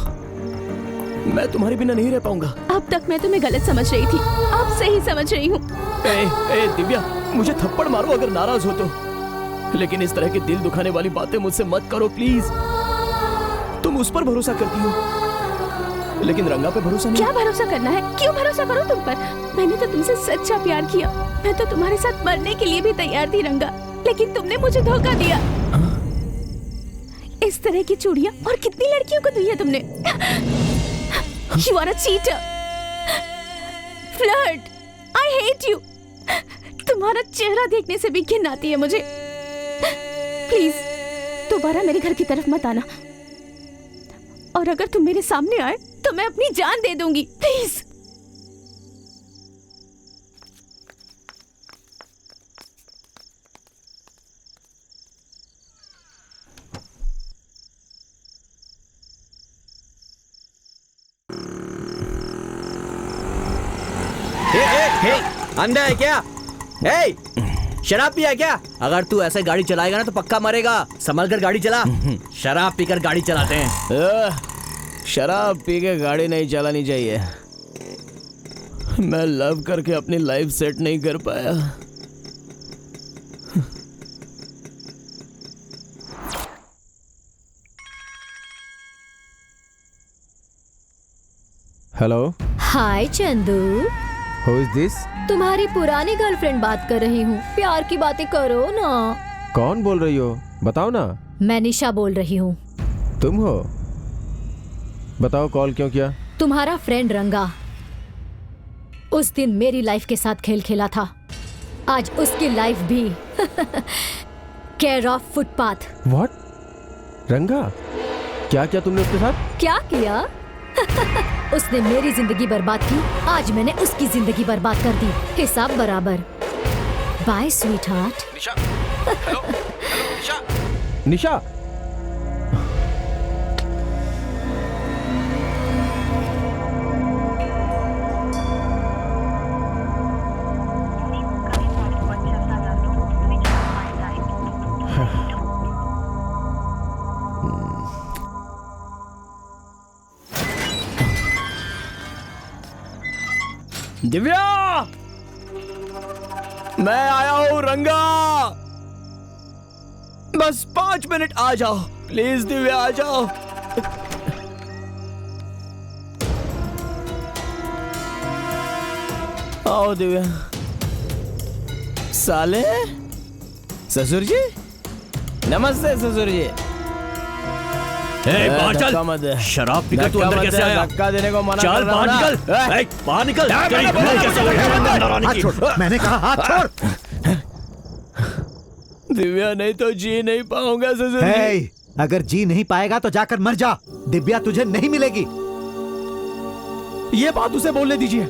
Speaker 3: मैं तुम्हारे बिना नहीं रह पाऊंगा।
Speaker 2: अब तक मैं तुम्हें गलत समझ रही थी, अब सही समझ रही हूँ।
Speaker 3: ए दिव्या, मुझे थप्पड़ मारो अगर नाराज हो तो, लेकिन इस तरह की दिल दुखाने वाली बातें मुझसे मत करो प्लीज। तुम उस पर भरोसा करती हो, लेकिन रंगा पे भरोसा नहीं।
Speaker 2: क्या भरोसा करना है? क्यों भरोसा करूं तुम पर? मैंने तो तुमसे सच्चा प्यार किया, मैं तो तुम्हारे साथ मरने के लिए भी तैयार थी रंगा, लेकिन तुमने मुझे धोखा दिया। इस तरह की चूड़ियां और कितनी लड़कियों को दी है तुमने। You are a cheater, flirt, I hate you। तुम्हारा चेहरा देखने से भी घिन आती है मुझे। प्लीज दोबारा मेरे घर की तरफ मत आना, और अगर तुम मेरे सामने आए तो मैं अपनी जान दे दूंगी। प्लीज।
Speaker 5: अंधा है क्या? शराब पिया क्या? अगर तू ऐसे गाड़ी चलाएगा ना तो पक्का मरेगा। संभल कर गाड़ी चला। शराब पीकर गाड़ी चलाते हैं।
Speaker 3: शराब पी के गाड़ी नहीं चलानी चाहिए। मैं लव करके अपनी लाइफ सेट नहीं कर पाया।
Speaker 14: Hello.
Speaker 17: Hi Chandu.
Speaker 14: Who is this?
Speaker 17: तुम्हारी पुरानी गर्लफ्रेंड बात कर रही हूँ। प्यार की बातें करो ना।
Speaker 14: कौन बोल रही हो? बताओ ना।
Speaker 17: मैं निशा बोल रही हूँ।
Speaker 14: तुम हो? बताओ कॉल क्यों किया?
Speaker 17: तुम्हारा फ्रेंड रंगा उस दिन मेरी लाइफ के साथ खेल खेला था, आज उसकी लाइफ भी केयर ऑफ फुटपाथ।
Speaker 14: What? रंगा? क्या किया तुमने उसके साथ?
Speaker 17: क्या किया? उसने मेरी जिंदगी बर्बाद की, आज मैंने उसकी जिंदगी बर्बाद कर दी। हिसाब बराबर। Bye sweetheart.
Speaker 14: Nisha. Hello Nisha. Nisha.
Speaker 3: Divya, मैं आया हूँ रंगा। बस 5 मिनट आ जाओ प्लीज। दिव्या आ जाओ। आओ दिव्या। साले ससुर जी, नमस्ते ससुर जी।
Speaker 5: बाहर चल। शराब पीकर तू अंदर कैसे आया?
Speaker 3: धक्का देने को मना
Speaker 5: चल
Speaker 3: कर रहा हूं
Speaker 5: बाहर
Speaker 3: ना।
Speaker 5: निकल। बाहर निकल।
Speaker 9: हाथ छोड़, मैंने कहा हाथ छोड़।
Speaker 3: दिव्या नहीं तो जी नहीं पाऊंगा ससुर जी।
Speaker 9: हे, अगर जी नहीं पाएगा तो जाकर मर जा। दिव्या तुझे नहीं मिलेगी।
Speaker 3: ये बात उसे बोलने दीजिए।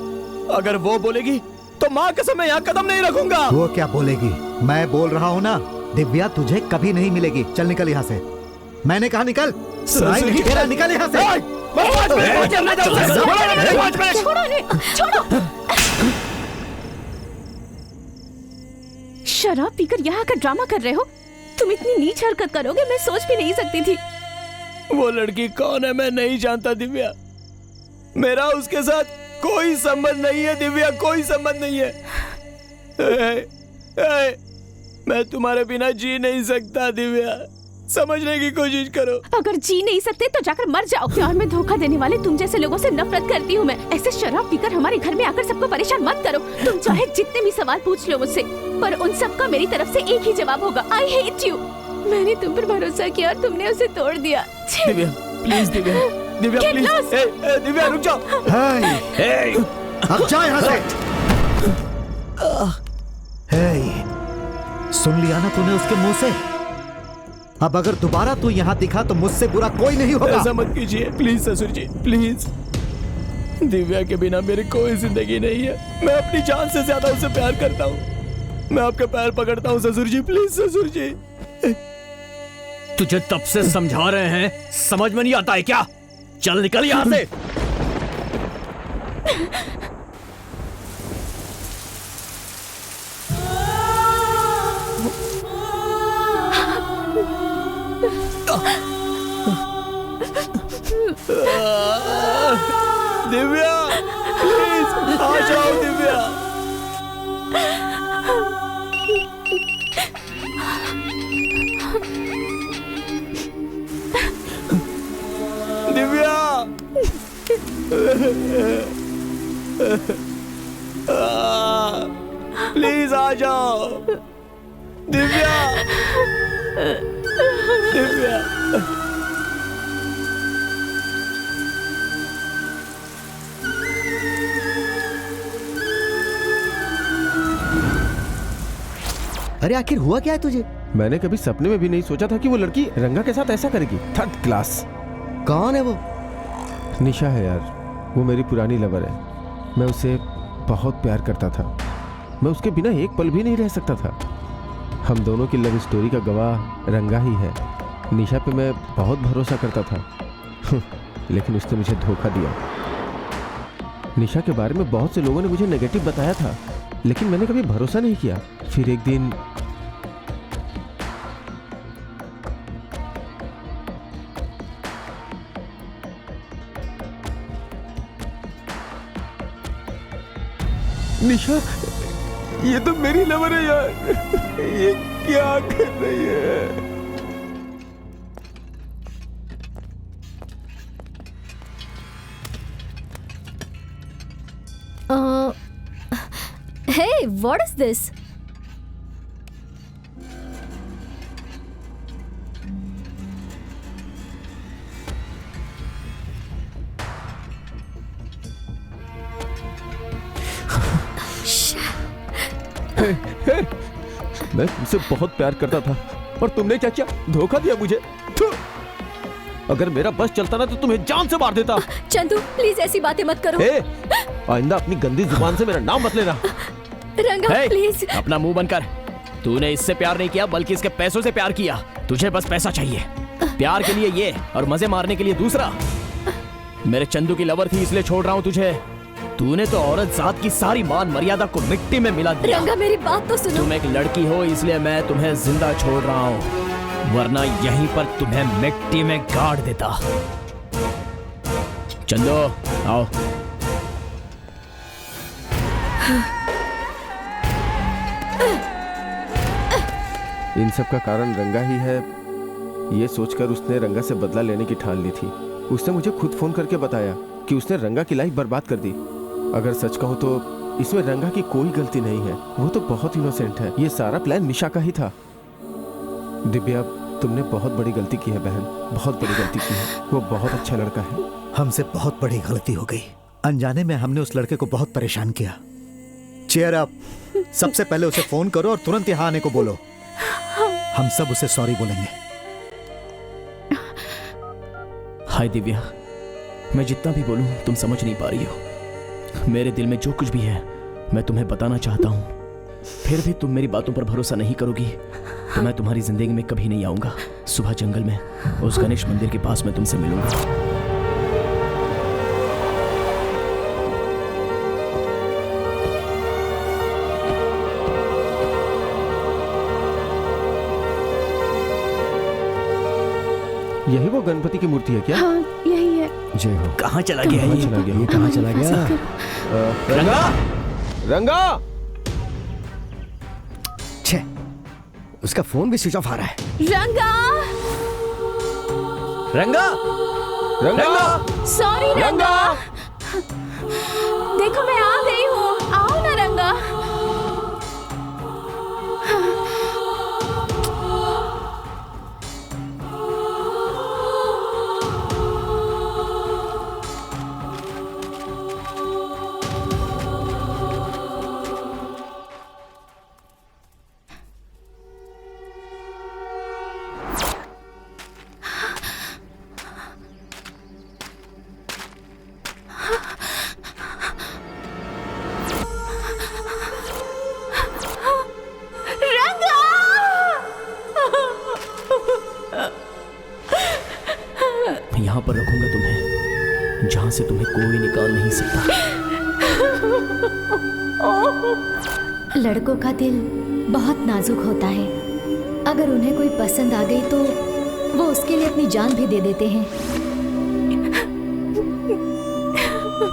Speaker 3: अगर वो बोलेगी तो माँ कसम मैं यहाँ कदम नहीं रखूंगा।
Speaker 9: वो क्या बोलेगी? मैं बोल रहा हूँ ना, दिव्या तुझे कभी नहीं मिलेगी। चल निकल यहाँ से। मैंने कहा निकल। सुनाई नहीं दे रहा? निकल यहाँ से।
Speaker 2: छोड़ो। शराब पीकर यहाँ का ड्रामा कर रहे हो? तुम इतनी नीच हरकत करोगे मैं सोच भी नहीं सकती थी।
Speaker 3: वो लड़की कौन है मैं नहीं जानता दिव्या। मेरा उसके साथ कोई संबंध नहीं है दिव्या, कोई संबंध नहीं है। मैं तुम्हारे बिना जी नहीं सकता दिव्या, समझने की कोशिश करो।
Speaker 2: अगर जी नहीं सकते तो जाकर मर जाओ। प्यार में धोखा देने वाले तुम जैसे लोगों से नफरत करती हूँ मैं। ऐसे शराब पीकर हमारे घर में आकर सबको परेशान मत करो। तुम चाहे जितने भी सवाल पूछ लो मुझसे, पर उन सबका मेरी तरफ से एक ही जवाब होगा, आई हेट यू। मैंने तुम पर भरोसा किया और तुमने उसे तोड़ दिया।
Speaker 3: Divya please, Divya please. दिव्या रुक जाओ।
Speaker 9: अब जा यहाँ से। सुन लिया ना तूने उसके मुंह से? अब अगर दोबारा तू यहाँ दिखा तो मुझसे बुरा कोई नहीं होगा।
Speaker 3: ऐसा मत कीजिए प्लीज ससुर जी, प्लीज। दिव्या के बिना मेरी कोई जिंदगी नहीं है। मैं अपनी जान से ज्यादा उसे प्यार करता हूँ। मैं आपके पैर पकड़ता हूँ ससुर जी, प्लीज ससुर जी।
Speaker 5: तुझे तब से समझा रहे हैं, समझ में नहीं आता है क्या? चल निकल यहाँ से। दिव्या प्लीज आ जाओ दिव्या। दिव्या प्लीज आ जाओ दिव्या। दिव्या
Speaker 1: अरे आखिर हुआ क्या है तुझे?
Speaker 14: मैंने कभी सपने में भी नहीं सोचा था कि वो लड़की रंगा के साथ ऐसा करेगी। Third class.
Speaker 1: कौन है वो?
Speaker 14: निशा है यार, वो मेरी पुरानी लवर है। मैं उसे बहुत प्यार करता था। मैं उसके बिना एक पल भी नहीं रह सकता था। हम दोनों की लव स्टोरी का गवाह रंगा ही है। निशा पे मैं बहुत भरोसा करता था लेकिन उसने मुझे धोखा दिया। निशा के बारे में बहुत से लोगों ने मुझे नेगेटिव बताया था, लेकिन मैंने कभी भरोसा नहीं किया। फिर एक दिन निशा, ये तो मेरी लवर है यार। ये क्या कर रही है?
Speaker 17: Hey, what is this?
Speaker 14: मैं तुमसे बहुत प्यार करता था और तुमने क्या किया? धोखा दिया मुझे। अगर मेरा बस चलता ना तो तुम्हें जान से मार देता।
Speaker 6: चंदू प्लीज ऐसी बातें मत करो।
Speaker 14: आइंदा अपनी गंदी जुबान से मेरा नाम मत लेना।
Speaker 6: रंगा प्लीज।
Speaker 5: अपना मुंह बंद कर। तूने इससे प्यार नहीं किया बल्कि इसके पैसों से प्यार किया। तुझे बस पैसा चाहिए। प्यार के लिए ये और मजे मारने के लिए दूसरा। मेरे चंदू की लवर थी इसलिए छोड़ रहा हूँ तुझे। तूने तो औरत जात की सारी मान मर्यादा को मिट्टी में मिला दिया।
Speaker 6: रंगा मेरी बात तो सुनो।
Speaker 5: तुम एक लड़की हो इसलिए मैं तुम्हें जिंदा छोड़ रहा हूँ, वरना यहीं पर तुम्हें मिट्टी में गाड़ देता। चंदू आओ।
Speaker 14: इन सब का कारण रंगा ही है, ये सोचकर उसने रंगा से बदला लेने की ठान ली थी। उसने मुझे खुद फोन करके बताया कि उसने रंगा की लाइफ बर्बाद कर दी। अगर सच कहूं तो इसमें रंगा की कोई गलती नहीं है। वो तो बहुत इनोसेंट है। ये सारा प्लान निशा का ही था। दिव्या, तुमने बहुत बड़ी गलती की है बहन, बहुत बड़ी गलती की है। वो बहुत अच्छा लड़का है।
Speaker 13: हमसे बहुत बड़ी गलती हो गई। अनजाने में हमने उस लड़के को बहुत परेशान किया। Cheer up. सबसे पहले उसे फोन करो और तुरंत यहाँ आने को बोलो। हम सब उसे सॉरी बोलेंगे।
Speaker 5: हाय दिव्या, मैं जितना भी बोलूं तुम समझ नहीं पा रही हो। मेरे दिल में जो कुछ भी है मैं तुम्हें बताना चाहता हूं, फिर भी तुम मेरी बातों पर भरोसा नहीं करोगी तो मैं तुम्हारी जिंदगी में कभी नहीं आऊंगा। सुबह जंगल में उस गणेश मंदिर के पास मैं तुमसे मिलूंगा।
Speaker 14: यही वो गणपति की मूर्ति है क्या?
Speaker 2: हाँ, यही है।
Speaker 1: जय हो।
Speaker 5: कहाँ चला गया ये?
Speaker 1: ये कहाँ चला गया?
Speaker 14: रंगा, रंगा!
Speaker 1: छे, उसका फोन भी स्विच ऑफ आ रहा है।
Speaker 2: रंगा!
Speaker 5: रंगा!
Speaker 14: रंगा!
Speaker 2: सॉरी रंगा! देखो मैं आ गई हूँ, आओ ना रंगा।
Speaker 5: यहाँ पर रखूंगा तुम्हें, जहाँ से तुम्हें कोई निकाल नहीं सकता।
Speaker 17: लड़कों का दिल बहुत नाजुक होता है। अगर उन्हें कोई पसंद आ गई तो वो उसके लिए अपनी जान भी दे देते हैं।
Speaker 3: ये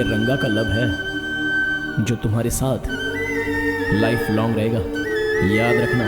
Speaker 3: रंगा का लव है जो तुम्हारे साथ लाइफ लॉन्ग रहेगा, याद रखना।